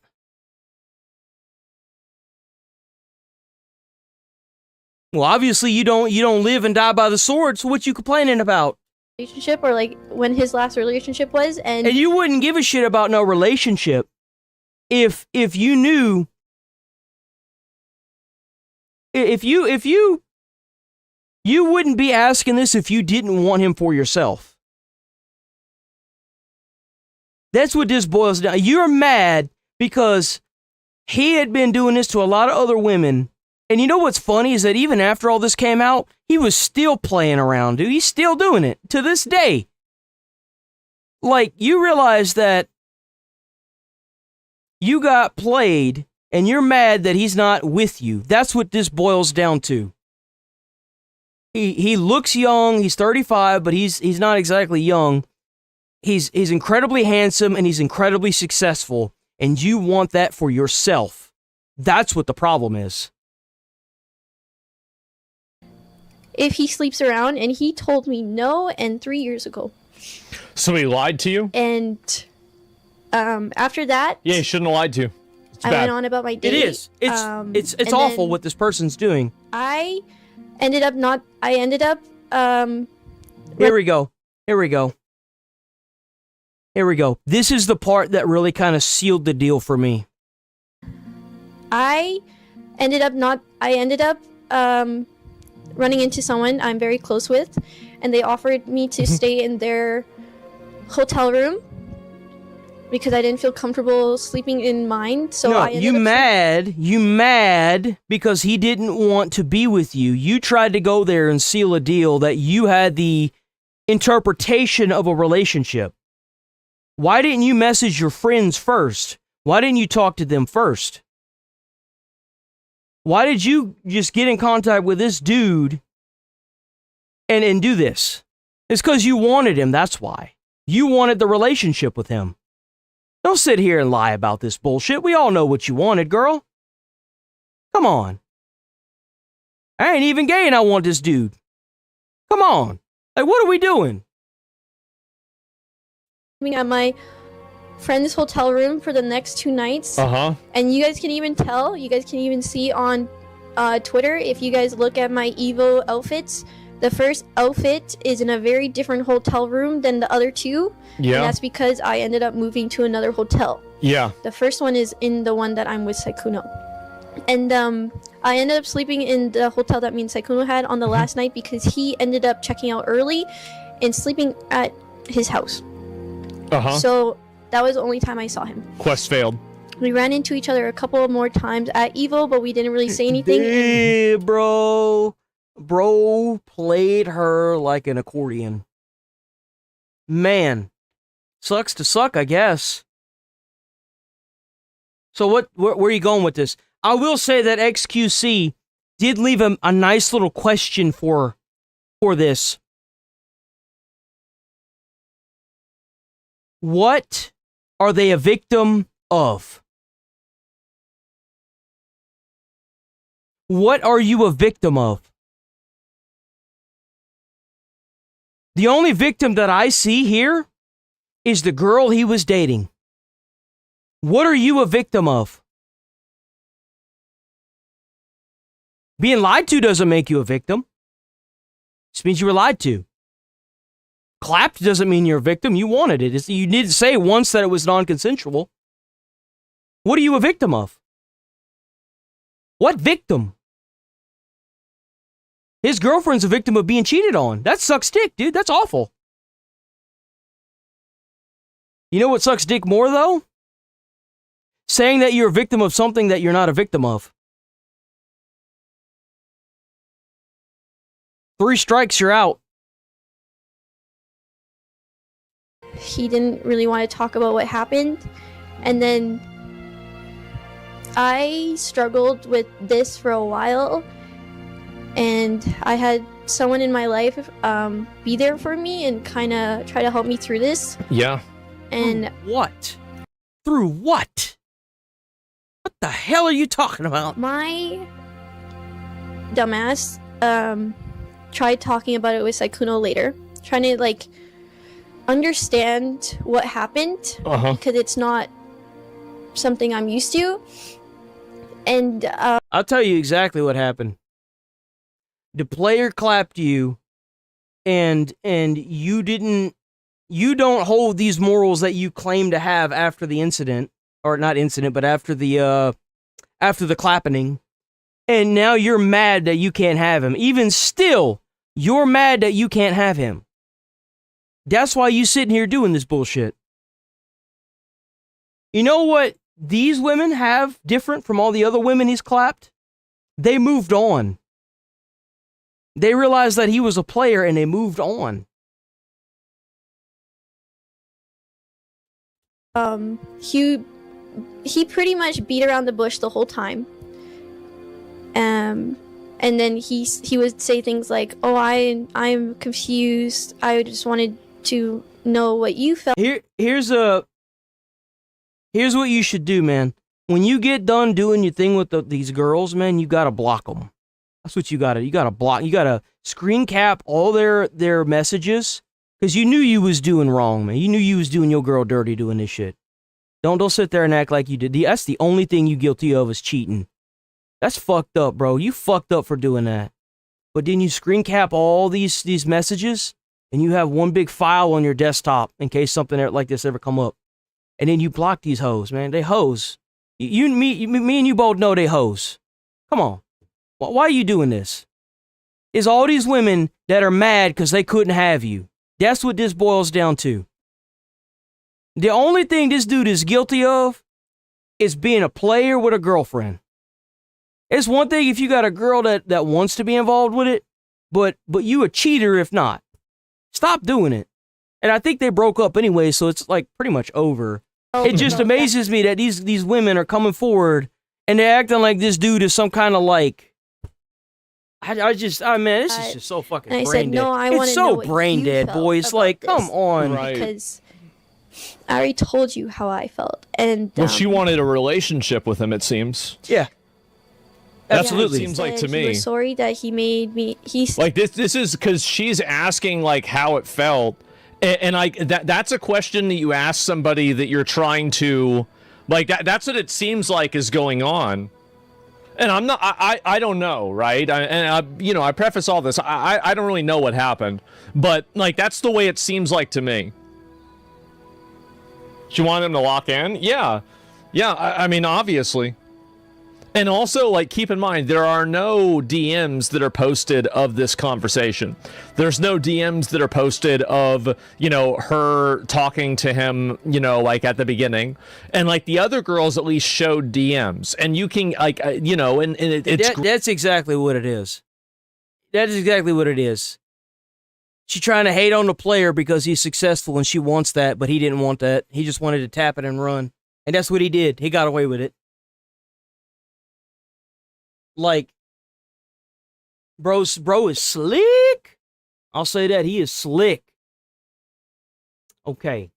Well, obviously you don't live and die by the sword, so what you complaining about? Relationship, or like when his last relationship was, and you wouldn't give a shit about no relationship if you knew, if you wouldn't be asking this if you didn't want him for yourself. That's what this boils down. You're mad because he had been doing this to a lot of other women. And you know what's funny is that even after all this came out, he was still playing around, dude. He's still doing it to this day. Like, you realize that you got played and you're mad that he's not with you. That's what this boils down to. He looks young, he's 35, but he's not exactly young. He's incredibly handsome and he's incredibly successful, and you want that for yourself. That's what the problem is. If he sleeps around, and he told me no, and 3 years ago. So he lied to you? And after that, Yeah, he shouldn't have lied to you. It's I bad. went on about my day. It is. It's and awful then what this person's doing. I ended up Here we go. This is the part that really kind of sealed the deal for me. I ended up running into someone I'm very close with, and they offered me to stay in their hotel room because I didn't feel comfortable sleeping in mine. So no, I ended you mad because he didn't want to be with you. You tried to go there and seal a deal that you had the interpretation of a relationship. Why didn't you message your friends first? Why didn't you talk to them first? Why did you just get in contact with this dude and do this? It's because you wanted him, that's why. You wanted the relationship with him. Don't sit here and lie about this bullshit. We all know what you wanted, girl. Come on. I ain't even gay and I want this dude. Come on. Like, what are we doing? at my friend's hotel room for the next 2 nights. And you guys can even tell, you guys can even see on Twitter, if you guys look at my Evo outfits, the first outfit is in a very different hotel room than the other two. Yeah. And that's because I ended up moving to another hotel. Yeah. The first one is in the one that I'm with Saikuno. And I ended up sleeping in the hotel that me and Saikuno had on the last night because he ended up checking out early and sleeping at his house. So that was the only time I saw him. Quest failed. We ran into each other a couple more times at Evo, but we didn't really say anything. Yeah, bro. Bro played her like an accordion. Man. Sucks to suck, I guess. So where are you going with this? I will say that XQC did leave a nice little question for this. What are they a victim of? What are you a victim of? The only victim that I see here is the girl he was dating. What are you a victim of? Being lied to doesn't make you a victim. Just means you were lied to. Clapped doesn't mean you're a victim. You wanted it. You need to say once that it was non-consensual. What are you a victim of? What victim? His girlfriend's a victim of being cheated on. That sucks dick, dude. That's awful. You know what sucks dick more, though? Saying that you're a victim of something that you're not a victim of. 3 strikes, you're out. He didn't really want to talk about what happened. And then I struggled with this for a while. And I had someone in my life be there for me and kind of try to help me through this. Yeah. And what? Through what? What the hell are you talking about? My dumbass tried talking about it with Saikuno later, trying to like understand what happened because it's not something I'm used to. And I'll tell you exactly what happened. The player clapped you, and you don't hold these morals that you claim to have after the incident, or not incident, but after the clapping, and now you're mad that you can't have him. Even still, you're mad that you can't have him. That's why you sitting here doing this bullshit. You know what these women have different from all the other women he's clapped? They moved on. They realized that he was a player and they moved on. He pretty much beat around the bush the whole time. And then he would say things like, "Oh, I'm confused. I just wanted to know what you felt." Here's what you should do, man. When you get done doing your thing with these girls, man, you gotta block them. That's what you gotta block. You gotta screen cap all their messages, because you knew you was doing wrong, man. You knew you was doing your girl dirty doing this shit. Don't sit there and act like you did. That's the only thing you guilty of is cheating. That's fucked up, bro. You fucked up for doing that. But then you screen cap all these messages, and you have one big file on your desktop in case something like this ever come up. And then you block these hoes, man. They hoes. Me and you both know they hoes. Come on. Why are you doing this? It's all these women that are mad because they couldn't have you. That's what this boils down to. The only thing this dude is guilty of is being a player with a girlfriend. It's one thing if you got a girl that wants to be involved with it, but you a cheater if not. Stop doing it. And I think they broke up anyway, so it's like pretty much over. It just amazes me that these women are coming forward and they're acting like this dude is some kind of like. Man, this is just so fucking brain dead. I said, no, I want it's to know so what brain you dead, felt boys. about Like, this. come on. Right. Because I already told you how I felt. And Well, she wanted a relationship with him, it seems. Yeah. Absolutely. It seems like to He me. was sorry that he made me. Like this is because she's asking like how it felt, and like that's a question that you ask somebody that you're trying to, like that's what it seems like is going on. And I'm not. I don't know, right? I preface all this. I don't really know what happened, but like that's the way it seems like to me. She wanted him to lock in. Yeah. I mean, obviously. And also, like, keep in mind, there are no DMs that are posted of this conversation. There's no DMs that are posted of, her talking to him, like, at the beginning. And, like, the other girls at least showed DMs. And you can, like, That's exactly what it is. That is exactly what it is. She's trying to hate on the player because he's successful and she wants that, but he didn't want that. He just wanted to tap it and run. And that's what he did. He got away with it. Like, bro is slick. I'll say that. He is slick. Okay.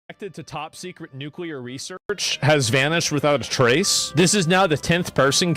Connected to top secret nuclear research has vanished without a trace. This is now the 10th person.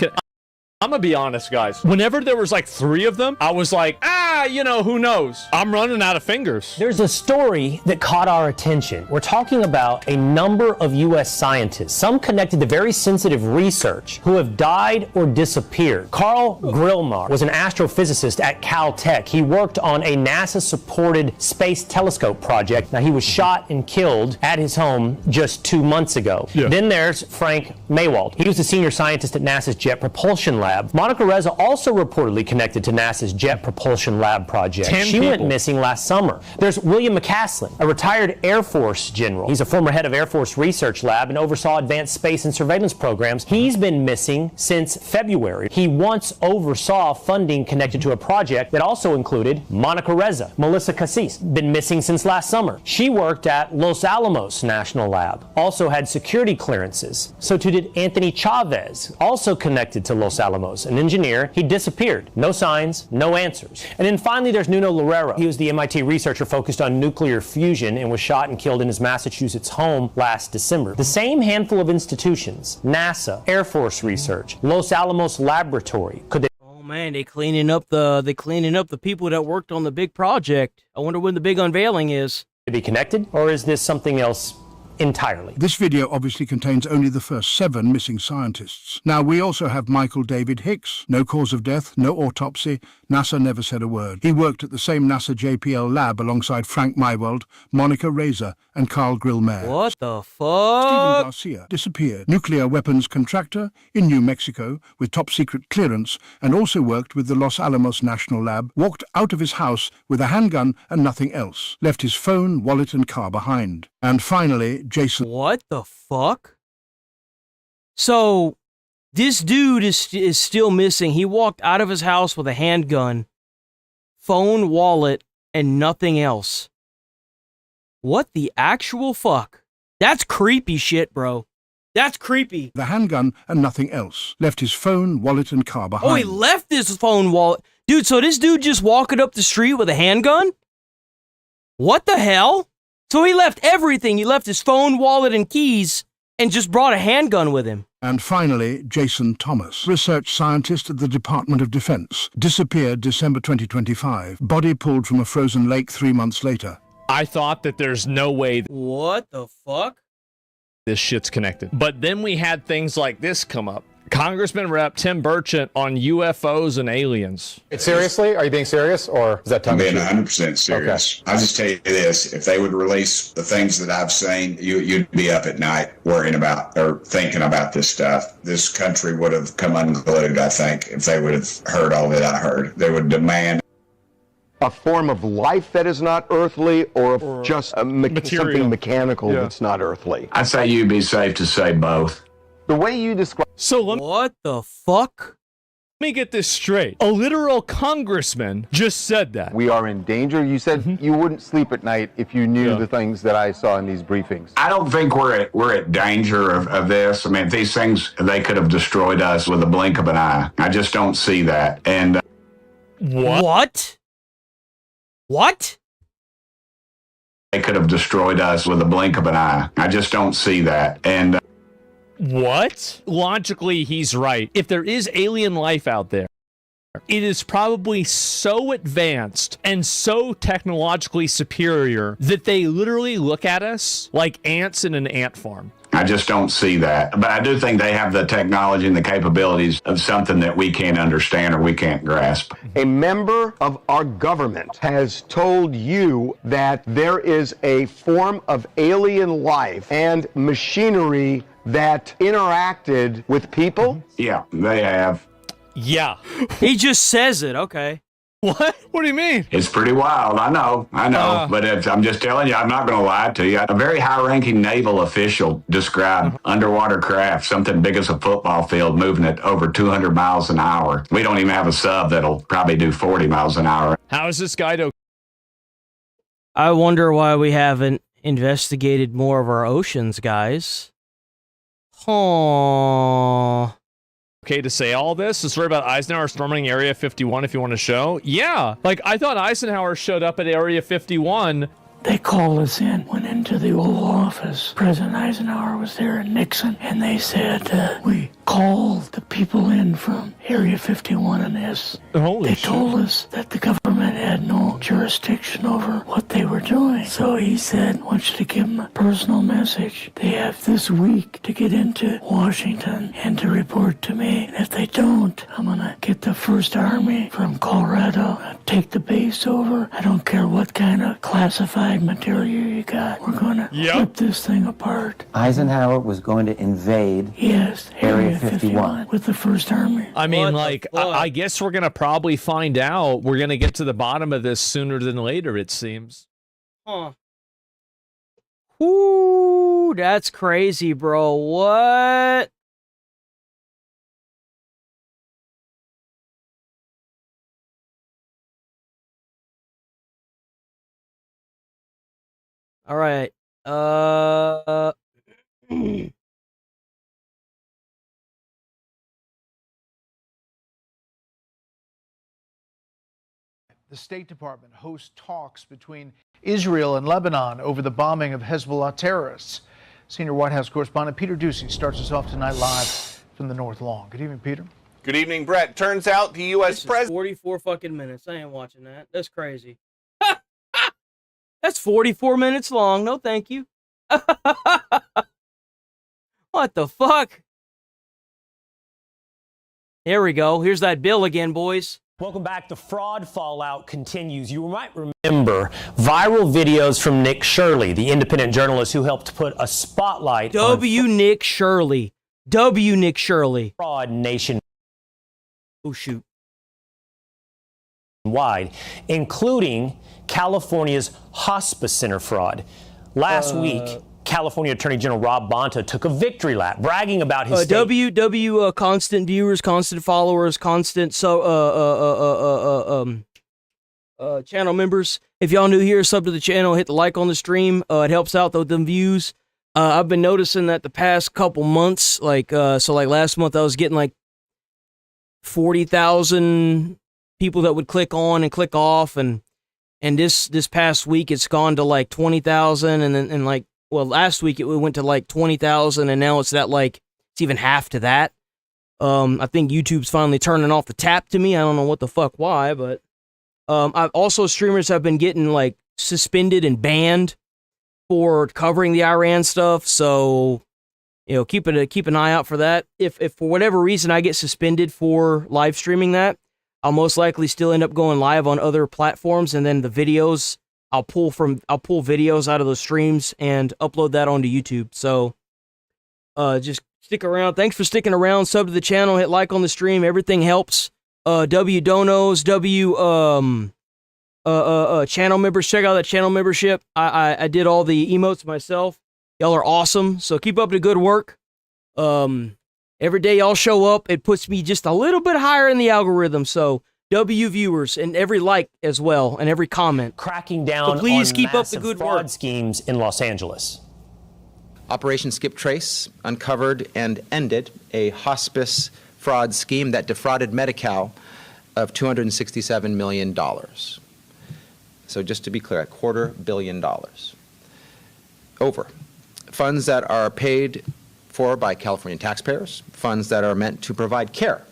I'm gonna be honest, guys. Whenever there was like 3 of them, I was like, who knows? I'm running out of fingers. There's a story that caught our attention. We're talking about a number of U.S. scientists, some connected to very sensitive research, who have died or disappeared. Carl Grillmar was an astrophysicist at Caltech. He worked on a NASA-supported space telescope project. Now, he was shot and killed at his home just 2 months ago. Yeah. Then there's Frank Maywald. He was a senior scientist at NASA's Jet Propulsion Lab. Monica Reza also reportedly connected to NASA's Jet Propulsion Lab project. She went missing last summer. There's William McCaslin, a retired Air Force general. He's a former head of Air Force Research Lab and oversaw advanced space and surveillance programs. He's been missing since February. He once oversaw funding connected to a project that also included Monica Reza. Melissa Cassis, been missing since last summer. She worked at Los Alamos National Lab, also had security clearances. So too did Anthony Chavez, also connected to Los Alamos. An engineer, he disappeared. No signs, no answers. And then finally there's Nuno Loureiro. He was the MIT researcher focused on nuclear fusion and was shot and killed in his Massachusetts home last December. The same handful of institutions, NASA, Air Force Research, Los Alamos Laboratory, could they... Oh man, they cleaning up the people that worked on the big project. I wonder when the big unveiling is. be connected, or is this something else entirely? This video obviously contains only the first 7 missing scientists. Now, we also have Michael David Hicks. No cause of death, no autopsy. NASA never said a word. He worked at the same NASA JPL lab alongside Frank Maywald, Monica Reza, and Carl Grillmar. What the fuck? Stephen Garcia disappeared. Nuclear weapons contractor in New Mexico with top-secret clearance, and also worked with the Los Alamos National Lab, walked out of his house with a handgun and nothing else. Left his phone, wallet, and car behind. And finally, Jason. What the fuck? So, this dude is still missing. He walked out of his house with a handgun, phone, wallet, and nothing else. What the actual fuck? That's creepy shit, bro. That's creepy. The handgun and nothing else. Left his phone, wallet, and car behind. Oh, he left his phone, wallet. Dude, so this dude just walking up the street with a handgun? What the hell? So he left everything. He left his phone, wallet, and keys, and just brought a handgun with him. And finally, Jason Thomas, research scientist at the Department of Defense, disappeared December 2025. Body pulled from a frozen lake 3 months later. I thought that there's no way What the fuck? this shit's connected. But then we had things like this come up. Congressman Rep. Tim Burchett on UFOs and aliens. Seriously? Are you being serious, or is that I'm tongue in being cheek? 100% serious. I'll just tell you this. If they would release the things that I've seen, you'd be up at night worrying about or thinking about this stuff. This country would have come unglued, I think, if they would have heard all that I heard. They would demand a form of life that is not earthly, or just something mechanical that's not earthly. I'd say you'd be safe to say both. The way you describe... So what the fuck? Let me get this straight. A literal congressman just said that. We are in danger. You said you wouldn't sleep at night if you knew the things that I saw in these briefings. I don't think we're at danger of this. I mean, these things, they could have destroyed us with a blink of an eye. I just don't see that. And What? What? They could have destroyed us with a blink of an eye. I just don't see that. And what? Logically, he's right. If there is alien life out there, it is probably so advanced and so technologically superior that they literally look at us like ants in an ant farm. I just don't see that. But I do think they have the technology and the capabilities of something that we can't understand or we can't grasp. A member of our government has told you that there is a form of alien life and machinery that interacted with people? Yeah, they have. Yeah. He just says it, okay. What? What do you mean? It's pretty wild. I know. But I'm just telling you, I'm not going to lie to you. A very high-ranking naval official described underwater craft, something big as a football field, moving at over 200 miles an hour. We don't even have a sub that'll probably do 40 miles an hour. How is this guy to... I wonder why we haven't investigated more of our oceans, guys. Huh. Okay to say all this? The story about Eisenhower storming Area 51 if you want to show? Yeah. Like, I thought Eisenhower showed up at Area 51. They called us in, went into the Oval Office. President Eisenhower was there and Nixon, and they said, we called the people in from Area 51 and this. They told us that the government had no jurisdiction over what they were doing. So he said, I want you to give them a personal message. They have this week to get into Washington and to report to me. And if they don't, I'm going to get the First Army from Colorado and take the base over. I don't care what kind of classified material you got. We're going to rip this thing apart. Eisenhower was going to invade Area 51 with the First Army. I mean, like, I guess we're going to probably find out. We're going to get to the bottom of this sooner than later, it seems. Huh. Ooh, that's crazy, bro. What? All right. The State Department hosts talks between Israel and Lebanon over the bombing of Hezbollah terrorists. Senior White House correspondent Peter Ducey starts us off tonight live from the North Lawn. Good evening, Peter. Good evening, Brett. Turns out the U.S. president... 44 fucking minutes. I ain't watching that. That's crazy. That's 44 minutes long. No, thank you. What the fuck? Here we go. Here's that bill again, boys. Welcome back. The fraud fallout continues. You might remember viral videos from Nick Shirley, the independent journalist who helped put a spotlight on Nick Shirley. Nick Shirley. Fraud nation. Oh, shoot. Wide, including California's hospice center fraud. Last week, California Attorney General Rob Bonta took a victory lap, bragging about his state. Constant viewers, constant followers, constant channel members. If y'all new here, sub to the channel, hit the like on the stream. It helps out with them views. I've been noticing that the past couple months, like last month, I was getting like 40,000 people that would click on and click off, and this past week it's gone to like 20,000, and then last week it went to like 20,000, and now it's even half to that. I think YouTube's finally turning off the tap to me. I don't know what the fuck why, but I've also streamers have been getting like suspended and banned for covering the Iran stuff. So keep an eye out for that. If for whatever reason I get suspended for live streaming that, I'll most likely still end up going live on other platforms, and then the videos I'll pull videos out of those streams and upload that onto YouTube. So just stick around. Thanks for sticking around. Sub to the channel, hit like on the stream. Everything helps. Donos, channel members, check out that channel membership. I did all the emotes myself. Y'all are awesome. So keep up the good work. Every day y'all show up, it puts me just a little bit higher in the algorithm. So W viewers, and every like as well, and every comment. Cracking down so please on keep up the good fraud work. schemes in Los Angeles. Operation Skip Trace uncovered and ended a hospice fraud scheme that defrauded Medi-Cal of $267 million. So just to be clear, $250 million. Over. Funds that are paid for by Californian taxpayers, funds that are meant to provide care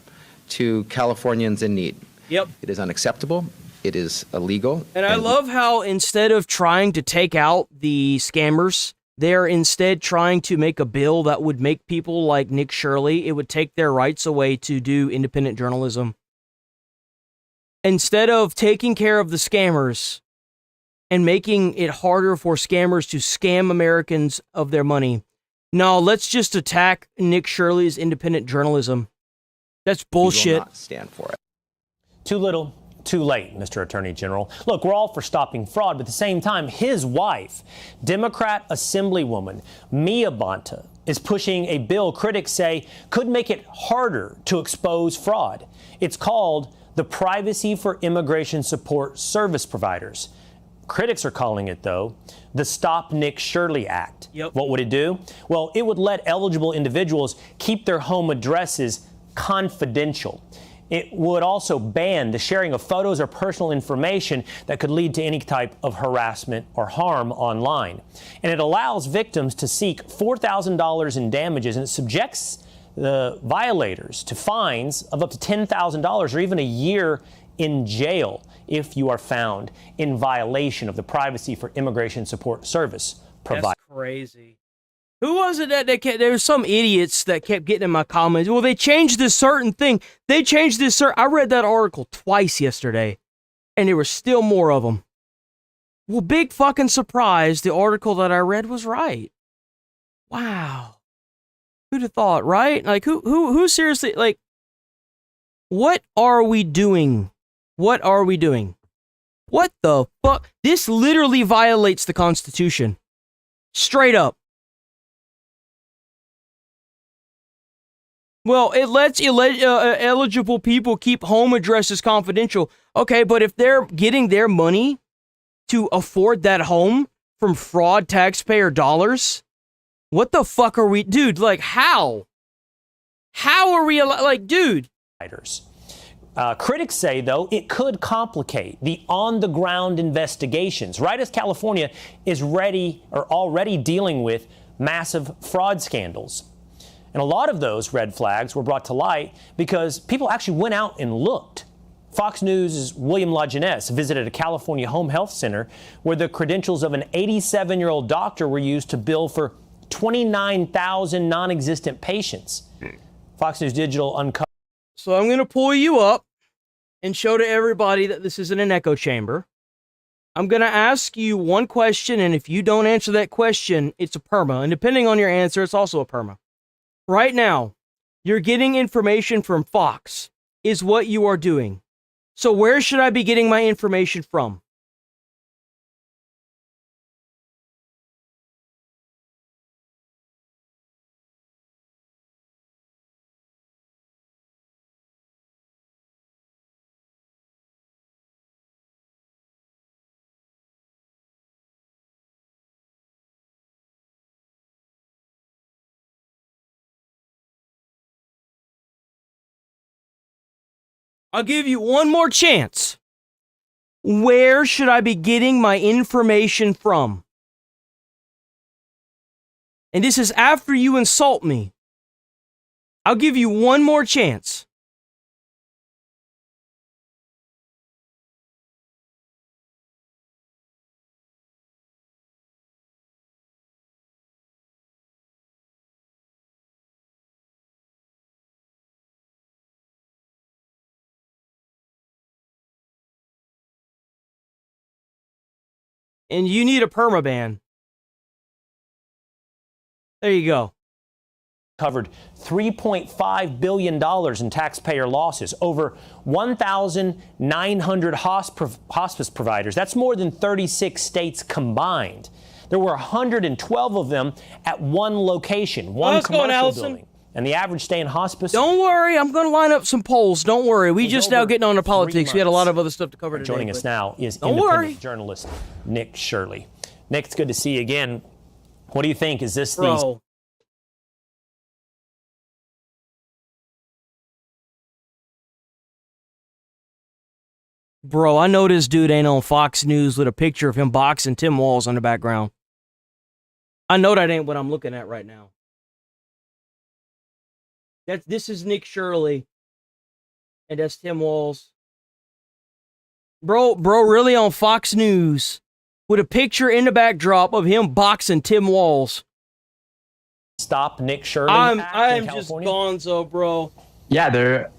to Californians in need. Yep. It is unacceptable. It is illegal. And I love how instead of trying to take out the scammers, they're instead trying to make a bill that would make people like Nick Shirley, it would take their rights away to do independent journalism. Instead of taking care of the scammers and making it harder for scammers to scam Americans of their money, no, let's just attack Nick Shirley's independent journalism. That's bullshit. We will not stand for it. Too little, too late, Mr. Attorney General. Look, we're all for stopping fraud, but at the same time, his wife, Democrat Assemblywoman Mia Bonta, is pushing a bill critics say could make it harder to expose fraud. It's called the Privacy for Immigration Support Service Providers. Critics are calling it, though, the Stop Nick Shirley Act. Yep. What would it do? Well, it would let eligible individuals keep their home addresses confidential. It would also ban the sharing of photos or personal information that could lead to any type of harassment or harm online. And it allows victims to seek $4,000 in damages, and it subjects the violators to fines of up to $10,000 or even a year in jail if you are found in violation of the Privacy for Immigration Support Service provider. That's crazy. Who was it that there were some idiots that kept getting in my comments? Well, they changed this certain thing. They changed this I read that article twice yesterday, and there were still more of them. Well, big fucking surprise, the article that I read was right. Wow. Who'd have thought, right? Like, who seriously, like, what are we doing? What are we doing? What the fuck? This literally violates the Constitution. Straight up. Well, it lets eligible people keep home addresses confidential. Okay, but if they're getting their money to afford that home from fraud taxpayer dollars, what the fuck are we, dude? Like, how? How are we, like, dude? Critics say, though, it could complicate the on-the-ground investigations, right as California is already dealing with massive fraud scandals. And a lot of those red flags were brought to light because people actually went out and looked. Fox News' William LaJeunesse visited a California home health center where the credentials of an 87-year-old doctor were used to bill for 29,000 non-existent patients. Fox News Digital uncovered. So I'm going to pull you up and show to everybody that this isn't an echo chamber. I'm going to ask you one question, and if you don't answer that question, it's a perma. And depending on your answer, it's also a perma. Right now, you're getting information from Fox, is what you are doing. So where should I be getting my information from? I'll give you one more chance. Where should I be getting my information from? And this is after you insult me. I'll give you one more chance. And you need a permaban. There you go. Covered $3.5 billion in taxpayer losses, over 1,900 hospice providers. That's more than 36 states combined. There were 112 of them at one location, one commercial building. And the average stay in hospice... Don't worry, I'm going to line up some polls. Don't worry. We just now getting on to politics. We had a lot of other stuff to cover today. Joining us now is independent journalist Nick Shirley. Nick, it's good to see you again. What do you think? Is this the... Bro, I know this dude ain't on Fox News with a picture of him boxing Tim Walz on the background. I know that ain't what I'm looking at right now. This is Nick Shirley. And that's Tim Walz. Bro, really on Fox News with a picture in the backdrop of him boxing Tim Walz. Stop Nick Shirley. I'm just gonzo, bro. Yeah, they're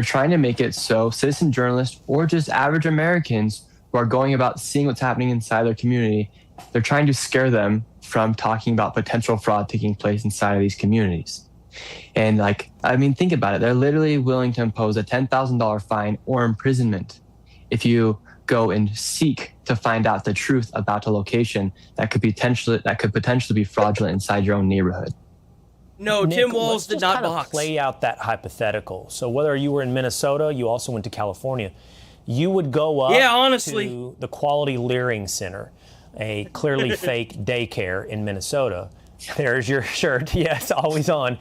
trying to make it so citizen journalists or just average Americans who are going about seeing what's happening inside their community, they're trying to scare them from talking about potential fraud taking place inside of these communities. And think about it. They're literally willing to impose a $10,000 fine or imprisonment if you go and seek to find out the truth about a location that could potentially be fraudulent inside your own neighborhood. No, Nick, Tim Walz did not box. Play out that hypothetical. So whether you were in Minnesota, you also went to California, you would go up to the Quality Leering Center, a clearly fake daycare in Minnesota. There's your shirt. Yes, always on.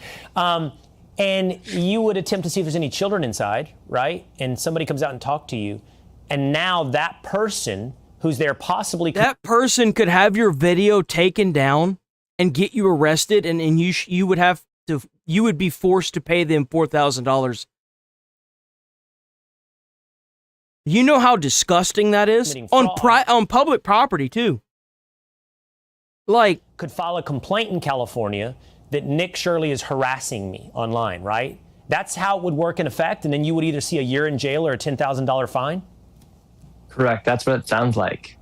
And you would attempt to see if there's any children inside, right? And somebody comes out and talks to you. And now that person who's there possibly... That person could have your video taken down and get you arrested, and you would be forced to pay them $4,000. You know how disgusting that is? On public property, too. Could file a complaint in California that Nick Shirley is harassing me online, right? That's how it would work in effect, and then you would either see a year in jail or a $10,000 fine? Correct. That's what it sounds like.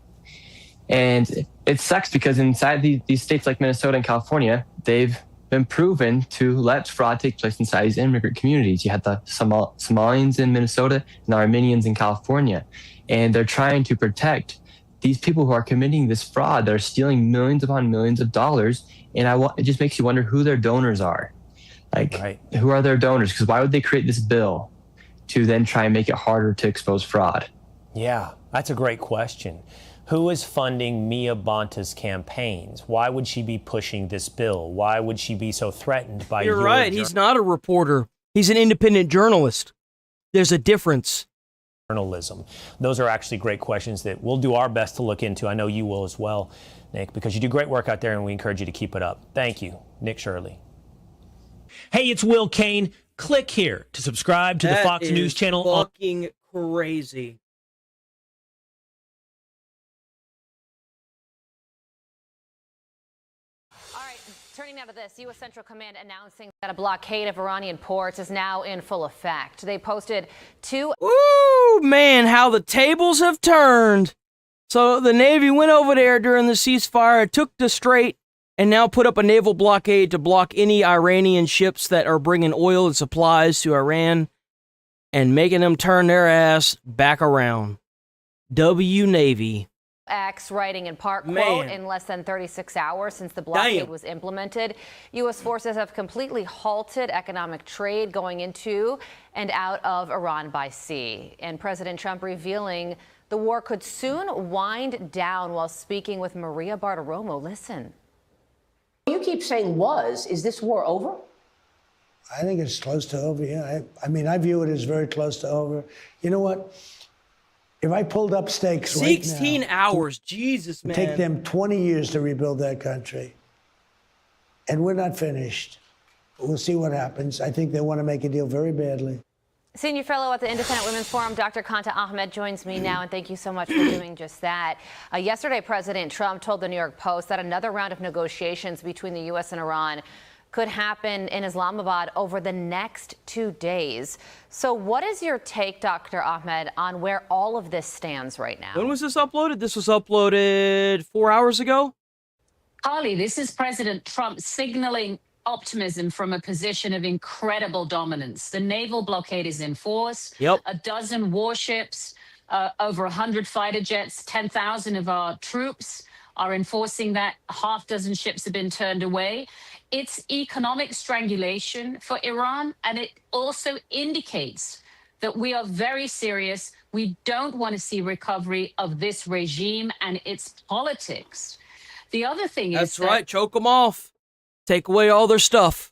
And it sucks because inside these states like Minnesota and California, they've been proven to let fraud take place inside these immigrant communities. You had the Somalians in Minnesota and the Armenians in California. And they're trying to protect these people who are committing this fraud. They're stealing millions upon millions of dollars. And it just makes you wonder who their donors are. Who are their donors? Because why would they create this bill to then try and make it harder to expose fraud? Yeah, that's a great question. Who is funding Mia Bonta's campaigns? Why would she be pushing this bill? Why would she be so threatened by You're right. He's not a reporter. He's an independent journalist. There's a difference. Journalism. Those are actually great questions that we'll do our best to look into. I know you will as well, Nick, because you do great work out there, and we encourage you to keep it up. Thank you, Nick Shirley. Hey, it's Will Kane. Click here to subscribe to the Fox News channel. Fucking crazy. Turning now to this, U.S. Central Command announcing that a blockade of Iranian ports is now in full effect. They posted two... Ooh, man, how the tables have turned. So the Navy went over there during the ceasefire, took the strait, and now put up a naval blockade to block any Iranian ships that are bringing oil and supplies to Iran and making them turn their ass back around. W Navy. X writing in part, quote, in less than 36 hours since the blockade was implemented, U.S. forces have completely halted economic trade going into and out of Iran by sea. And President Trump revealing the war could soon wind down while speaking with Maria Bartiromo. Listen. You keep saying was. Is this war over? I think it's close to over, yeah. I mean, I view it as very close to over. You know what? If I pulled up stakes right now... 16 hours, Jesus, man. Take them 20 years to rebuild that country. And we're not finished. We'll see what happens. I think they want to make a deal very badly. Senior fellow at the Independent Women's Forum, Dr. Kanta Ahmed, joins me now, and thank you so much for doing just that. Yesterday, President Trump told the New York Post that another round of negotiations between the U.S. and Iran could happen in Islamabad over the next 2 days. So what is your take, Dr. Ahmed, on where all of this stands right now? When was this uploaded? This was uploaded 4 hours ago? Carly, this is President Trump signaling optimism from a position of incredible dominance. The naval blockade is in force. Yep. A dozen warships, over 100 fighter jets, 10,000 of our troops are enforcing that. Half dozen ships have been turned away. It's economic strangulation for Iran, and it also indicates that we are very serious. We don't want to see recovery of this regime and its politics. The other thing is That's right, choke them off. Take away all their stuff.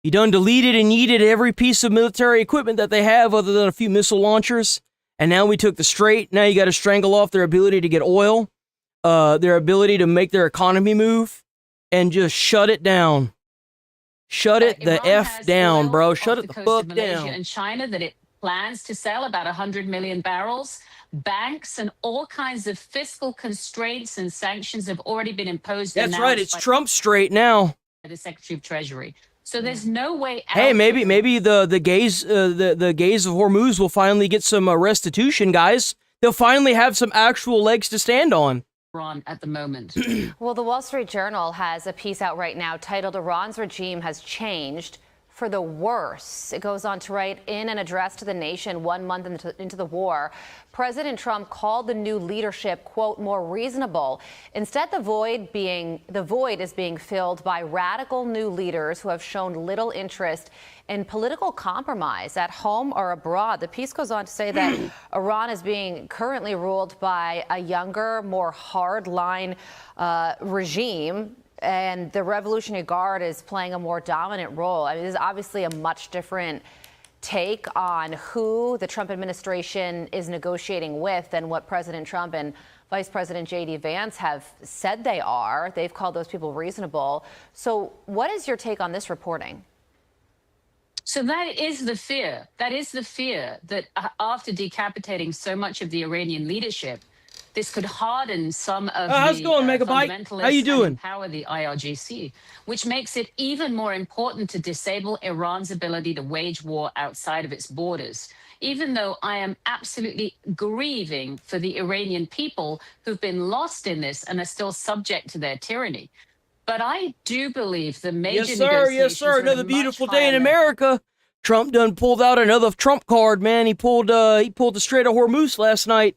You done deleted and yeeted every piece of military equipment that they have other than a few missile launchers. And now we took the Strait. Now you got to strangle off their ability to get oil, their ability to make their economy move, and just shut it down. Shut it the F down, bro. Shut it the fuck down. And China that it plans to sell about 100 million barrels. Banks and all kinds of fiscal constraints and sanctions have already been imposed. That's right. It's Trump Strait now. The Secretary of Treasury. So there's no way out. Hey, maybe the gays the gays of Hormuz will finally get some restitution, guys. They'll finally have some actual legs to stand on. Iran at the moment. Well, the Wall Street Journal has a piece out right now titled "Iran's Regime Has Changed for the Worse." It goes on to write, in an address to the nation 1 month into the war, President Trump called the new leadership, quote, more reasonable. Instead, the void is being filled by radical new leaders who have shown little interest in political compromise at home or abroad. The piece goes on to say that Iran is being currently ruled by a younger, more hardline regime, and the Revolutionary Guard is playing a more dominant role. I mean, this is obviously a much different take on who the Trump administration is negotiating with than what President Trump and Vice President J.D. Vance have said they are. They've called those people reasonable. So what is your take on this reporting? So that is the fear. That is the fear that after decapitating so much of the Iranian leadership, this could harden some of how's it going, Megabyte? fundamentalists How you doing? and empower the IRGC, which makes it even more important to disable Iran's ability to wage war outside of its borders. Even though I am absolutely grieving for the Iranian people who've been lost in this and are still subject to their tyranny. But I do believe the major Yes, sir. Another beautiful day in America. Trump done pulled out another Trump card, man. He pulled the Strait of Hormuz last night.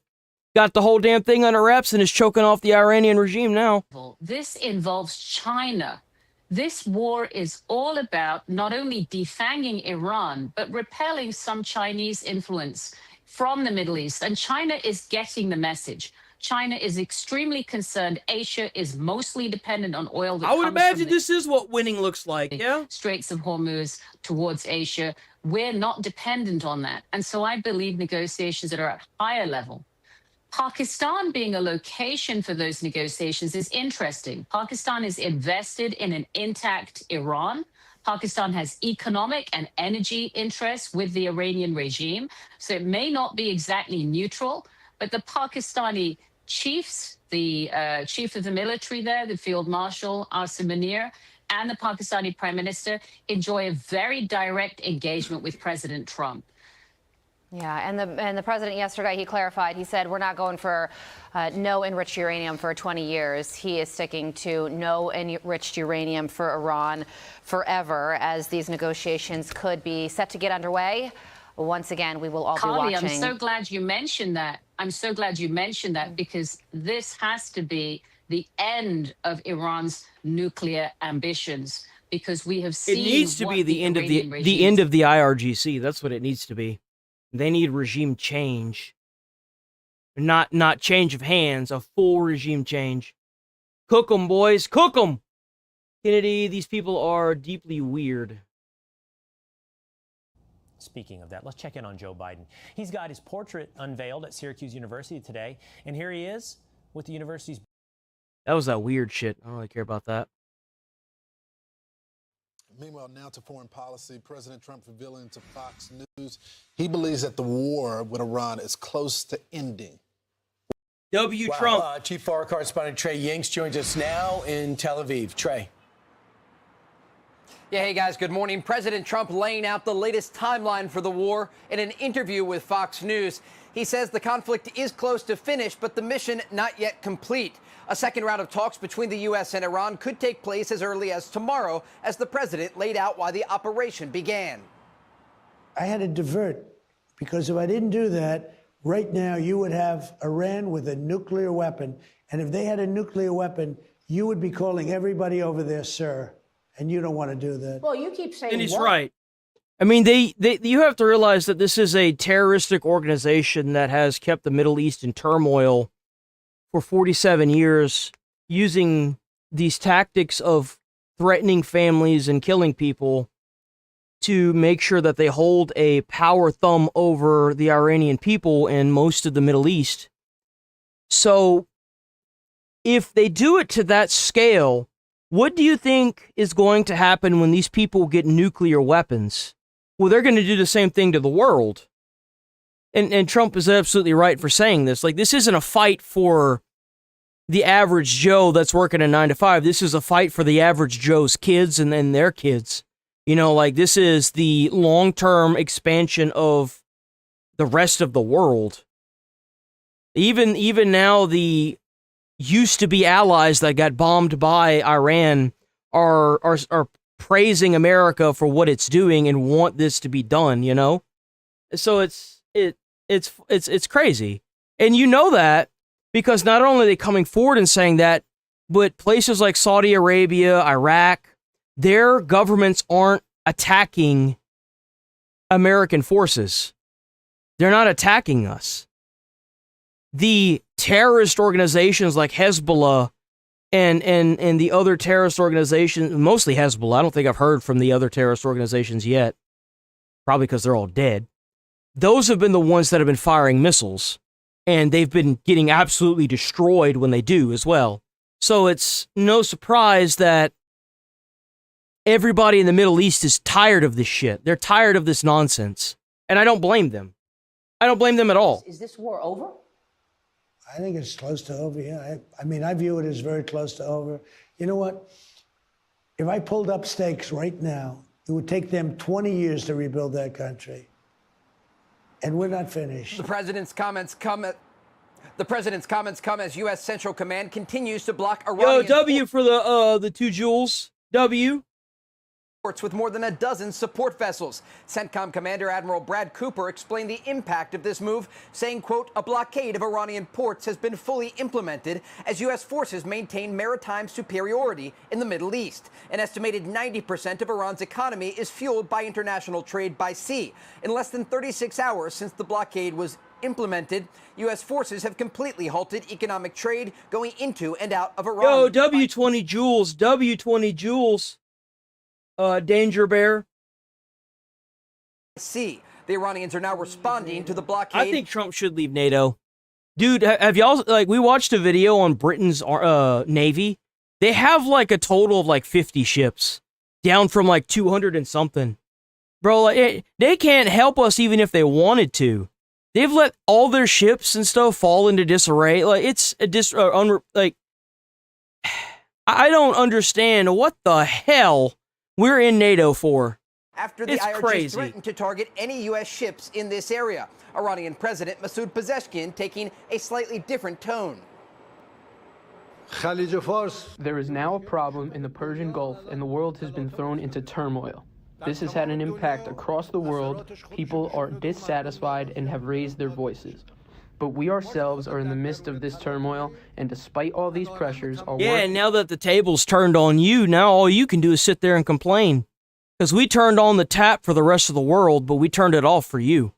Got the whole damn thing under wraps and is choking off the Iranian regime now. This involves China. This war is all about not only defanging Iran, but repelling some Chinese influence from the Middle East. And China is getting the message. China is extremely concerned. Asia is mostly dependent on oil. I would imagine this is what winning looks like, yeah? Straits of Hormuz towards Asia. We're not dependent on that. And so I believe negotiations that are at higher level. Pakistan being a location for those negotiations is interesting. Pakistan is invested in an intact Iran. Pakistan has economic and energy interests with the Iranian regime. So it may not be exactly neutral, but the Pakistani chiefs, the chief of the military there, the Field Marshal Asim Munir, and the Pakistani Prime Minister enjoy a very direct engagement with President Trump. Yeah, and the president yesterday, he clarified, he said, we're not going for no enriched uranium for 20 years. He is sticking to no enriched uranium for Iran forever, as these negotiations could be set to get underway. Once again, we will all Carly, be watching. I'm so glad you mentioned that. I'm so glad you mentioned that, because this has to be the end of Iran's nuclear ambitions, because we have seen it needs to be the end of the end of the IRGC. That's what it needs to be. They need regime change. Not change of hands, a full regime change. Cook 'em, boys, cook 'em. Kennedy, these people are deeply weird. Speaking of that, let's check in on Joe Biden. He's got his portrait unveiled at Syracuse University today, and here he is with the university's... That was that weird shit. I don't really care about that. Meanwhile, now to foreign policy, President Trump revealing to Fox News he believes that the war with Iran is close to ending. W. Trump. Chief Foreign Correspondent Trey Yingst joins us now in Tel Aviv. Trey. Yeah, hey guys, good morning. President Trump laying out the latest timeline for the war in an interview with Fox News. He says the conflict is close to finish, but the mission not yet complete. A second round of talks between the U.S. and Iran could take place as early as tomorrow, as the president laid out why the operation began. I had to divert, because if I didn't do that, right now you would have Iran with a nuclear weapon. And if they had a nuclear weapon, you would be calling everybody over there, sir. And you don't want to do that. Well, you keep saying And he's what? right. I mean, you have to realize that this is a terroristic organization that has kept the Middle East in turmoil for 47 years, using these tactics of threatening families and killing people to make sure that they hold a power thumb over the Iranian people and most of the Middle East. So, if they do it to that scale, what do you think is going to happen when these people get nuclear weapons? Well, they're going to do the same thing to the world. And Trump is absolutely right for saying this. Like, this isn't a fight for the average Joe that's working a 9 to 5. This is a fight for the average Joe's kids and then their kids. You know, like, this is the long-term expansion of the rest of the world. Even now, the used to be allies that got bombed by Iran are praising America for what it's doing and want this to be done, you know? So it's crazy. And you know that because not only are they coming forward and saying that, but places like Saudi Arabia, Iraq, their governments aren't attacking American forces. They're not attacking us. The terrorist organizations like Hezbollah and the other terrorist organizations, mostly Hezbollah. I don't think I've heard from the other terrorist organizations yet, probably because they're all dead. Those have been the ones that have been firing missiles, and they've been getting absolutely destroyed when they do as well. So it's no surprise that everybody in the Middle East is tired of this shit. They're tired of this nonsense, and I don't blame them. I don't blame them at all. Is this war over? I think it's close to over, yeah. I mean, I view it as very close to over. You know what? If I pulled up stakes right now, it would take them 20 years to rebuild that country. And we're not finished. The president's comments come as U.S. Central Command continues to block Iranian... Yo, W for the 2 joules. W. ...with more than a dozen support vessels. CENTCOM Commander Admiral Brad Cooper explained the impact of this move, saying, quote, a blockade of Iranian ports has been fully implemented as U.S. forces maintain maritime superiority in the Middle East. An estimated 90% of Iran's economy is fueled by international trade by sea. In less than 36 hours since the blockade was implemented, U.S. forces have completely halted economic trade going into and out of Iran. Yo, W20 joules. W20 joules. Danger Bear. See, the Iranians are now responding to the blockade. I think Trump should leave NATO. Dude, have y'all, like, we watched a video on Britain's Navy. They have, like, a total of, like, 50 ships. Down from, like, 200 and something. Bro, like, they can't help us even if they wanted to. They've let all their ships and stuff fall into disarray. Like, it's a I don't understand what the hell we're in NATO for. After the IRGC threatened to target any U.S. ships in this area. Iranian President Masoud Pezeshkian taking a slightly different tone. There is now a problem in the Persian Gulf, and the world has been thrown into turmoil. This has had an impact across the world. People are dissatisfied and have raised their voices. But we ourselves are in the midst of this turmoil, and despite all these pressures, and now that the table's turned on you, now all you can do is sit there and complain. Because we turned on the tap for the rest of the world, but we turned it off for you.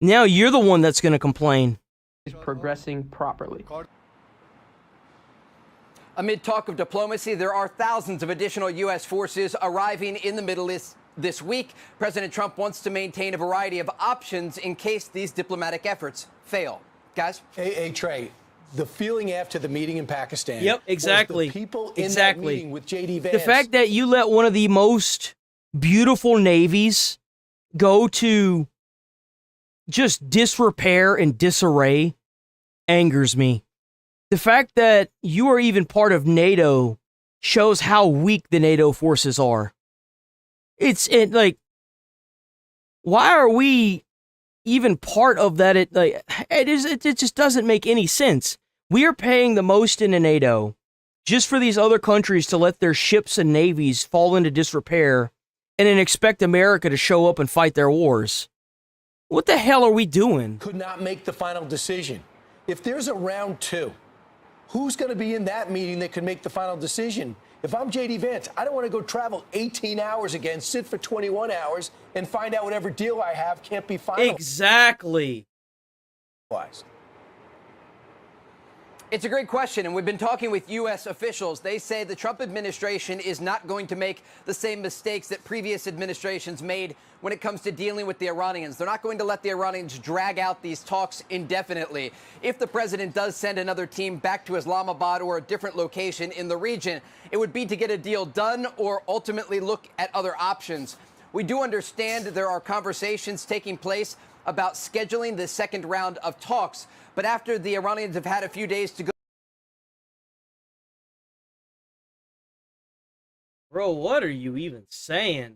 Now you're the one that's going to complain. Is progressing properly. Amid talk of diplomacy, there are thousands of additional U.S. forces arriving in the Middle East this week. President Trump wants to maintain a variety of options in case these diplomatic efforts fail. Guys? Hey, Trey, the feeling after the meeting in Pakistan. Yep, exactly. Was the people in that meeting with J.D. Vance. The fact that you let one of the most beautiful navies go to just disrepair and disarray angers me. The fact that you are even part of NATO shows how weak the NATO forces are. Like, why are we even part of that? It just doesn't make any sense. We are paying the most into NATO just for these other countries to let their ships and navies fall into disrepair and then expect America to show up and fight their wars. What the hell are we doing? Could not make the final decision. If there's a round two, who's going to be in that meeting that could make the final decision? If I'm J.D. Vance, I don't want to go travel 18 hours again, sit for 21 hours, and find out whatever deal I have can't be finalized. Exactly. It's a great question, and we've been talking with U.S. officials. They say the Trump administration is not going to make the same mistakes that previous administrations made when it comes to dealing with the Iranians. They're not going to let the Iranians drag out these talks indefinitely. If the president does send another team back to Islamabad or a different location in the region, it would be to get a deal done or ultimately look at other options. We do understand there are conversations taking place about scheduling the second round of talks. But after the Iranians have had a few days to go. Bro, what are you even saying?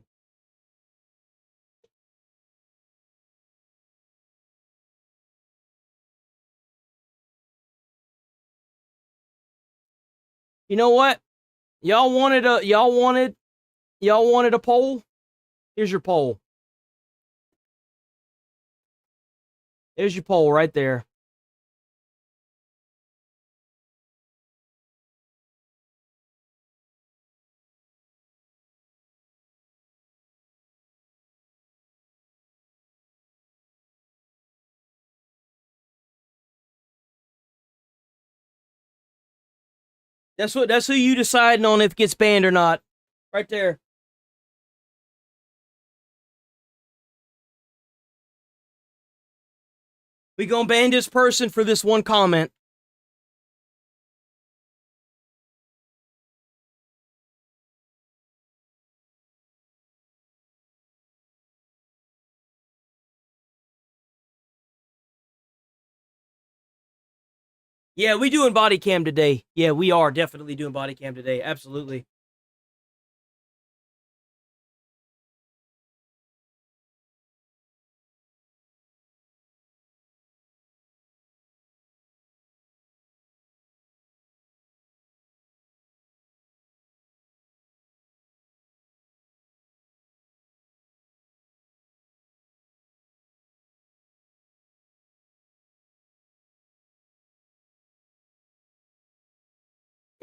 You know what? Y'all wanted a poll? Here's your poll. Here's your poll right there. That's who you deciding on if it gets banned or not. Right there. We gonna ban this person for this one comment. Yeah, we doing body cam today. Yeah, we are definitely doing body cam today. Absolutely.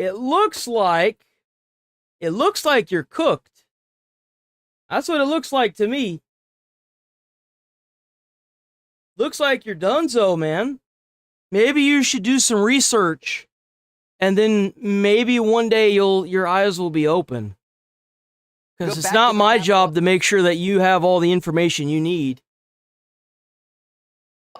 It looks like you're cooked. That's what it looks like to me. Looks like you're donezo, man. Maybe you should do some research, and then maybe one day your eyes will be open. Because it's not my job to make sure that you have all the information you need.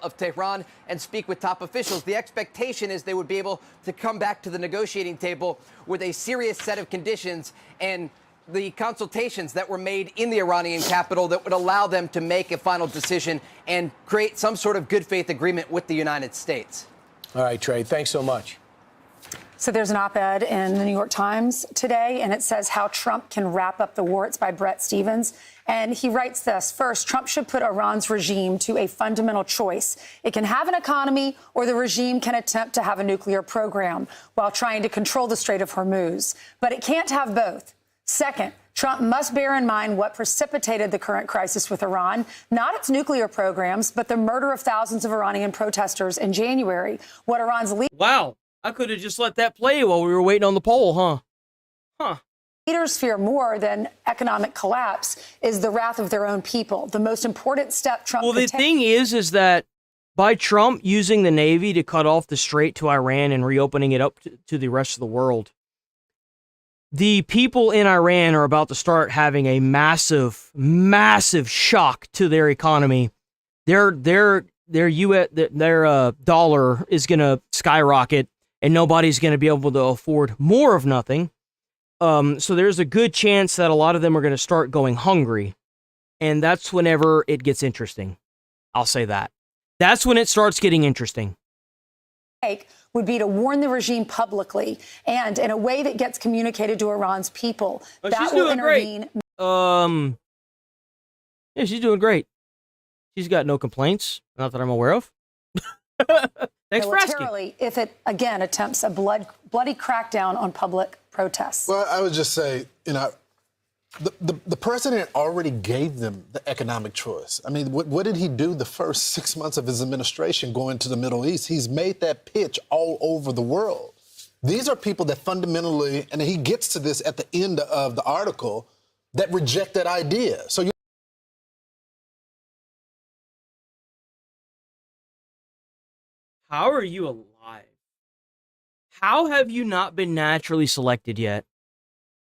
Of Tehran and speak with top officials. The expectation is they would be able to come back to the negotiating table with a serious set of conditions and the consultations that were made in the Iranian capital that would allow them to make a final decision and create some sort of good faith agreement with the United States. All right, Trey, thanks so much. So there's an op-ed in the New York Times today, and it says how Trump can wrap up the war. It's by Brett Stevens. And he writes this. First, Trump should put Iran's regime to a fundamental choice. It can have an economy, or the regime can attempt to have a nuclear program while trying to control the Strait of Hormuz. But it can't have both. Second, Trump must bear in mind what precipitated the current crisis with Iran, not its nuclear programs, but the murder of thousands of Iranian protesters in January. What Iran's Wow. I could have just let that play while we were waiting on the poll, huh? leaders fear more than economic collapse is the wrath of their own people. The most important step Trump Well, the thing is that by Trump using the Navy to cut off the strait to Iran and reopening it up to the rest of the world, the people in Iran are about to start having a massive, massive shock to their economy. Their dollar is going to skyrocket, and nobody's going to be able to afford more of nothing. So there's a good chance that a lot of them are going to start going hungry, and that's whenever it gets interesting. I'll say that. That's when it starts getting interesting. Would be to warn the regime publicly and in a way that gets communicated to Iran's people. Oh, that she's will doing intervene. great. Yeah, she's doing great. She's got no complaints, not that I'm aware of. Thanks for asking. Militarily, if it again attempts a bloody crackdown on public protests. Well, I would just say, the president already gave them the economic choice. I mean, what did he do the first 6 months of his administration going to the Middle East? He's made that pitch all over the world. These are people that fundamentally, and he gets to this at the end of the article, that reject that idea. So How are you alive? How have you not been naturally selected yet?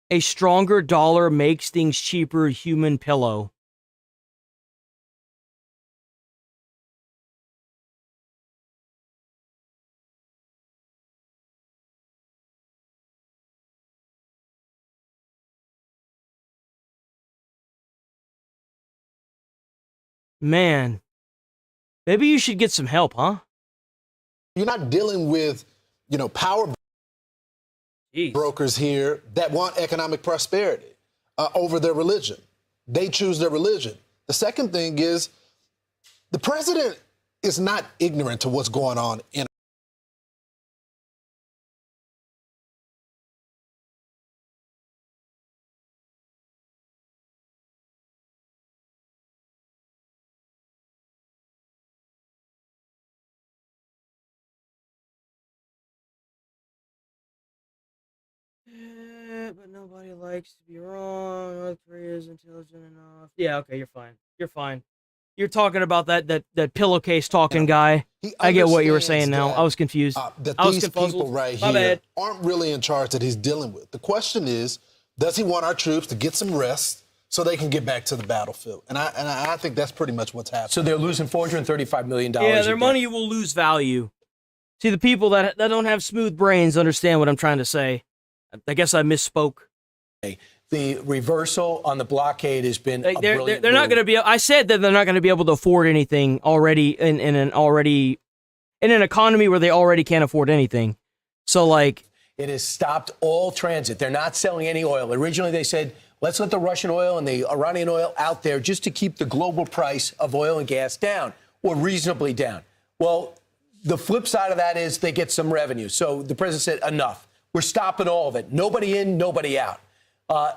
A stronger dollar makes things cheaper, human pillow. Man, maybe you should get some help, huh? you're not dealing with, power brokers here that want economic prosperity over their religion. They choose their religion. The second thing is the president is not ignorant to what's going on in But nobody likes to be wrong. North Korea is intelligent enough. Yeah, okay, you're fine. You're fine. You're talking about that pillowcase talking guy. I get what you were saying now. I was confused. That I was these confuzzled. people right My here bad. aren't really in charge that he's dealing with. The question is, does he want our troops to get some rest so they can get back to the battlefield? And I think that's pretty much what's happening. So they're losing $435 million. Yeah, their money will lose value. See, the people that don't have smooth brains understand what I'm trying to say. I guess I misspoke. The reversal on the blockade has been a brilliant they're not going to be. I said that they're not going to be able to afford anything already in an economy where they already can't afford anything. So it has stopped all transit. They're not selling any oil. Originally, they said, let's let the Russian oil and the Iranian oil out there just to keep the global price of oil and gas down or reasonably down. Well, the flip side of that is they get some revenue. So the president said, enough. We're stopping all of it. Nobody in, nobody out.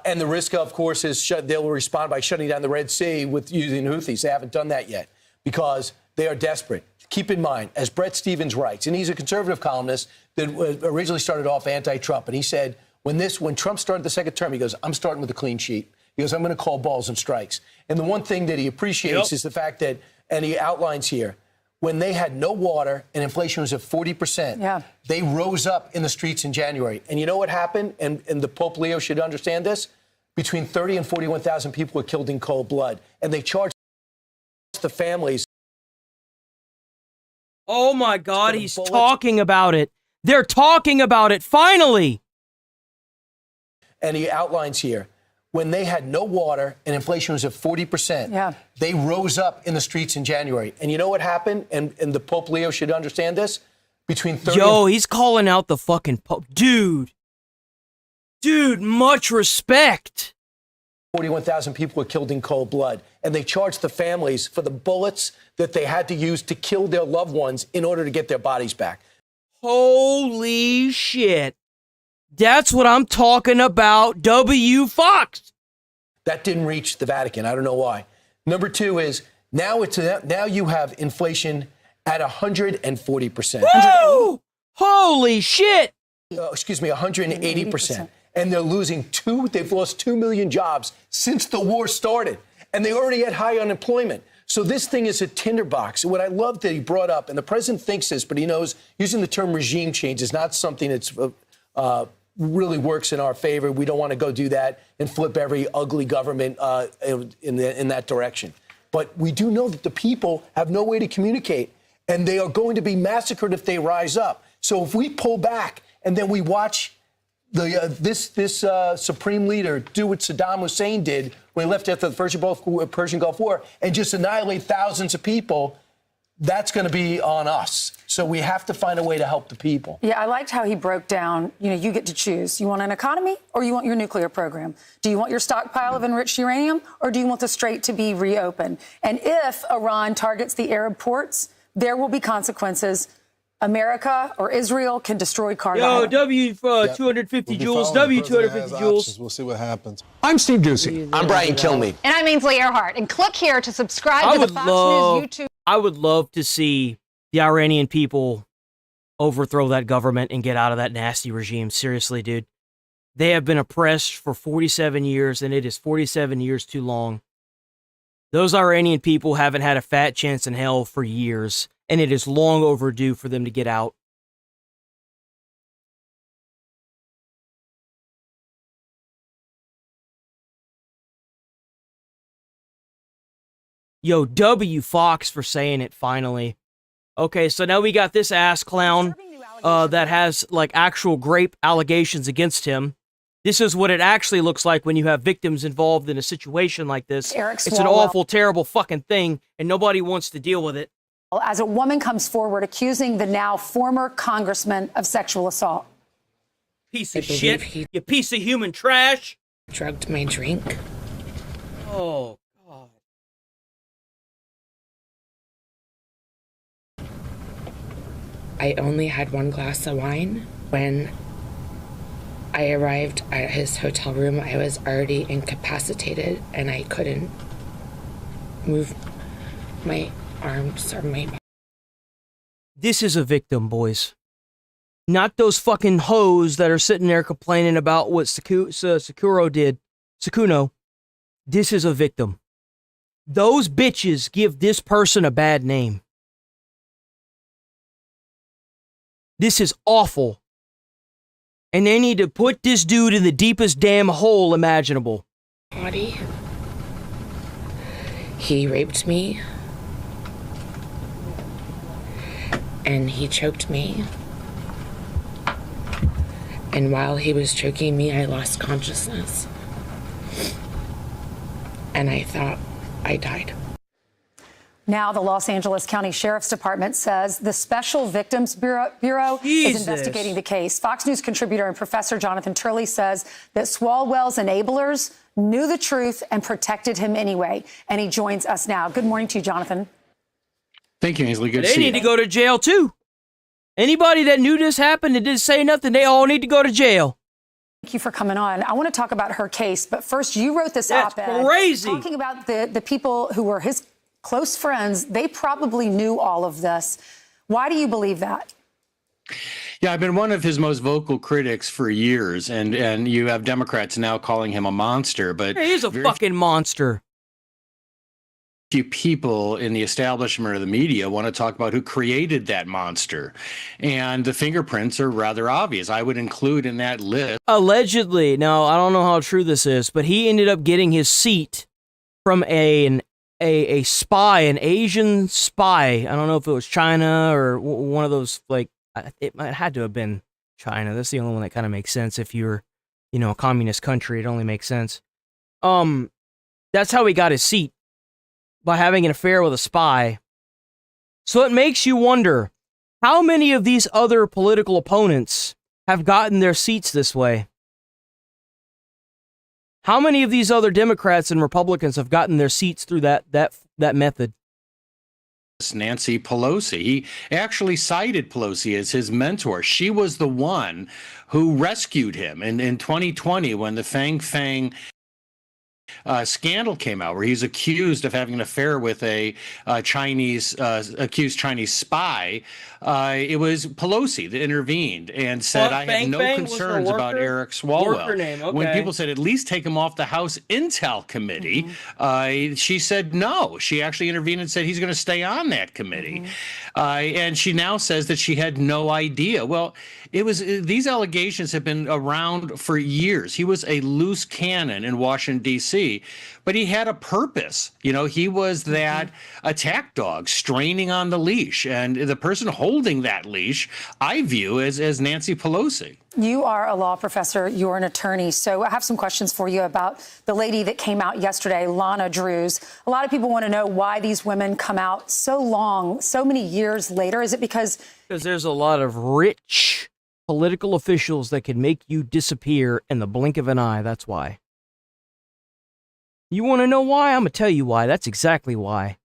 And the risk, of course, is they'll respond by shutting down the Red Sea with using Houthis. They haven't done that yet because they are desperate. Keep in mind, as Bret Stephens writes, and he's a conservative columnist that originally started off anti-Trump, and he said, when Trump started the second term, he goes, I'm starting with a clean sheet. He goes, I'm going to call balls and strikes. And the one thing that he appreciates is the fact that, and he outlines here, when they had no water and inflation was at 40%, they rose up in the streets in January. And you know what happened? And the Pope Leo should understand this. Between 30 and 41,000 people were killed in cold blood. And they charged the families. oh my God, he's talking about it. They're talking about it, finally. And he outlines here, when they had no water and inflation was at 40%, they rose up in the streets in January. And you know what happened? And the Pope Leo should understand this. Between 30 he's calling out the fucking Pope. Dude, much respect. 41,000 people were killed in cold blood. And they charged the families for the bullets that they had to use to kill their loved ones in order to get their bodies back. Holy shit. That's what I'm talking about, W. Fox. That didn't reach the Vatican. I don't know why. Number two is now you have inflation at 140%. Woo! Holy shit. 180%. And they've lost 2 million jobs since the war started. And they already had high unemployment. So this thing is a tinderbox. What I love that he brought up, and the president thinks this, but he knows using the term regime change is not something that's really works in our favor. We don't want to go do that and flip every ugly government in that direction. But we do know that the people have no way to communicate, and they are going to be massacred if they rise up. So if we pull back and then we watch this supreme leader do what Saddam Hussein did when he left after the Persian Gulf War and just annihilate thousands of people, that's going to be on us. So we have to find a way to help the people. Yeah, I liked how he broke down, you get to choose. You want an economy or you want your nuclear program? Do you want your stockpile of enriched uranium or do you want the strait to be reopened? And if Iran targets the Arab ports, there will be consequences. America or Israel can destroy cargo. Yo, W 250 joules, W 250 joules. We'll see what happens. I'm Steve Ducey. I'm Brian Kilmeade. And I'm Ainsley Earhart. And click here to subscribe to the Fox News YouTube. I would love to see the Iranian people overthrow that government and get out of that nasty regime. Seriously, dude. They have been oppressed for 47 years, and it is 47 years too long. Those Iranian people haven't had a fat chance in hell for years, and it is long overdue for them to get out. Yo, W Fox for saying it finally. Okay, so now we got this ass clown that has like actual rape allegations against him. This is what it actually looks like when you have victims involved in a situation like this. It's an awful, terrible fucking thing, and nobody wants to deal with it. As a woman comes forward accusing the now former congressman of sexual assault. Piece of shit. You piece of human trash. Drugged my drink. Oh. I only had one glass of wine. When I arrived at his hotel room, I was already incapacitated and I couldn't move my arms or my body. This is a victim, boys. Not those fucking hoes that are sitting there complaining about what Sakuro did. Sakuno. This is a victim. Those bitches give this person a bad name. This is awful. And they need to put this dude in the deepest damn hole imaginable. Body. He raped me. And he choked me. And while he was choking me, I lost consciousness. And I thought I died. Now, the Los Angeles County Sheriff's Department says the Special Victims Bureau is investigating the case. Fox News contributor and professor Jonathan Turley says that Swalwell's enablers knew the truth and protected him anyway. And he joins us now. Good morning to you, Jonathan. Thank you, Ainsley. Good to see you. They need to go to jail, too. Anybody that knew this happened and didn't say nothing, they all need to go to jail. Thank you for coming on. I want to talk about her case, but first, you wrote this op-ed. That's crazy. Talking about the people who were his close friends. They probably knew all of this. Why do you believe that? Yeah, I've been one of his most vocal critics for years, and you have Democrats now calling him a monster. But he is a fucking monster. Few people in the establishment or the media want to talk about who created that monster, and the fingerprints are rather obvious. I would include in that list. Allegedly, now I don't know how true this is, but he ended up getting his seat from a spy, an Asian spy. I don't know if it was China or one of those, like, it had to have been China. That's the only one that kind of makes sense. If you're, a communist country, it only makes sense. That's how he got his seat, by having an affair with a spy. So it makes you wonder, how many of these other political opponents have gotten their seats this way? How many of these other Democrats and Republicans have gotten their seats through that method? Nancy Pelosi. He actually cited Pelosi as his mentor. She was the one who rescued him in 2020 when the Fang scandal came out where he's accused of having an affair with a accused Chinese spy. It was Pelosi that intervened and said, I have no concerns about Eric Swalwell. When people said, at least take him off the House Intel Committee, she said no. She actually intervened and said he's going to stay on that committee. And she now says that she had no idea. Well, these allegations have been around for years. He was a loose cannon in Washington, D.C., but he had a purpose. He was that attack dog straining on the leash. And the person holding that leash, I view as Nancy Pelosi. You are a law professor. You're an attorney. So I have some questions for you about the lady that came out yesterday, Lana Drews. A lot of people want to know why these women come out so long, so many years later. Is it because there's a lot of rich political officials that can make you disappear in the blink of an eye? That's why. You want to know why? I'm going to tell you why. That's exactly why.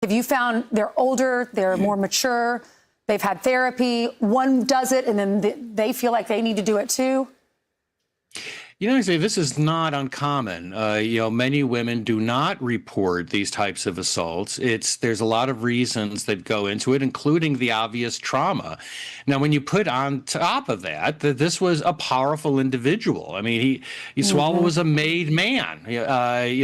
Have you found they're older, they're more mature, they've had therapy, one does it and then they feel like they need to do it too? This is not uncommon. Many women do not report these types of assaults. There's a lot of reasons that go into it, including the obvious trauma. Now, when you put on top of that this was a powerful individual. I mean, Swalwell was a made man. I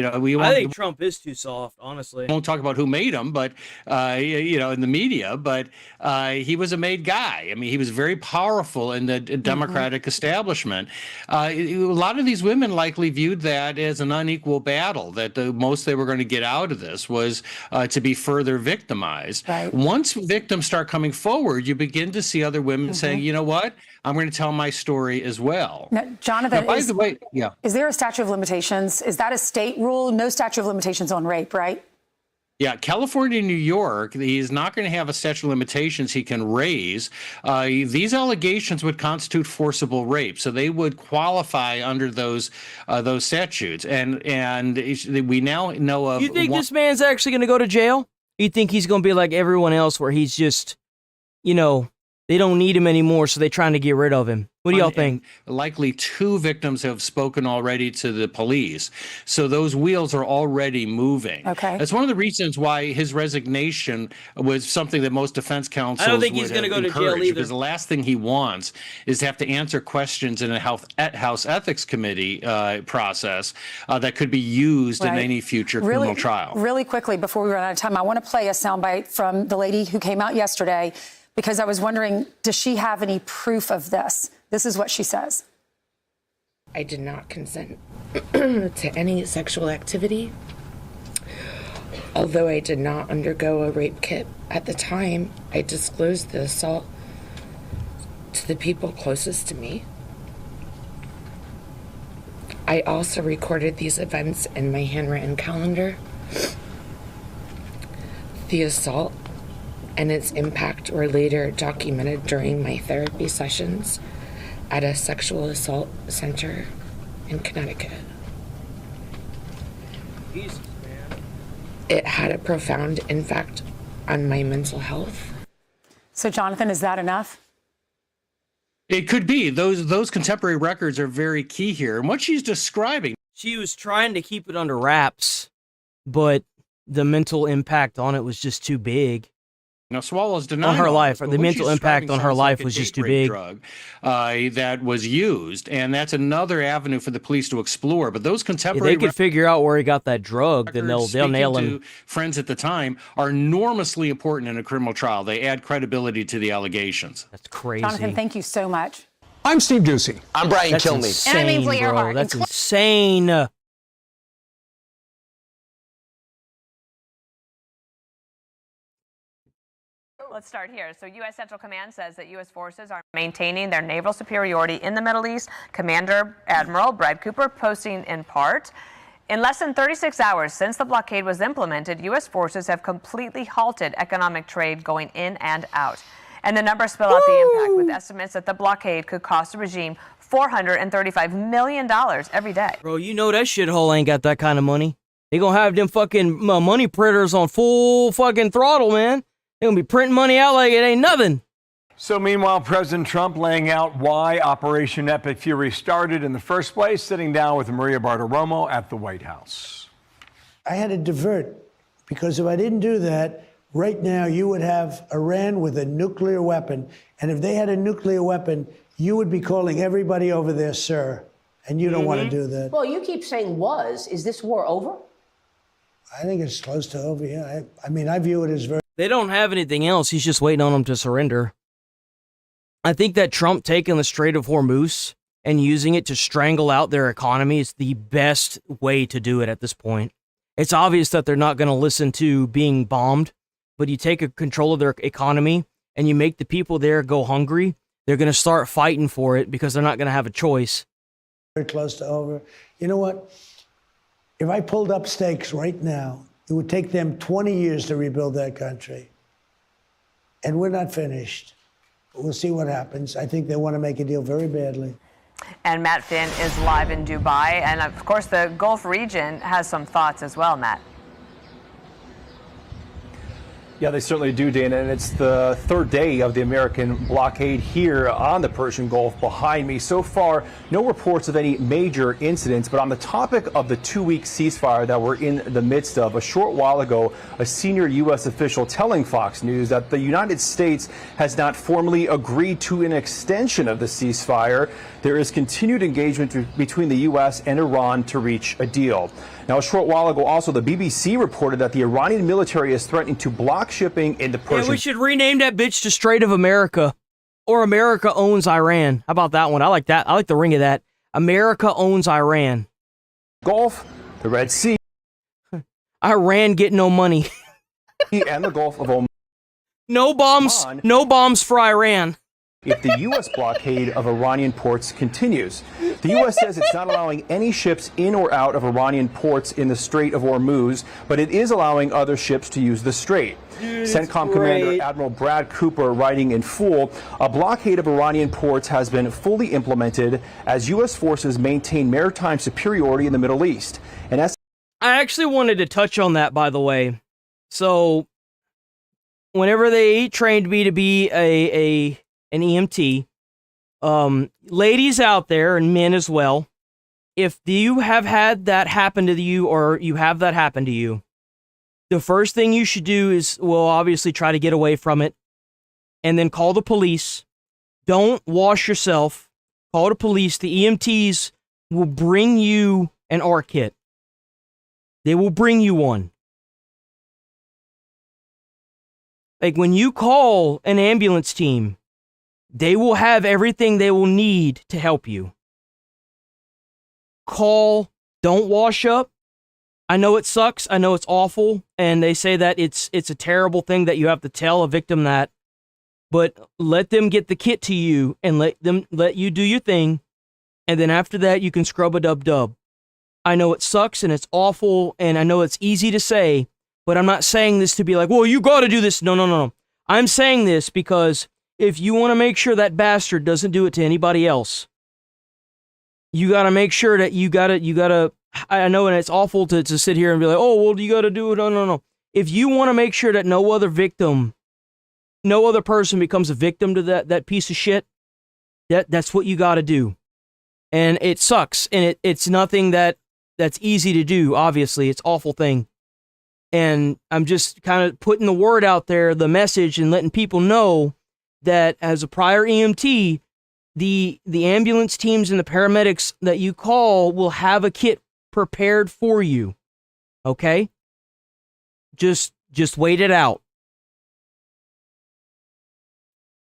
think Trump is too soft, honestly. I won't talk about who made him, but in the media. But he was a made guy. I mean, he was very powerful in the Democratic establishment. A lot of these women likely viewed that as an unequal battle, that the most they were going to get out of this was to be further victimized. Right. Once victims start coming forward, you begin to see other women saying, you know what, I'm going to tell my story as well. Now, Jonathan, by the way, is there a statute of limitations? Is that a state rule? No statute of limitations on rape, right? Yeah, California and New York, he's not going to have a statute of limitations he can raise. These allegations would constitute forcible rape, so they would qualify under those statutes. And we now know of. You think this man's actually going to go to jail? You think he's going to be like everyone else, where he's just, they don't need him anymore, so they're trying to get rid of him? What do y'all think? Likely 2 victims have spoken already to the police. So those wheels are already moving. Okay. That's one of the reasons why his resignation was something that most defense counsels I don't think he's going to go to jail either. Because the last thing he wants is to have to answer questions in a House Ethics Committee process that could be used in any future criminal trial. Really quickly, before we run out of time, I want to play a soundbite from the lady who came out yesterday, because I was wondering, does she have any proof of this? This is what she says. I did not consent to any sexual activity. Although I did not undergo a rape kit at the time, I disclosed the assault to the people closest to me. I also recorded these events in my handwritten calendar. The assault and its impact were later documented during my therapy sessions at a sexual assault center in Connecticut. Jesus, man. It had a profound impact on my mental health. So, Jonathan, is that enough? It could be. Those contemporary records are very key here. And what she's describing. She was trying to keep it under wraps, but the mental impact on it was just too big. Now, Swalwell's denying on her life. This, The mental impact on her life was just too big. Drug that was used, and that's another avenue for the police to explore. But those contemporary, they could figure out where he got that drug, then they'll nail him. Friends at the time are enormously important in a criminal trial. They add credibility to the allegations. That's crazy. Jonathan, thank you so much. I'm Steve Ducey. I'm Brian Kilmeade. Insane, And I'm Ainsley bro. Earhart. That's insane. Let's start here. So U.S. Central Command says that U.S. forces are maintaining their naval superiority in the Middle East. Commander Admiral Brad Cooper posting in part, in less than 36 hours since the blockade was implemented, U.S. forces have completely halted economic trade going in and out. And the numbers spell out the impact, with estimates that the blockade could cost the regime $435 million every day. Bro, you know that shithole ain't got that kind of money. They gonna have them fucking money printers on full fucking throttle, man. They're gonna be printing money out like it ain't nothing. So meanwhile, President Trump laying out why Operation Epic Fury started in the first place, sitting down with Maria Bartiromo at the White House. I had to divert, because if I didn't do that, right now you would have Iran with a nuclear weapon. And if they had a nuclear weapon, you would be calling everybody over there, sir. And you don't want to do that. Well, you keep saying was. Is this war over? I think it's close to over, yeah. I mean, I view it as very... They don't have anything else. He's just waiting on them to surrender. I think that Trump taking the Strait of Hormuz and using it to strangle out their economy is the best way to do it at this point. It's obvious that they're not going to listen to being bombed, but you take control of their economy and you make the people there go hungry. They're going to start fighting for it because they're not going to have a choice. Very close to over. You know what? If I pulled up stakes right now, it would take them 20 years to rebuild that country. And we're not finished. We'll see what happens. I think they want to make a deal very badly. And Matt Finn is live in Dubai. And of course, the Gulf region has some thoughts as well, Matt. Yeah, they certainly do, Dana, and it's the third day of the American blockade here on the Persian Gulf behind me. So far, no reports of any major incidents, but on the topic of the 2-week ceasefire that we're in the midst of, a short while ago, a senior U.S. official telling Fox News that the United States has not formally agreed to an extension of the ceasefire. There is continued engagement between the U.S. and Iran to reach a deal. Now, a short while ago, also, the BBC reported that the Iranian military is threatening to block shipping in the Persian... Yeah, we should rename that bitch to Strait of America. Or America owns Iran. How about that one? I like that. I like the ring of that. America owns Iran. Gulf, the Red Sea. Iran get no money. And the Gulf of Oman. No bombs for Iran. If the U.S. blockade of Iranian ports continues. The U.S. says it's not allowing any ships in or out of Iranian ports in the Strait of Hormuz, but it is allowing other ships to use the strait. CENTCOM Commander Admiral Brad Cooper writing in full, a blockade of Iranian ports has been fully implemented as U.S. forces maintain maritime superiority in the Middle East. And as I actually wanted to touch on that, by the way. So, whenever they trained me to be an EMT, ladies out there and men as well, if you have had that happen to you or you have that happen to you, the first thing you should do is, well, obviously try to get away from it and then call the police. Don't wash yourself. Call the police. The EMTs will bring you an R kit. They will bring you one. Like when you call an ambulance team, they will have everything they will need to help you. Call, don't wash up. I know it sucks. I know it's awful. And they say that it's a terrible thing that you have to tell a victim that. But let them get the kit to you and let you do your thing. And then after that, you can scrub a dub-dub. I know it sucks and it's awful. And I know it's easy to say. But I'm not saying this to be like, well, you got to do this. No. I'm saying this because if you want to make sure that bastard doesn't do it to anybody else, you got to make sure that you got to, I know, and it's awful to sit here and be like, oh, well, you got to do it. No. If you want to make sure that no other person becomes a victim to that piece of shit, that's what you got to do. And it sucks. And it's nothing that's easy to do. Obviously, it's an awful thing. And I'm just kind of putting the word out there, the message, and letting people know that as a prior EMT, the ambulance teams and the paramedics that you call will have a kit prepared for you. Okay? Just wait it out.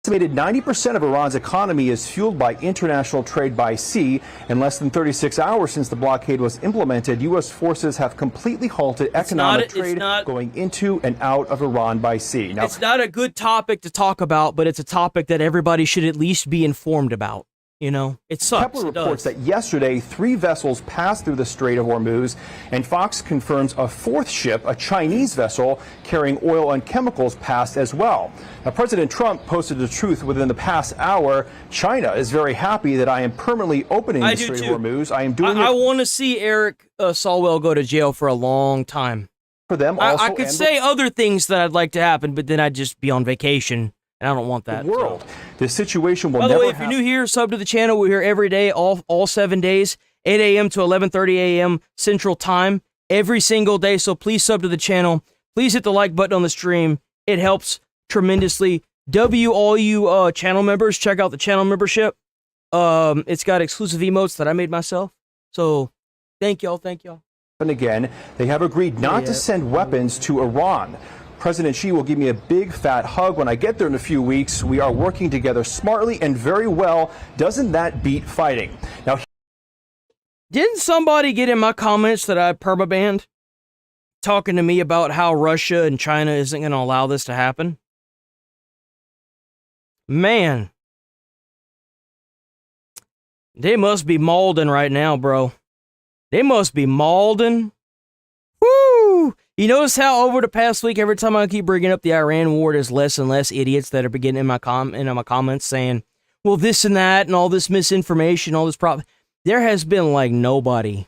Estimated 90% of Iran's economy is fueled by international trade by sea. In less than 36 hours since the blockade was implemented, U.S. forces have completely halted economic trade going into and out of Iran by sea. Now, it's not a good topic to talk about, but it's a topic that everybody should at least be informed about. You know, it sucks. Kepler reports that yesterday 3 vessels passed through the Strait of Hormuz, and Fox confirms a 4th ship, a Chinese vessel carrying oil and chemicals, passed as well. Now, President Trump posted the truth within the past hour. China is very happy that I am permanently opening the Strait of Hormuz. I am doing it. I want to see Eric Swalwell go to jail for a long time. For them, also, I could say other things that I'd like to happen, but then I'd just be on vacation And I don't want that. World. This situation will By the never way, if you're new here, sub to the channel. We're here every day, all 7 days, 8 a.m. to 11:30 a.m. Central Time, every single day. So please sub to the channel. Please hit the like button on the stream. It helps tremendously. All you channel members, check out the channel membership. It's got exclusive emotes that I made myself. So thank y'all. And again, they have agreed not to send weapons to Iran. President Xi will give me a big fat hug when I get there in a few weeks. We are working together smartly and very well. Doesn't that beat fighting? Now, didn't somebody get in my comments that I permabanned talking to me about how Russia and China isn't going to allow this to happen? Man, they must be mauling right now, bro. They must be mauling. Woo! You notice how over the past week, every time I keep bringing up the Iran war, there's less and less idiots that are beginning in my comments saying, well, this and that and all this misinformation, all this problem. There has been like nobody.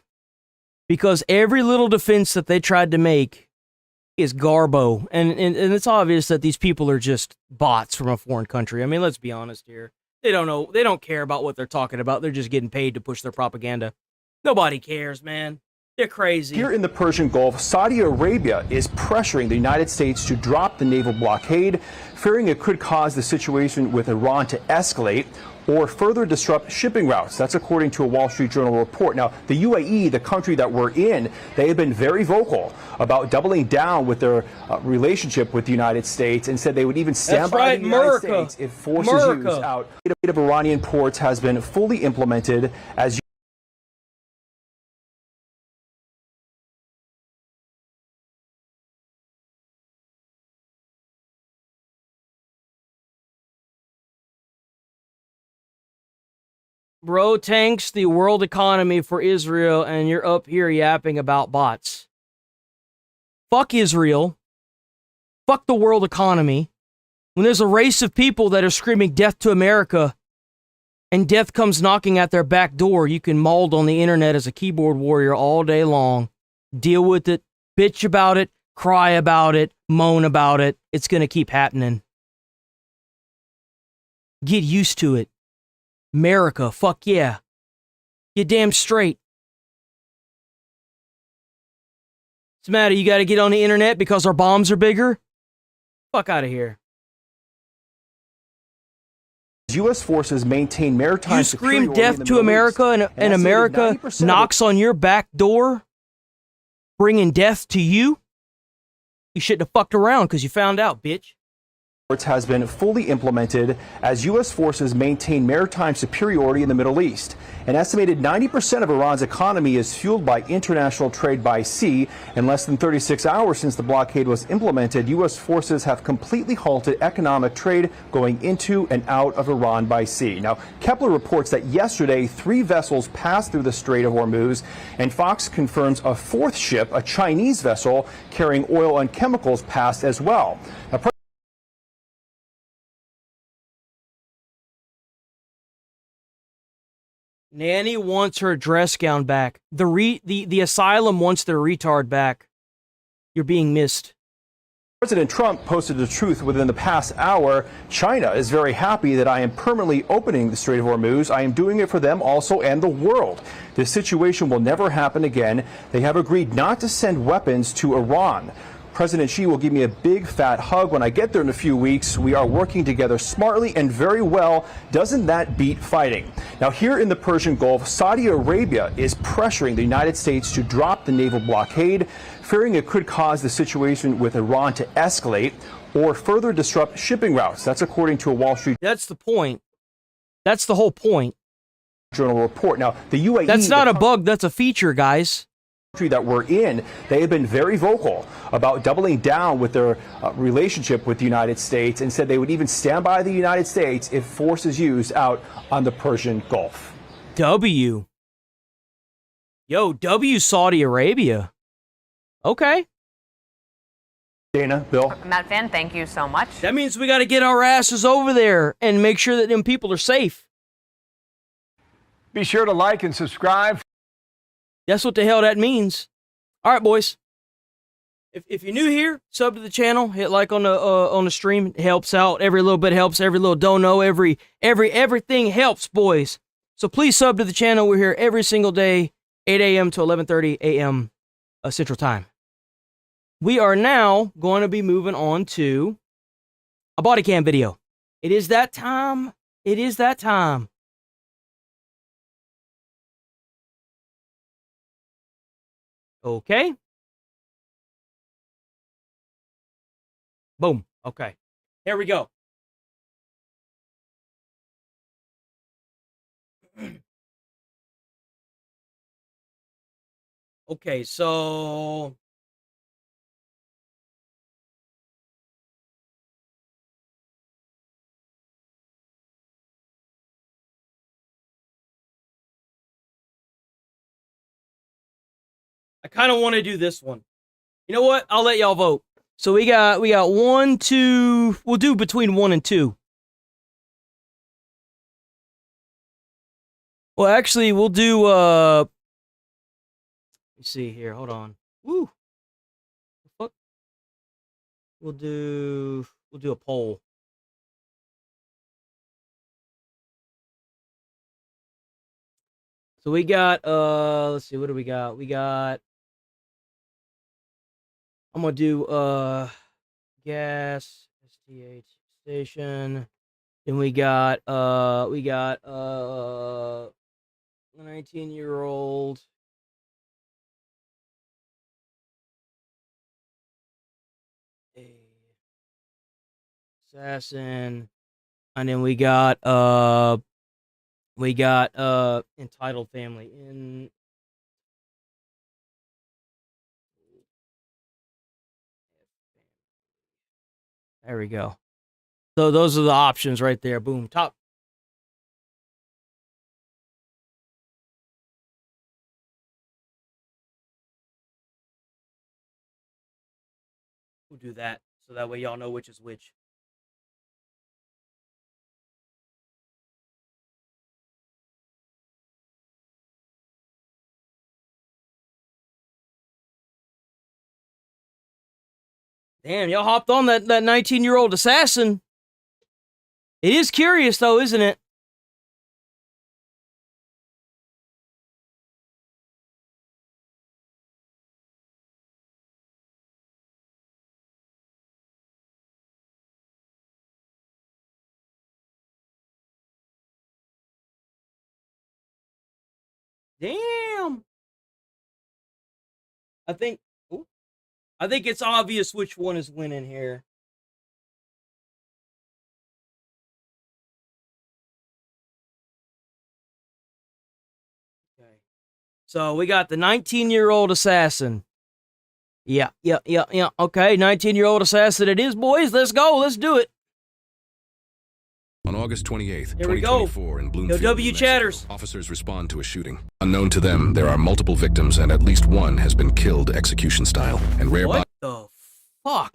Because every little defense that they tried to make is garbo. And it's obvious that these people are just bots from a foreign country. I mean, let's be honest here. They don't know. They don't care about what they're talking about. They're just getting paid to push their propaganda. Nobody cares, man. They're crazy. Here in the Persian Gulf, Saudi Arabia is pressuring the United States to drop the naval blockade, fearing it could cause the situation with Iran to escalate or further disrupt shipping routes. That's according to a Wall Street Journal report. Now, the UAE, the country that we're in, they have been very vocal about doubling down with their relationship with the United States and said they would even stand by the United States if forces used out. Of Iranian ports has been fully implemented as Bro tanks the world economy for Israel, and you're up here yapping about bots. Fuck Israel. Fuck the world economy. When there's a race of people that are screaming death to America, and death comes knocking at their back door, you can mold on the internet as a keyboard warrior all day long. Deal with it, bitch about it, cry about it, moan about it. It's gonna keep happening. Get used to it. America, fuck yeah. You're damn straight. What's the matter? You gotta get on the internet because our bombs are bigger? Fuck out of here. U.S. forces maintain maritime You scream death to America and America knocks on your back door, bringing death to you? You shouldn't have fucked around because you found out, bitch. Has been fully implemented as U.S. forces maintain maritime superiority in the Middle East. An estimated 90% of Iran's economy is fueled by international trade by sea. In less than 36 hours since the blockade was implemented, U.S. forces have completely halted economic trade going into and out of Iran by sea. Now, Kepler reports that yesterday 3 vessels passed through the Strait of Hormuz, and Fox confirms a 4th ship, a Chinese vessel carrying oil and chemicals, passed as well. Now, Nanny wants her dress gown back. The asylum wants their retard back. You're being missed. President Trump posted the truth within the past hour. China is very happy that I am permanently opening the Strait of Hormuz. I am doing it for them also and the world. This situation will never happen again. They have agreed not to send weapons to Iran. President Xi will give me a big fat hug when I get there in a few weeks. We are working together smartly and very well. Doesn't that beat fighting? Now, here in the Persian Gulf, Saudi Arabia is pressuring the United States to drop the naval blockade, fearing it could cause the situation with Iran to escalate or further disrupt shipping routes. That's according to a Wall Street. That's the point. That's the whole point. Journal report. Now, the UAE. That's not a bug. That's a feature, guys. That we're in, they have been very vocal about doubling down with their relationship with the United States and said they would even stand by the United States if force is used out on the Persian Gulf. W. Saudi Arabia. Okay. Dana, Bill. Matt Finn, thank you so much. That means we got to get our asses over there and make sure that them people are safe. Be sure to like and subscribe. That's what the hell that means. All right, boys. If you're new here, sub to the channel, hit like on the stream. It helps out. Every little bit helps. Every little dono, everything helps, boys. So please sub to the channel. We're here every single day, 8 a.m. to 11:30 a.m. Central Time. We are now going to be moving on to a body cam video. It is that time. It is that time. Okay. Boom. Okay. Here we go. Okay, so I kind of want to do this one. You know what? I'll let y'all vote. So we got 1, 2. We'll do between 1 and 2. Well, actually, we'll do let me see here. Hold on. Woo. Fuck. We'll do a poll. So we got let's see, what do we got? I'm gonna do gas STH station. Then we got 19-year-old assassin, and then we got entitled family in. There we go. So those are the options right there. Boom. Top. We'll do that so that way y'all know which is which. Damn, y'all hopped on that 19-year-old assassin. It is curious, though, isn't it? Damn. I think it's obvious which one is winning here. Okay. So we got the 19-year-old assassin. Yeah. Okay, 19-year-old assassin it is, boys. Let's go. Let's do it. On August 28th, Here we go. 2024, in Bloomfield, New W Mexico, chatters. officers respond to a shooting. Unknown to them, there are multiple victims, and at least one has been killed execution style. And rare What the fuck?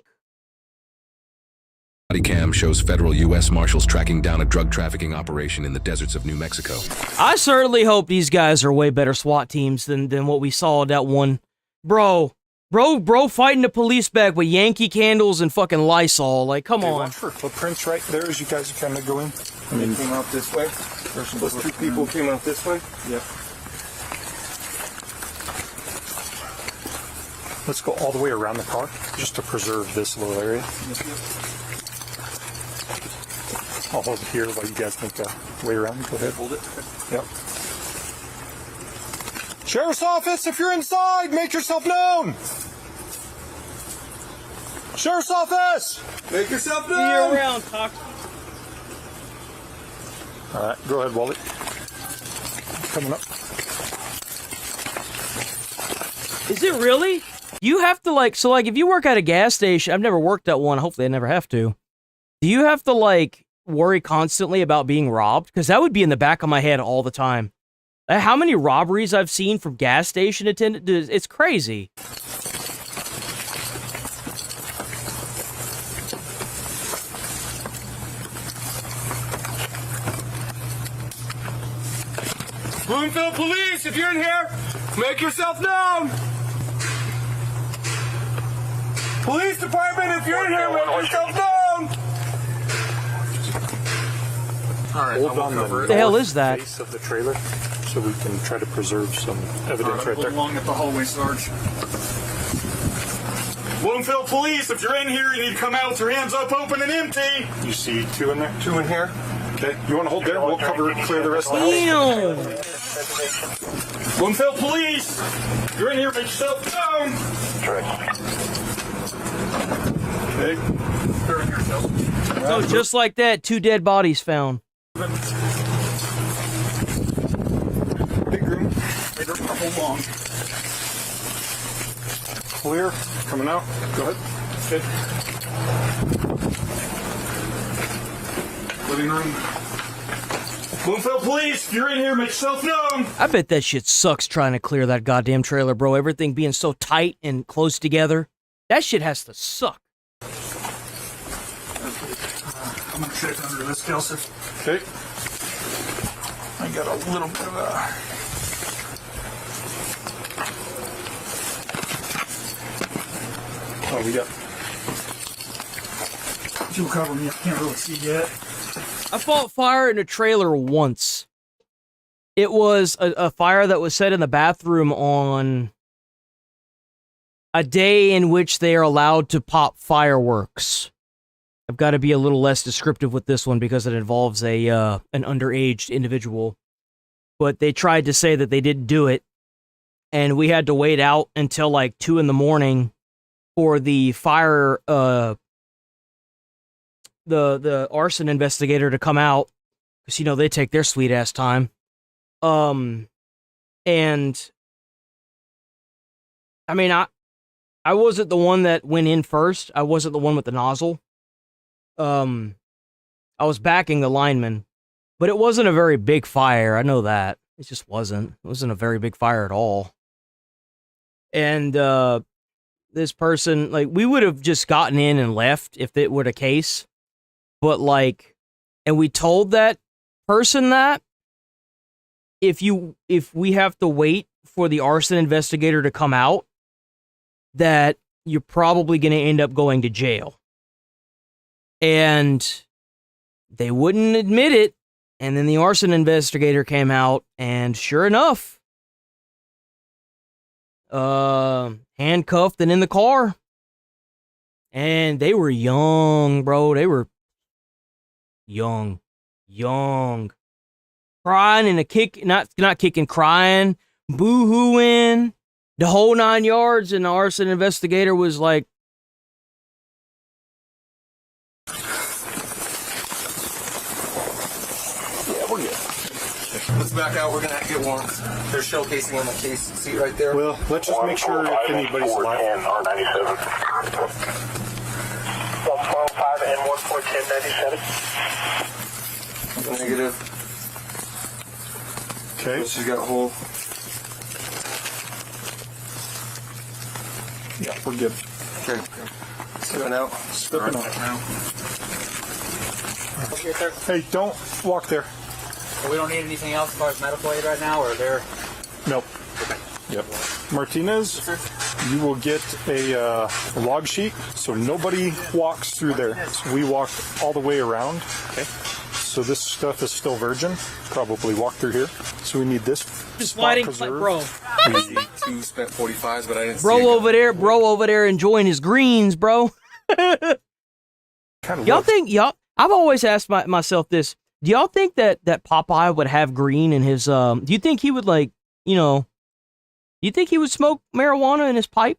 body cam shows federal U.S. Marshals tracking down a drug trafficking operation in the deserts of New Mexico. I certainly hope these guys are way better SWAT teams than what we saw at that one. Bro fighting the police back with Yankee candles and fucking Lysol. Like, come on. Watch for footprints right there as you guys kind of go in. They came out this way. Those two people came out this way. Yep. Let's go all the way around the car just to preserve this little area. I'll hold it here while you guys make a way around. Go ahead. Hold it. Yep. Sheriff's office, if you're inside, make yourself known. Sheriff's office, make yourself known. See you around, Toxic. All right, go ahead, Wally. Coming up. Is it really? You have to if you work at a gas station, I've never worked at one, hopefully I never have to. Do you have to worry constantly about being robbed? Because that would be in the back of my head all the time. How many robberies I've seen from gas station attendants, it's crazy. Bloomfield Police, if you're in here, make yourself known. you're in here, make yourself known. All right, hold on. What the hell is that? Face of the trailer, so we can try to preserve some evidence right there. Along at the hallway, Sarge. Bloomfield Police, if you're in here, you need to come out with your hands up, open and empty. You see 2 in there? 2 in here. Okay, you want to hold there? We'll clear the rest of the house. Bloomfield Police, if you're in here, make yourself known. Okay. So just like that, 2 dead bodies found. Big room. Hold on. Clear. Coming out. Go ahead. Okay. Living room. Bloomfield Police, if you're in here, make yourself known. I bet that shit sucks trying to clear that goddamn trailer, bro. Everything being so tight and close together. That shit has to suck. I'm gonna check under this, Kelser. Okay. I got a little bit of Oh, we got. You'll cover me. I can't really see yet. I fought fire in a trailer once. It was a fire that was set in the bathroom on a day in which they are allowed to pop fireworks. I've got to be a little less descriptive with this one because it involves an underage individual. But they tried to say that they didn't do it, and we had to wait out until like 2 in the morning for the fire, the arson investigator to come out, because, you know, they take their sweet ass time. And I mean, I wasn't the one that went in first. I wasn't the one with the nozzle. I was backing the lineman, but it wasn't a very big fire. I know that. It just wasn't. It wasn't a very big fire at all. And, this person, like, we would have just gotten in and left if it were the case. But, like, and we told that person that if we have to wait for the arson investigator to come out, that you're probably going to end up going to jail. And they wouldn't admit it. And then the arson investigator came out, and sure enough, handcuffed and in the car. And they were young, bro. They were young. Crying and not kicking, crying, boo-hooing, the whole 9 yards. And the arson investigator was like, Let's back out. We're going to get warrants. They're showcasing on the case seat right there. Well, let's just make sure if anybody's alive. R97. 125 and 1.1097. Negative. Okay. She's got a hole. Yeah, we're good. Okay. Stepping out. Stepping out now. Okay, sir. Hey, don't walk there. So we don't need anything else as far as medical aid right now, or they're... Nope. Yep. Martinez, you will get a log sheet, so nobody walks through there. So we walk all the way around. Okay. So this stuff is still virgin. Probably walk through here. So we need this. Just lighting, bro. We need 2 spent 45s, but I didn't see Bro over there enjoying his greens, bro. Y'all think, I've always asked myself this. Do y'all think that Popeye would have green in his, do you think he would, like, you know, do you think he would smoke marijuana in his pipe?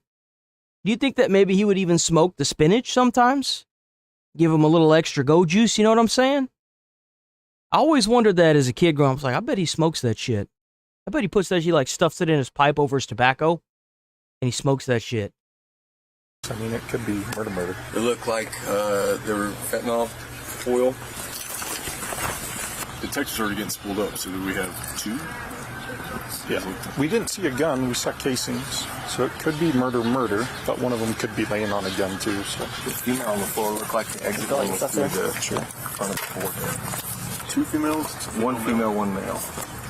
Do you think that maybe he would even smoke the spinach sometimes? Give him a little extra go juice, you know what I'm saying? I always wondered that as a kid growing up. I was like, I bet he smokes that shit. I bet he puts that shit, like, stuffs it in his pipe over his tobacco, and he smokes that shit. I mean, it could be murder. It looked like there were fentanyl, oil. Detectives are already getting spooled up, so do we have 2? Yeah. We didn't see a gun, we saw casings. So it could be murder, but one of them could be laying on a gun too. So the female on the floor looked like the exit through the front of the floor. 2 females? 1 female, 1 male.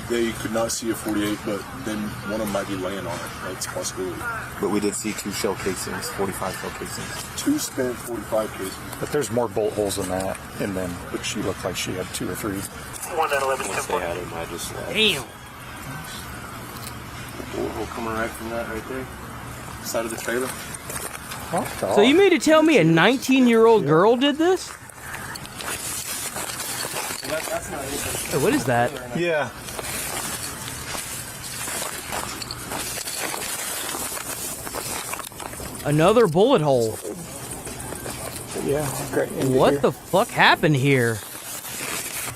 They could not see a 48, but then one of them might be laying on it. That's a possibility. But we did see 2 shell casings, 45 shell casings. 2 spent 45 casings. But there's more bolt holes than that in them, but she looked like she had 2 or 3. Once they had him, I just... Damn. Bullet hole coming right from that right there. Side of the trailer. So you mean to tell me a 19-year-old girl did this? Hey, what is that? Yeah. Another bullet hole. Yeah, great. What the fuck happened here?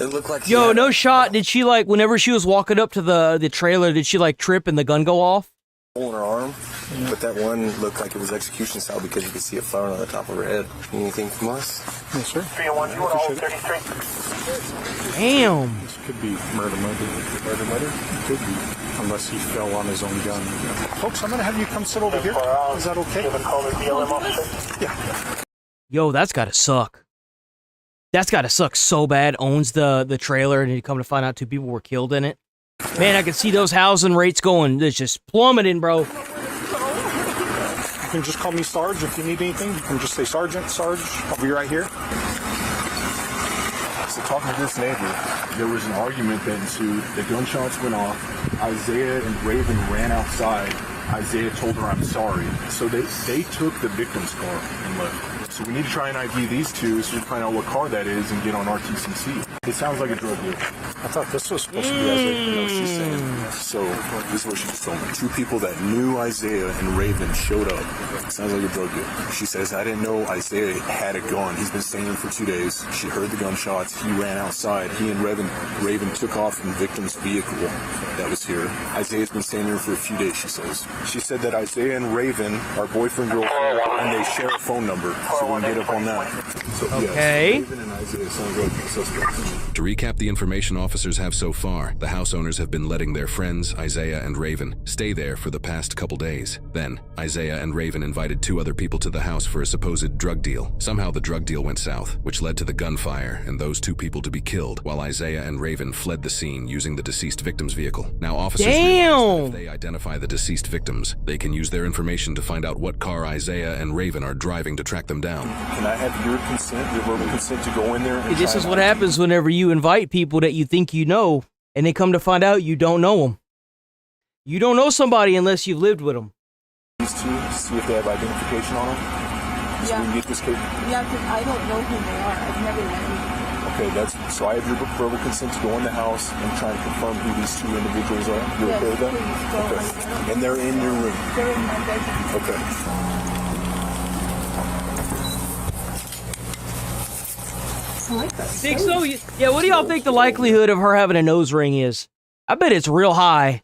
It looked like... Yo, no shot. Did she, like, whenever she was walking up to the trailer, did she, like, trip and the gun go off? Hole in her arm, but that one looked like it was execution style because you could see it flowering on the top of her head. Anything from us? Yes, sir. 301, you all 33. Damn. This could be murder. It could be, unless he fell on his own gun. Folks, I'm going to have you come sit over here. Is that okay? Yeah. Yo, that's gotta suck. That's gotta suck so bad. Owns the trailer, and you come to find out 2 people were killed in it. Man, I can see those housing rates going. It's just plummeting, bro. You can just call me Sarge if you need anything. You can just say Sergeant, Sarge. I'll be right here. So talking to this neighbor, there was an argument that ensued. The gunshots went off. Isaiah and Raven ran outside. Isaiah told her, "I'm sorry." So they took the victim's car and left. So we need to try and ID these 2 so we can find out what car that is and get on RTCC. It sounds like a drug deal. I thought this was supposed to be Isaiah. No, she's saying. So this is what she just told me. 2 people that knew Isaiah and Raven showed up. Sounds like a drug deal. She says, "I didn't know Isaiah had a gun. He's been staying in for 2 days." She heard the gunshots. He ran outside. He and Raven took off in the victim's vehicle that was here. Isaiah's been staying here for a few days, she says. She said that Isaiah and Raven are boyfriend, girlfriend, and they share a phone number. So we can get up on that. So, okay. Yes, Raven and Isaiah sound like suspects. To recap the information officers have so far, the house owners have been letting their friends, Isaiah and Raven, stay there for the past couple days. Then, Isaiah and Raven invited 2 other people to the house for a supposed drug deal. Somehow the drug deal went south, which led to the gunfire and those 2 people to be killed, while Isaiah and Raven fled the scene using the deceased victim's vehicle. Now officers realize that if they identify the deceased victims, they can use their information to find out what car Isaiah and Raven are driving to track them down. Can I have your consent, your verbal consent to go in there? And This is what happens whenever you invite people that you think you know, and they come to find out you don't know them. You don't know somebody unless you've lived with them. These 2, see if they have identification on them. So we can get this case. Yeah, because I don't know who they are. I've never met them. Okay, so I have your verbal consent to go in the house and try and confirm who these 2 individuals are. You're okay with that? Okay. And they're in your room? They're in my bedroom. Okay. Think so? Yeah, what do y'all think the likelihood of her having a nose ring is? I bet it's real high.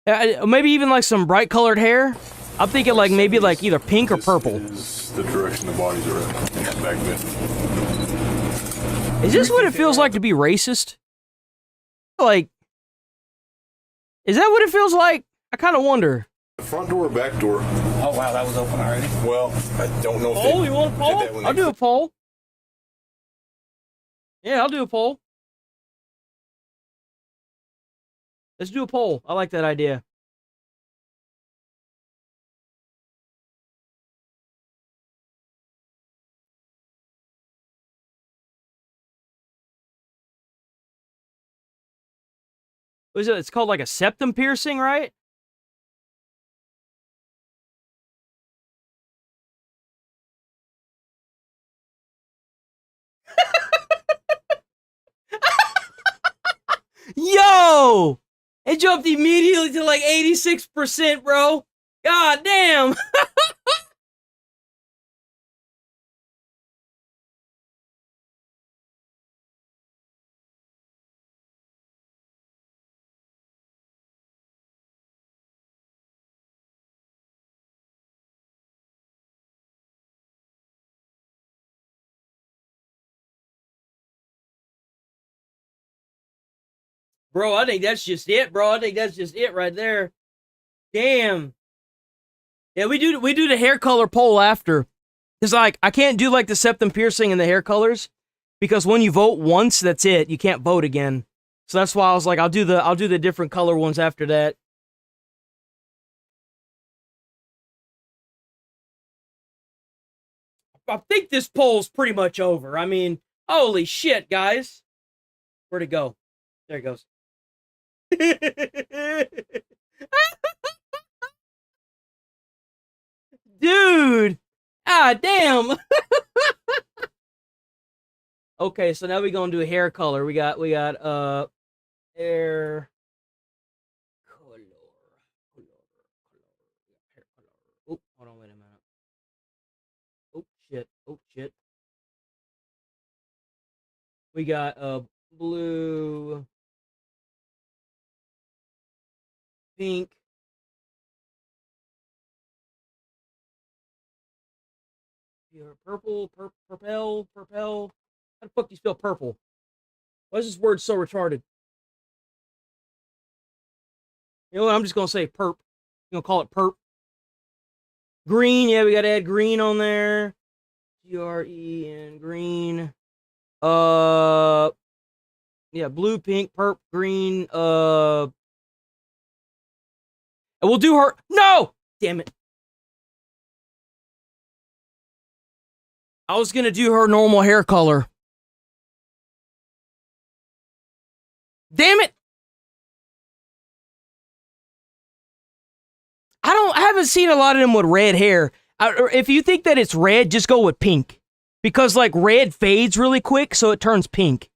Maybe even like some bright colored hair? I'm thinking like maybe like either pink or purple. This is the direction the bodies are at back then. Is this what it feels like to be racist? Like, is that what it feels like? I kind of wonder. The front door or back door? Oh, wow, that was open already? Well, I don't know if poll? You want a poll? I'll do a poll. Yeah, I'll do a poll. Let's do a poll. I like that idea. What is it? It's called like a septum piercing, right? Yo! It jumped immediately to like 86%, bro. God damn. Bro, I think that's just it, bro. I think that's just it right there. Damn. Yeah, we do the hair color poll after. Cause like I can't do like the septum piercing and the hair colors because when you vote once, that's it. You can't vote again. So that's why I was like, I'll do the different color ones after that. I think this poll's pretty much over. I mean, holy shit, guys. Where'd it go? There it goes. Dude. Ah, damn. Okay, so now we're gonna do a hair color. We got hair color. Oh, hold on, wait a minute. Oh shit. Oh shit. We got blue, pink, purple, purple. How the fuck do you spell purple? Why is this word so retarded? You know what? I'm just gonna say perp. I'm gonna call it perp. Green, yeah, we gotta add green on there. GREN, green. Yeah, blue, pink, perp, green. And we'll do her. No! Damn it. I was gonna do her normal hair color. Damn it! I haven't seen a lot of them with red hair. If you think that it's red, just go with pink. Because, like, red fades really quick, so it turns pink.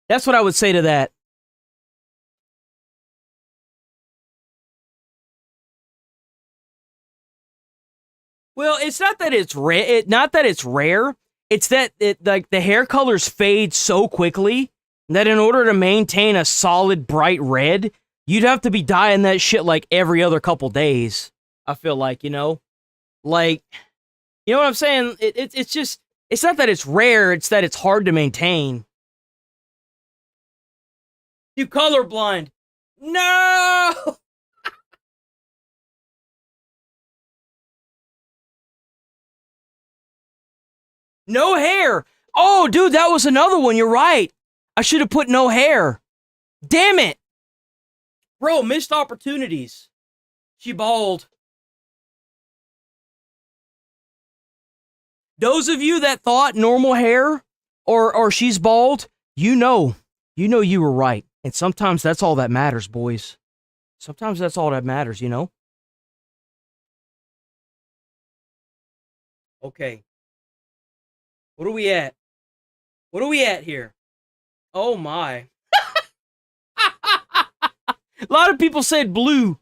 That's what I would say to that. Well, it's not that it's rare. Not that it's rare. It's that like the hair colors fade so quickly that in order to maintain a solid bright red, you'd have to be dyeing that shit like every other couple days. I feel like, you know, like, you know what I'm saying? It's just, it's not that it's rare. It's that it's hard to maintain. You colorblind. No. No hair. Oh, dude, that was another one. You're right. I should have put no hair. Damn it. Bro, missed opportunities. She bald. Those of you that thought normal hair or she's bald, you know you were right. And sometimes that's all that matters, boys. Sometimes that's all that matters, you know? Okay. What are we at? What are we at here? Oh my. A lot of people said blue.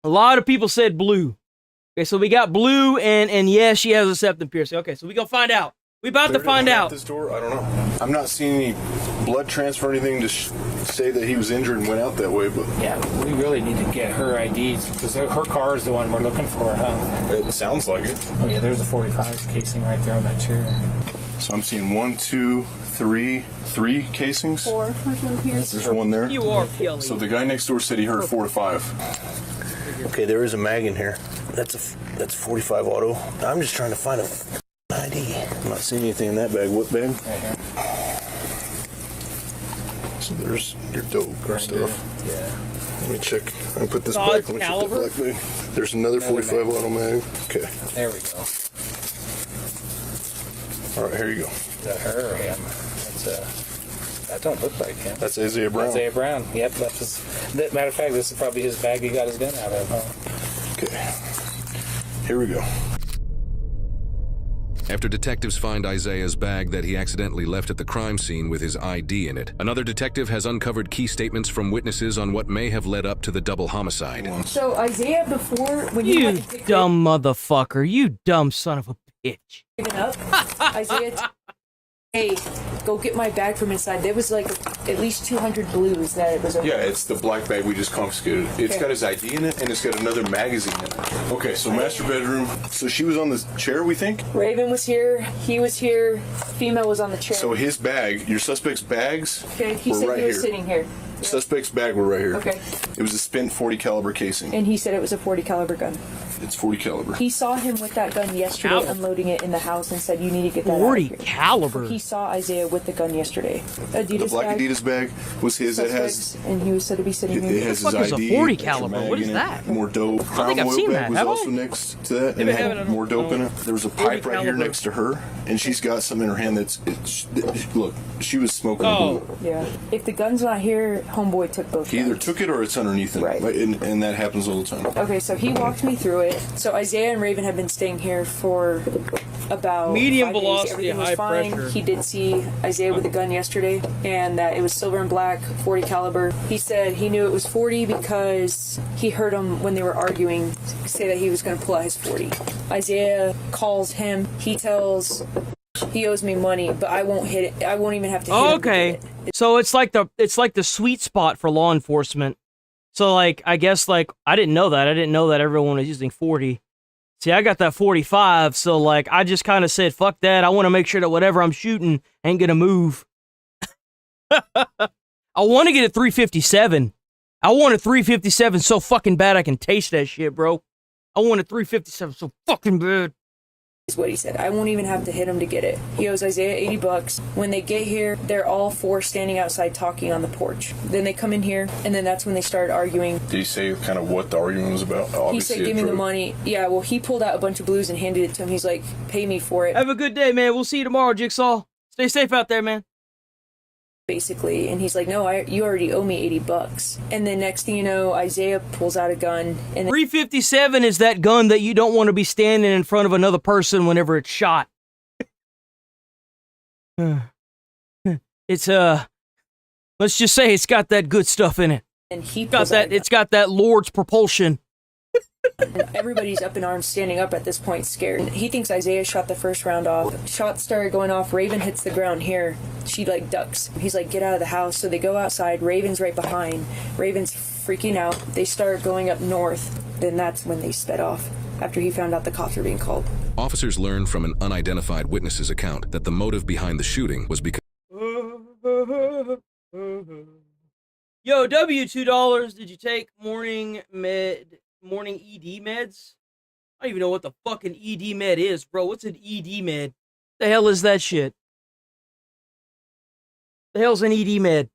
A lot of people said blue. Okay, so we got blue and yeah, she has a septum piercing. Okay, so we gonna find out. We about to find out. This door, I don't know. I'm not seeing any blood transfer or anything to say that he was injured and went out that way, but yeah, we really need to get her IDs because her car is the one we're looking for, huh? It sounds like it. Oh yeah, there's a 45 casing right there on that chair. So I'm seeing 1, 2, 3 casings. 4. There's one there. You are Kelly. So the guy next door said he heard 4 to 5. Okay, there is a mag in here. That's 45 auto. I'm just trying to find a ID. I'm not seeing anything in that bag. What bag? Right here. So there's your dope and stuff. Yeah. Let me check. I'm gonna put this back. Let me check the black bag. There's another 45 auto mag. Okay. There we go. All right, here you go. Is that her or him? That don't look like him. That's Isaiah Brown. Isaiah Brown. Yep. That's his, matter of fact, this is probably his bag he got his gun out of. Huh? Okay. Here we go. After detectives find Isaiah's bag that he accidentally left at the crime scene with his ID in it, another detective has uncovered key statements from witnesses on what may have led up to the double homicide. So Isaiah, before when you dumb motherfucker, you dumb son of a bitch. Isaiah, hey, go get my bag from inside. There was like at least 200 blues that it was. Yeah, it's the black bag we just confiscated. It's got his ID in it, and it's got another magazine in it. Okay, so master bedroom. So she was on the chair, we think? Raven was here. He was here. Female was on the chair. So his bag, your suspect's bags, okay, he were said right he was here. sitting here. Suspect's bag were right here. Okay. It was a spent .40 caliber casing. And he said it was a .40 caliber gun. It's .40 caliber. He saw him with that gun yesterday, unloading it in the house, and said, "You need to get that out of .40 here." caliber. He saw Isaiah with the gun yesterday. Adidas The black bag, Adidas bag was his. That has. suspects, and he was said to be sitting here. It has What the his fuck is ID. a .40 extra caliber? mag What is in it, that? More dope. I don't think I've Crown seen oil that, bag was have I? also next to that, and Maybe it I had haven't. more dope in it. There was a pipe right here caliber. next to her, and she's got some in her hand that's. Look, she was smoking. Oh. Yeah. If the gun's not here, homeboy took both. He either took it or it's underneath it. Right. And that happens all the time. Okay, so he walked me through it. So Isaiah and Raven have been staying here for about Medium 5 days. velocity, Everything was high fine. pressure. He did see Isaiah with a gun yesterday, and that it was silver and black, .40 caliber. He said he knew it was .40 because he heard him when they were arguing say that he was going to pull out his .40. Isaiah calls him. He tells he owes me money, but I won't hit it. I won't even have to hit him to Okay. get it. So it's like the sweet spot for law enforcement. So like I guess like I didn't know that. I didn't know that everyone was using 40. See, I got that 45, so like I just kind of said fuck that. I want to make sure that whatever I'm shooting ain't going to move. I want to get a 357. I want a 357 so fucking bad I can taste that shit, bro. I want a 357 so fucking bad. Is what he said. I won't even have to hit him to get it. He owes Isaiah $80. When they get here, they're all four standing outside talking on the porch. Then they come in here, and then that's when they started arguing. Did he say kind of what the argument was about? He said, "Give me the money." Yeah, well, he pulled out a bunch of blues and handed it to him. He's like, "Pay me for it." Have a good day, man. We'll see you tomorrow, Jigsaw. Stay safe out there, man. Basically, and he's like, "No, you already owe me $80." And then next thing you know, Isaiah pulls out a gun, and 357 is that gun that you don't want to be standing in front of another person whenever it's shot. It's let's just say it's got that good stuff in it. And he got that. It's got that Lord's propulsion. everybody's up in arms, standing up at this point, scared. He thinks Isaiah shot the first round off. Shots started going off. Raven hits the ground here. She like ducks. He's like, "Get out of the house." So they go outside. Raven's right behind. Raven's freaking out. They start going up north. Then that's when they sped off after he found out the cops were being called. Officers learned from an unidentified witness's account that the motive behind the shooting was because Yo, $2, did you take morning ED meds? I don't even know what the fucking ED med is, bro. What's an ED med? The hell is that shit? The hell's an ED med?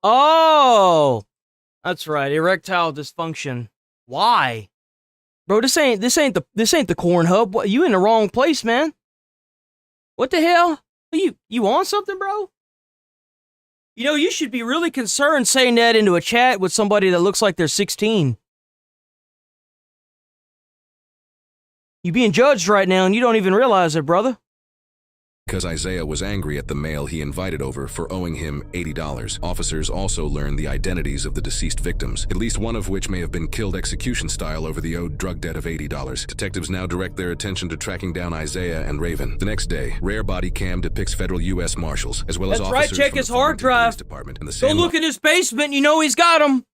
Oh, that's right. Erectile dysfunction. Why, bro? This ain't the corn hub. What, you in the wrong place, man? What the hell? You on something, bro? You know, you should be really concerned saying that into a chat with somebody that looks like they're 16. You're being judged right now, and you don't even realize it, brother. Isaiah was angry at the male he invited over for owing him $80. Officers also learned the identities of the deceased victims, at least one of which may have been killed execution style over the owed drug debt of $80. Detectives now direct their attention to tracking down Isaiah and Raven. The next day, rare body cam depicts federal U.S. Marshals, as well as That's officers right, check from his the hard Farmington Police drive. Department and the Go San look in his basement, you know he's got him.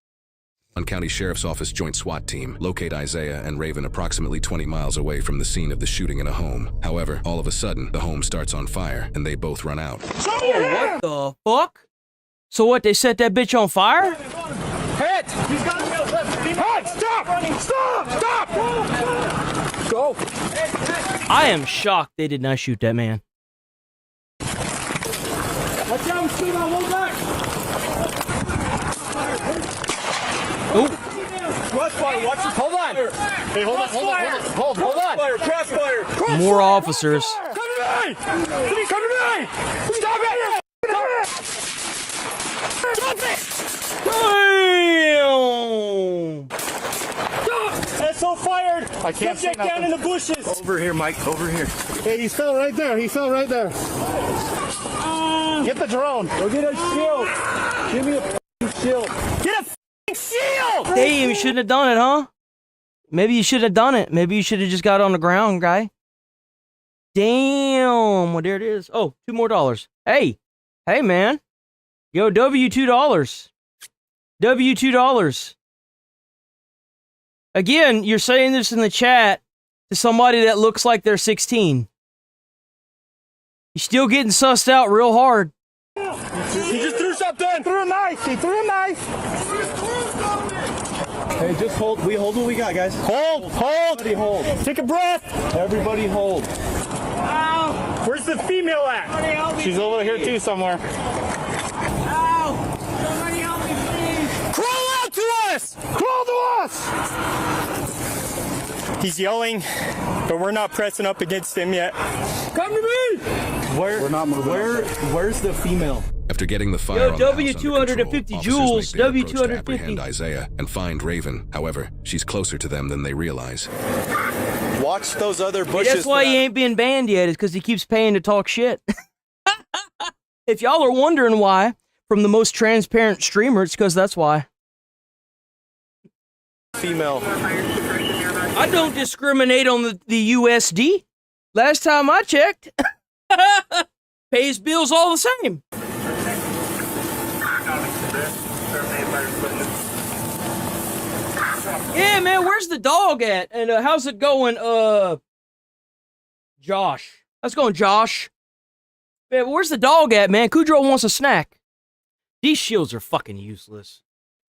County Sheriff's Office Joint SWAT team locate Isaiah and Raven approximately 20 miles away from the scene of the shooting in a home. However, all of a sudden, the home starts on fire and they both run out. Oh, what the fuck? So what, they set that bitch on fire? Hit! He's got me outside. Hey, stop! Stop! Stop! Go! I am shocked they did not shoot that man. Watch out, shoot on, hold back! Oh. Crossfire, watch this. Hold on. Hey, hold on. Crossfire. More officers. Come to me! Come to me! Stop it! Stop it! Damn! SO fired! I can't Subject down in the bushes! Over here, Mike. Over here. Hey, he fell right there. Get the drone. Go get a shield. Give me a shield. Get a shield! Damn, you shouldn't have done it, huh? Maybe you should have done it. Maybe you should have just got on the ground, guy. Damn. Well, there it is. Oh, $2 more. Hey, man. Yo, $2. $2. Again, you're saying this in the chat to somebody that looks like they're 16. He's still getting sussed out real hard. He just threw something. Threw a knife. He threw a knife. Hey, just hold. We hold what we got, guys. Hold. Everybody hold. Take a breath. Everybody hold. Ow. Where's the female at? She's over here too somewhere. Ow. Somebody help me, please. Crawl out to us. Crawl to us. He's yelling, but we're not pressing up against him yet. Come to me. We're not moving. Where's the female? After getting the fire on the house under control, W250 joules, officers make their approach to W250. apprehend Isaiah and find Raven. However, she's closer to them than they realize. Watch those other Hey, bushes. that's why he ain't been banned yet, is because he keeps paying to talk shit. If y'all are wondering why, from the most transparent streamer, it's because that's why. Female. I don't discriminate on the USD. Last time I checked, pays bills all the same. Yeah, man, where's the dog at? And how's it going, Josh? How's it going, Josh? Man, where's the dog at, man? Kudrow wants a snack. These shields are fucking useless.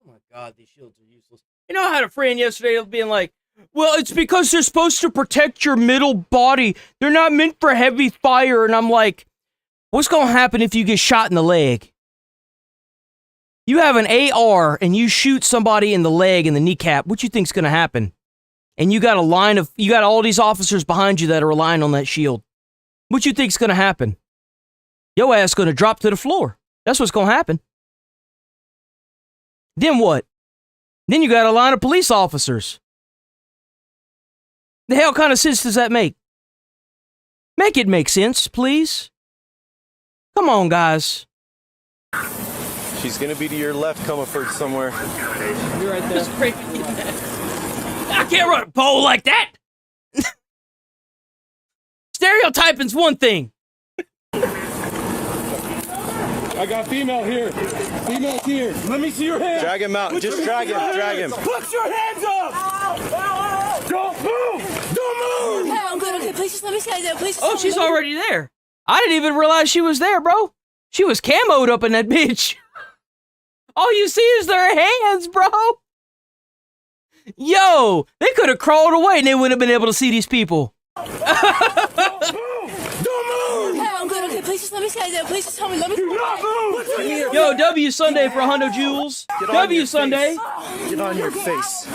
Oh my god, these shields are useless. You know, I had a friend yesterday being like, well, it's because they're supposed to protect your middle body. They're not meant for heavy fire. And I'm like, what's going to happen if you get shot in the leg? You have an AR and you shoot somebody in the leg and the kneecap. What you think's going to happen? And you got all these officers behind you that are relying on that shield. What you think's going to happen? Your ass going to drop to the floor. That's what's going to happen. Then what? Then you got a line of police officers. The hell kind of sense does that make? Make it make sense, please. Come on, guys. She's gonna be to your left, Comerford, somewhere. You're right there. I can't run a pole like that. Stereotyping's one thing. I got female here. Female's here. Let me see your hands. Drag him out. Just drag him. Drag him. Put your hands up. Don't move. Don't move. Hey, I'm good. Okay, please just let me see Isaiah. Please. Oh, she's already there. I didn't even realize she was there, bro. She was camoed up in that bitch. All you see is their hands, bro. Yo, they could have crawled away and they wouldn't have been able to see these people. Hey, I'm good. Okay, please just let me see Isaiah. Please just tell me. Let me. Do not move. Yo, W Sunday for Hundo Joules. W Sunday. Get on your face.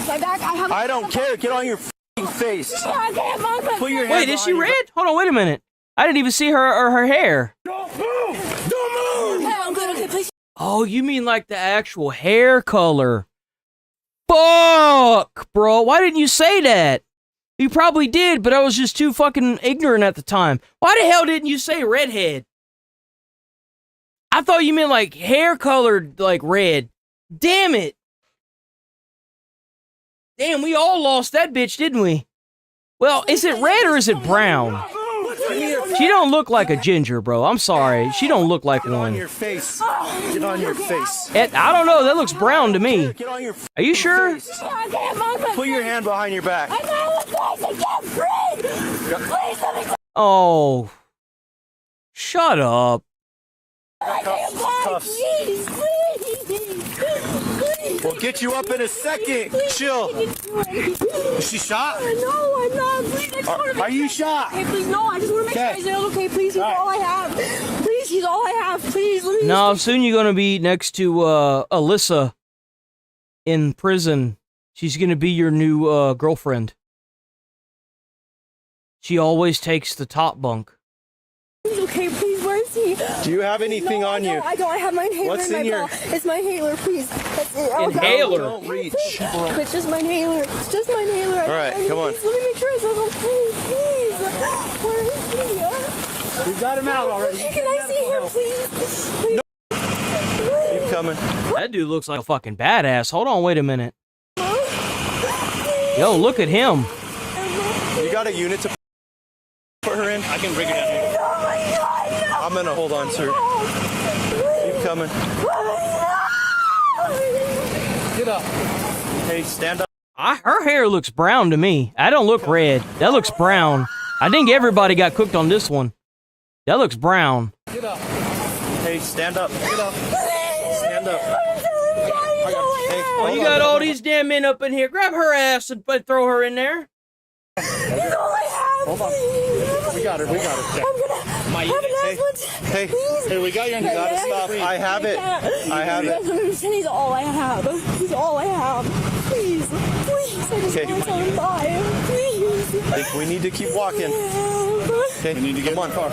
My back. I don't care. Get on your f***ing face. Put your hands Wait, is she red? Hold on, wait a minute. I didn't even see her or her hair. Don't move. Don't move. Hey, I'm good. Okay, please. Oh, you mean like the actual hair color? Fuck, bro. Why didn't you say that? You probably did, but I was just too fucking ignorant at the time. Why the hell didn't you say redhead? I thought you meant like hair colored like red. Damn it. Damn, we all lost that bitch, didn't we? Well, is it red or is it brown? She don't look like a ginger, bro. I'm sorry. She don't look like Get on one. your face. Get on your face. I don't know. That looks brown to me. Get on your Are you sure? face. Put your hand behind your back. Oh. Shut up. Cuffs. We'll get you up in a second. Chill. Is she shot? No, I'm not. Please, I just want to make Are you shot? Okay, please, no. I just want to make sure Isaiah's okay. Please, he's all I have. Please, he's all I have. Please, let me. No, soon you're going to be next to Alyssa in prison. She's going to be your new girlfriend. She always takes the top bunk. He's okay, please. Where is he? Do you have anything on you? I don't. I have my inhaler What's in my in your- bra. It's my inhaler, please. That's it. Oh, Inhaler? Don't reach. It's just my inhaler. It's just my inhaler. All right, come on. Please, let me make sure Isaiah's okay. Please. Where is he? We've got him out already. Can I see him, please? Keep coming. That dude looks like a fucking badass. Hold on, wait a minute. Yo, look at him. You got a unit to put her in? I can bring it down. I'm gonna hold on, sir. Keep coming. Get up. Hey, stand up. Her hair looks brown to me. I don't look red. That looks brown. I think everybody got cooked on this one. That looks brown. Get up. Hey, stand up. Get up. Stand up. Oh, you got all these damn men up in here. Grab her ass and throw her in there. He's all I have. Hold on. We got her. We got her. Hey, we got you. You gotta stop. I have it. I have it. He's all I have. He's all I have. Please. Please. I just want to tell him bye. Please. We need to keep walking. Okay. We need to get in the car.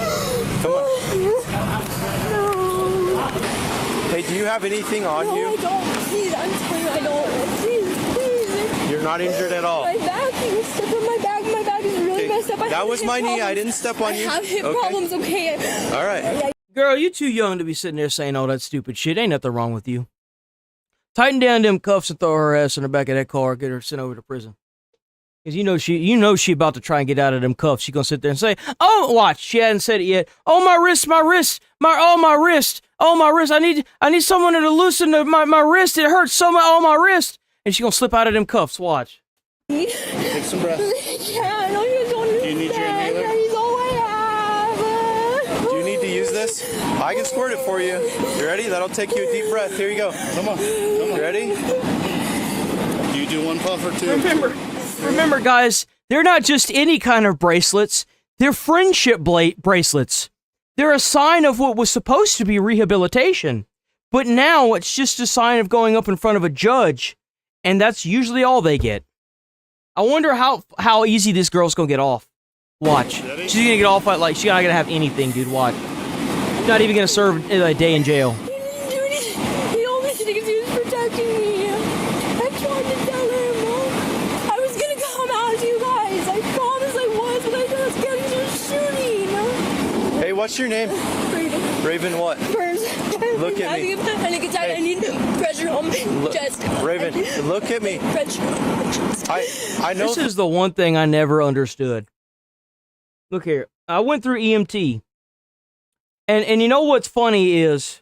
Come on. No. Hey, do you have anything on No, you? I don't. Please, I'm telling you, I don't. Please, please. You're not injured at all. My back, you stepped on my back. My back is really messed up. That was my knee. I didn't step on you. I have hip problems, okay? All right. Girl, you too young to be sitting there saying all that stupid shit. Ain't nothing wrong with you. Tighten down them cuffs and throw her ass in the back of that car. Get her sent over to prison. Because you know she about to try and get out of them cuffs. She gonna sit there and say, "Oh, watch." She hadn't said it yet. "Oh, my wrist, my wrist, my wrist, oh my wrist. I need someone to loosen my wrist. It hurts so much. Oh my wrist." And she gonna slip out of them cuffs. Watch. Take some breath. I know you don't understand. Do you need your inhaler? He's all I have. Do you need to use this? I can squirt it for you. You ready? That'll take you a deep breath. Here you go. Come on. You ready? Do you do one puff or two? Remember, guys, they're not just any kind of bracelets. They're friendship bracelets. They're a sign of what was supposed to be rehabilitation. But now it's just a sign of going up in front of a judge. And that's usually all they get. I wonder how easy this girl's gonna get off. Watch. She's gonna get off at, like, she's not gonna have anything, dude. Watch. She's not even gonna serve a day in jail. He only thinks he was protecting me. I tried to tell him. I was gonna come out to you guys. I promise I was, but I got scared he was shooting. Hey, what's your name? Raven what? Burns. Look at me. Panic attack. I need pressure on my chest. Raven, look at me. Pressure. I know. This is the one thing I never understood. Look here. I went through EMT. And you know what's funny is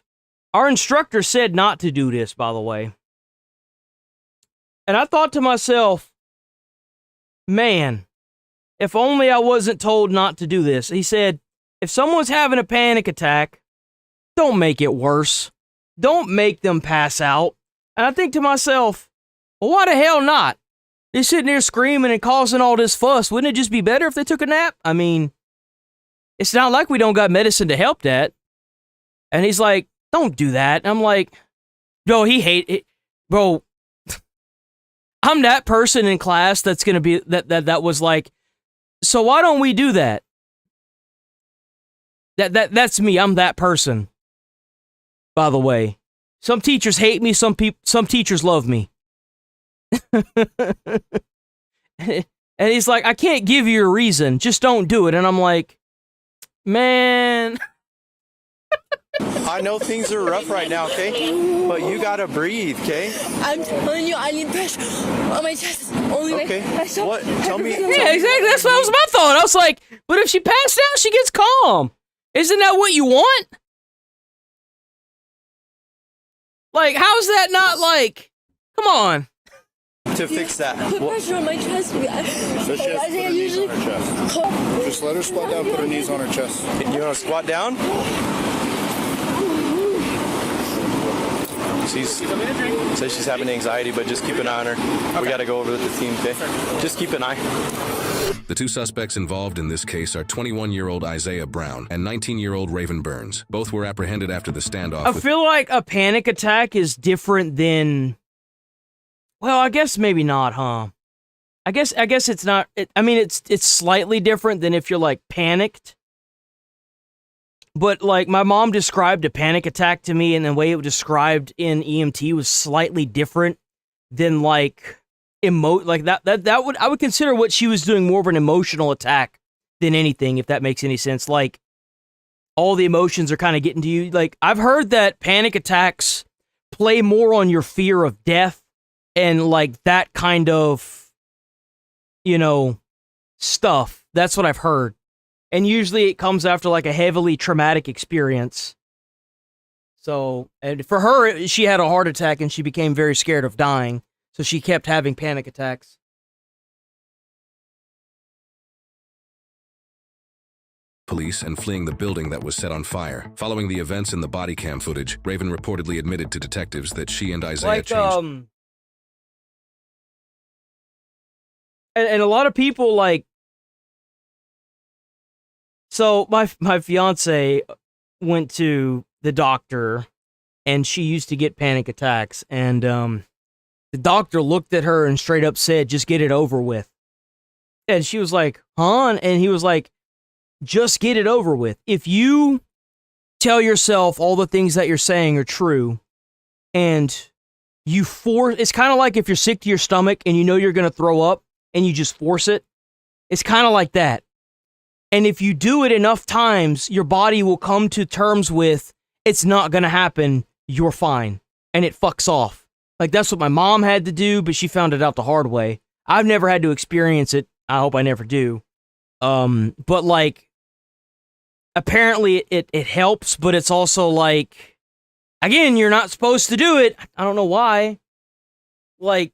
our instructor said not to do this, by the way. And I thought to myself, man, if only I wasn't told not to do this. He said, if someone's having a panic attack, don't make it worse. Don't make them pass out. And I think to myself, well, why the hell not? They're sitting there screaming and causing all this fuss. Wouldn't it just be better if they took a nap? I mean, it's not like we don't got medicine to help that. And he's like, don't do that. And I'm like, bro, he hate it. Bro, I'm that person in class that's going to be, that was like, so why don't we do that? That's me. I'm that person. By the way, some teachers hate me. Some teachers love me. And he's like, I can't give you a reason. Just don't do it. And I'm like, man. I know things are rough right now, okay? But you gotta breathe, okay? I'm telling you, I need pressure on my chest. Only way. Okay. What? Tell me. Yeah, exactly. That's what was my thought. I was like, but if she passed out, she gets calm. Isn't that what you want? Like, how's that not like, come on. To fix that. Put pressure on my chest. So she has to put her knees on her chest. Just let her squat down, put her knees on her chest. You wanna squat down? She says she's having anxiety, but just keep an eye on her. Okay. We gotta go over with the team, okay? Just keep an eye. The two suspects involved in this case are 21-year-old Isaiah Brown and 19-year-old Raven Burns. Both were apprehended after the standoff. I feel like a panic attack is different than, well, I guess maybe not, huh? I guess it's not. I mean, it's slightly different than if you're like panicked. But like my mom described a panic attack to me, and the way it was described in EMT was slightly different than like like that would, I would consider what she was doing more of an emotional attack than anything, if that makes any sense. Like all the emotions are kind of getting to you. Like I've heard that panic attacks play more on your fear of death and like that kind of, you know, stuff. That's what I've heard. And usually it comes after like a heavily traumatic experience. So, and for her, she had a heart attack and she became very scared of dying. So she kept having panic attacks. police and fleeing the building that was set on fire. Following the events in the body cam footage, Raven reportedly admitted to detectives that she and Isaiah changed. And a lot of people like. So my fiance went to the doctor, and she used to get panic attacks, and the doctor looked at her and straight up said, "Just get it over with." And she was like, "Huh?" And he was like, "Just get it over with. If you tell yourself all the things that you're saying are true, and you force, it's kind of like if you're sick to your stomach and you know you're going to throw up and you just force it. It's kind of like that. And if you do it enough times, your body will come to terms with it's not going to happen. You're fine." And it fucks off. Like, that's what my mom had to do, but she found it out the hard way. I've never had to experience it. I hope I never do. But like, apparently it helps, but it's also like, again, you're not supposed to do it. I don't know why. Like,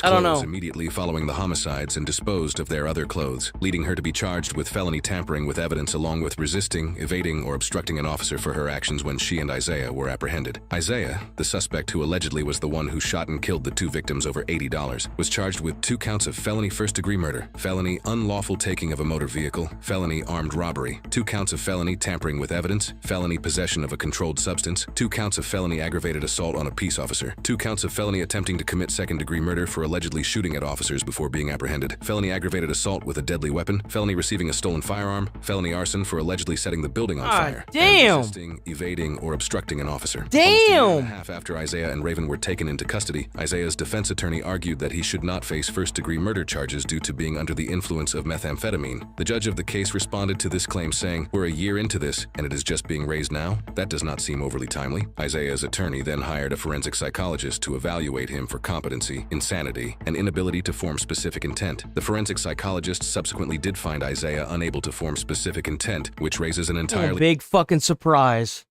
I don't know. Immediately following the homicides and disposed of their other clothes, leading her to be charged with felony tampering with evidence along with resisting, evading, or obstructing an officer for her actions when she and Isaiah were apprehended. Isaiah, the suspect who allegedly was the one who shot and killed the two victims over $80, was charged with 2 counts of felony first-degree murder, felony unlawful taking of a motor vehicle, felony armed robbery, 2 counts of felony tampering with evidence, felony possession of a controlled substance, 2 counts of felony aggravated assault on a peace officer, 2 counts of felony attempting to commit second-degree murder for allegedly shooting at officers before being apprehended, felony aggravated assault with a deadly weapon, felony receiving a stolen firearm, felony arson for allegedly setting the building on fire, damn, and resisting, evading, or obstructing an officer. Damn! Almost a year and a half after Isaiah and Raven were taken into custody, Isaiah's defense attorney argued that he should not face first-degree murder charges due to being under the influence of methamphetamine. The judge of the case responded to this claim saying, "We're a year into this, and it is just being raised now? That does not seem overly timely." Isaiah's attorney then hired a forensic psychologist to evaluate him for competency, insanity, and inability to form specific intent. The forensic psychologist subsequently did find Isaiah unable to form specific intent, which raises an entirely big fucking surprise.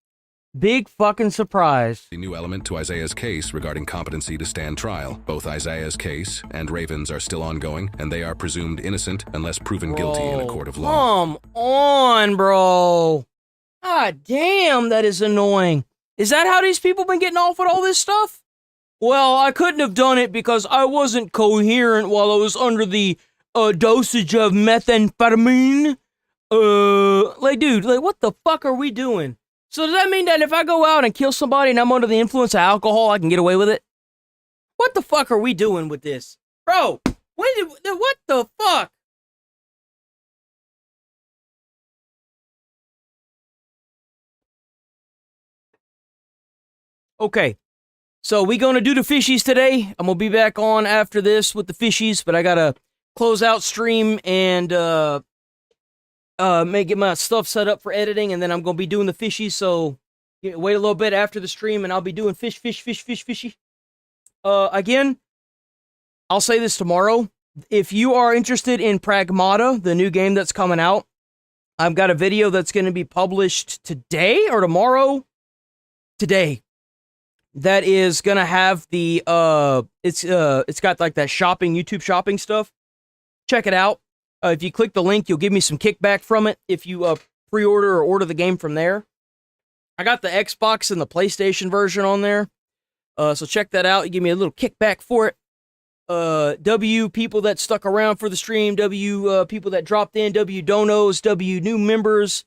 Big fucking surprise. New element to Isaiah's case regarding competency to stand trial. Both Isaiah's case and Raven's are still ongoing, and they are presumed innocent unless proven guilty in a court of law. Come on, bro. God damn, that is annoying. Is that how these people been getting off with all this stuff? Well, I couldn't have done it because I wasn't coherent while I was under the dosage of methamphetamine. Like, dude, like, what the fuck are we doing? So does that mean that if I go out and kill somebody and I'm under the influence of alcohol, I can get away with it? What the fuck are we doing with this? Bro, what the fuck? Okay. So we gonna do the fishies today. I'm gonna be back on after this with the fishies, but I gotta close out stream and get my stuff set up for editing, and then I'm gonna be doing the fishies. So wait a little bit after the stream, and I'll be doing fishy. Again, I'll say this tomorrow. If you are interested in Pragmata, the new game that's coming out, I've got a video that's gonna be published today or tomorrow. Today. That is gonna have the it's got like that shopping, YouTube shopping stuff. Check it out. If you click the link, you'll give me some kickback from it if you pre-order or order the game from there. I got the Xbox and the PlayStation version on there, so check that out. You give me a little kickback for it. W people that stuck around for the stream, W people that dropped in, W donos, W new members.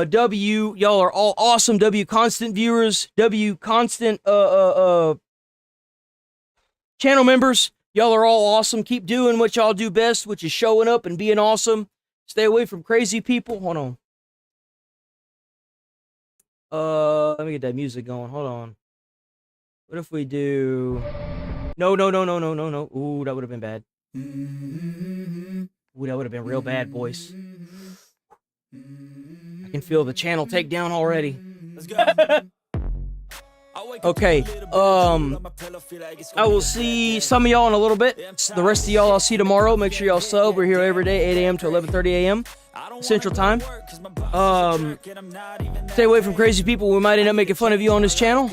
W, y'all are all awesome. W constant viewers, W constant channel members. Y'all are all awesome. Keep doing what y'all do best, which is showing up and being awesome. Stay away from crazy people. Hold on. Let me get that music going. Hold on. What if we do? No. Ooh, that would have been bad. Ooh, that would have been real bad, boys. I can feel the channel takedown already. Let's go. Okay, I will see some of y'all in a little bit. The rest of y'all I'll see tomorrow. Make sure y'all sub. We're here every day, 8 a.m. to 11:30 a.m. Central Time. Stay away from crazy people. We might end up making fun of you on this channel.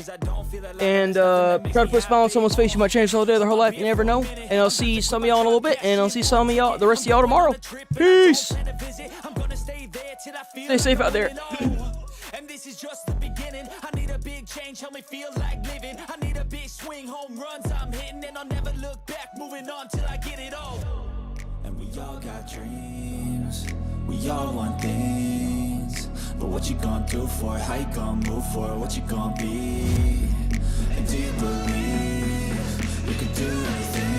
And try to put a smile on someone's face. You might change all day, their whole life. You never know. And I'll see some of y'all in a little bit. And I'll see some of y'all, the rest of y'all tomorrow. Peace. Stay safe out there. And this is just the beginning. I need a big change, help me feel like living. I need a big swing, home runs I'm hitting, and I'll never look back, moving on till I get it all. And we all got dreams, we all want things, but what you gonna do for it? How you gonna move for it? What you gonna be? And do you believe you can do anything?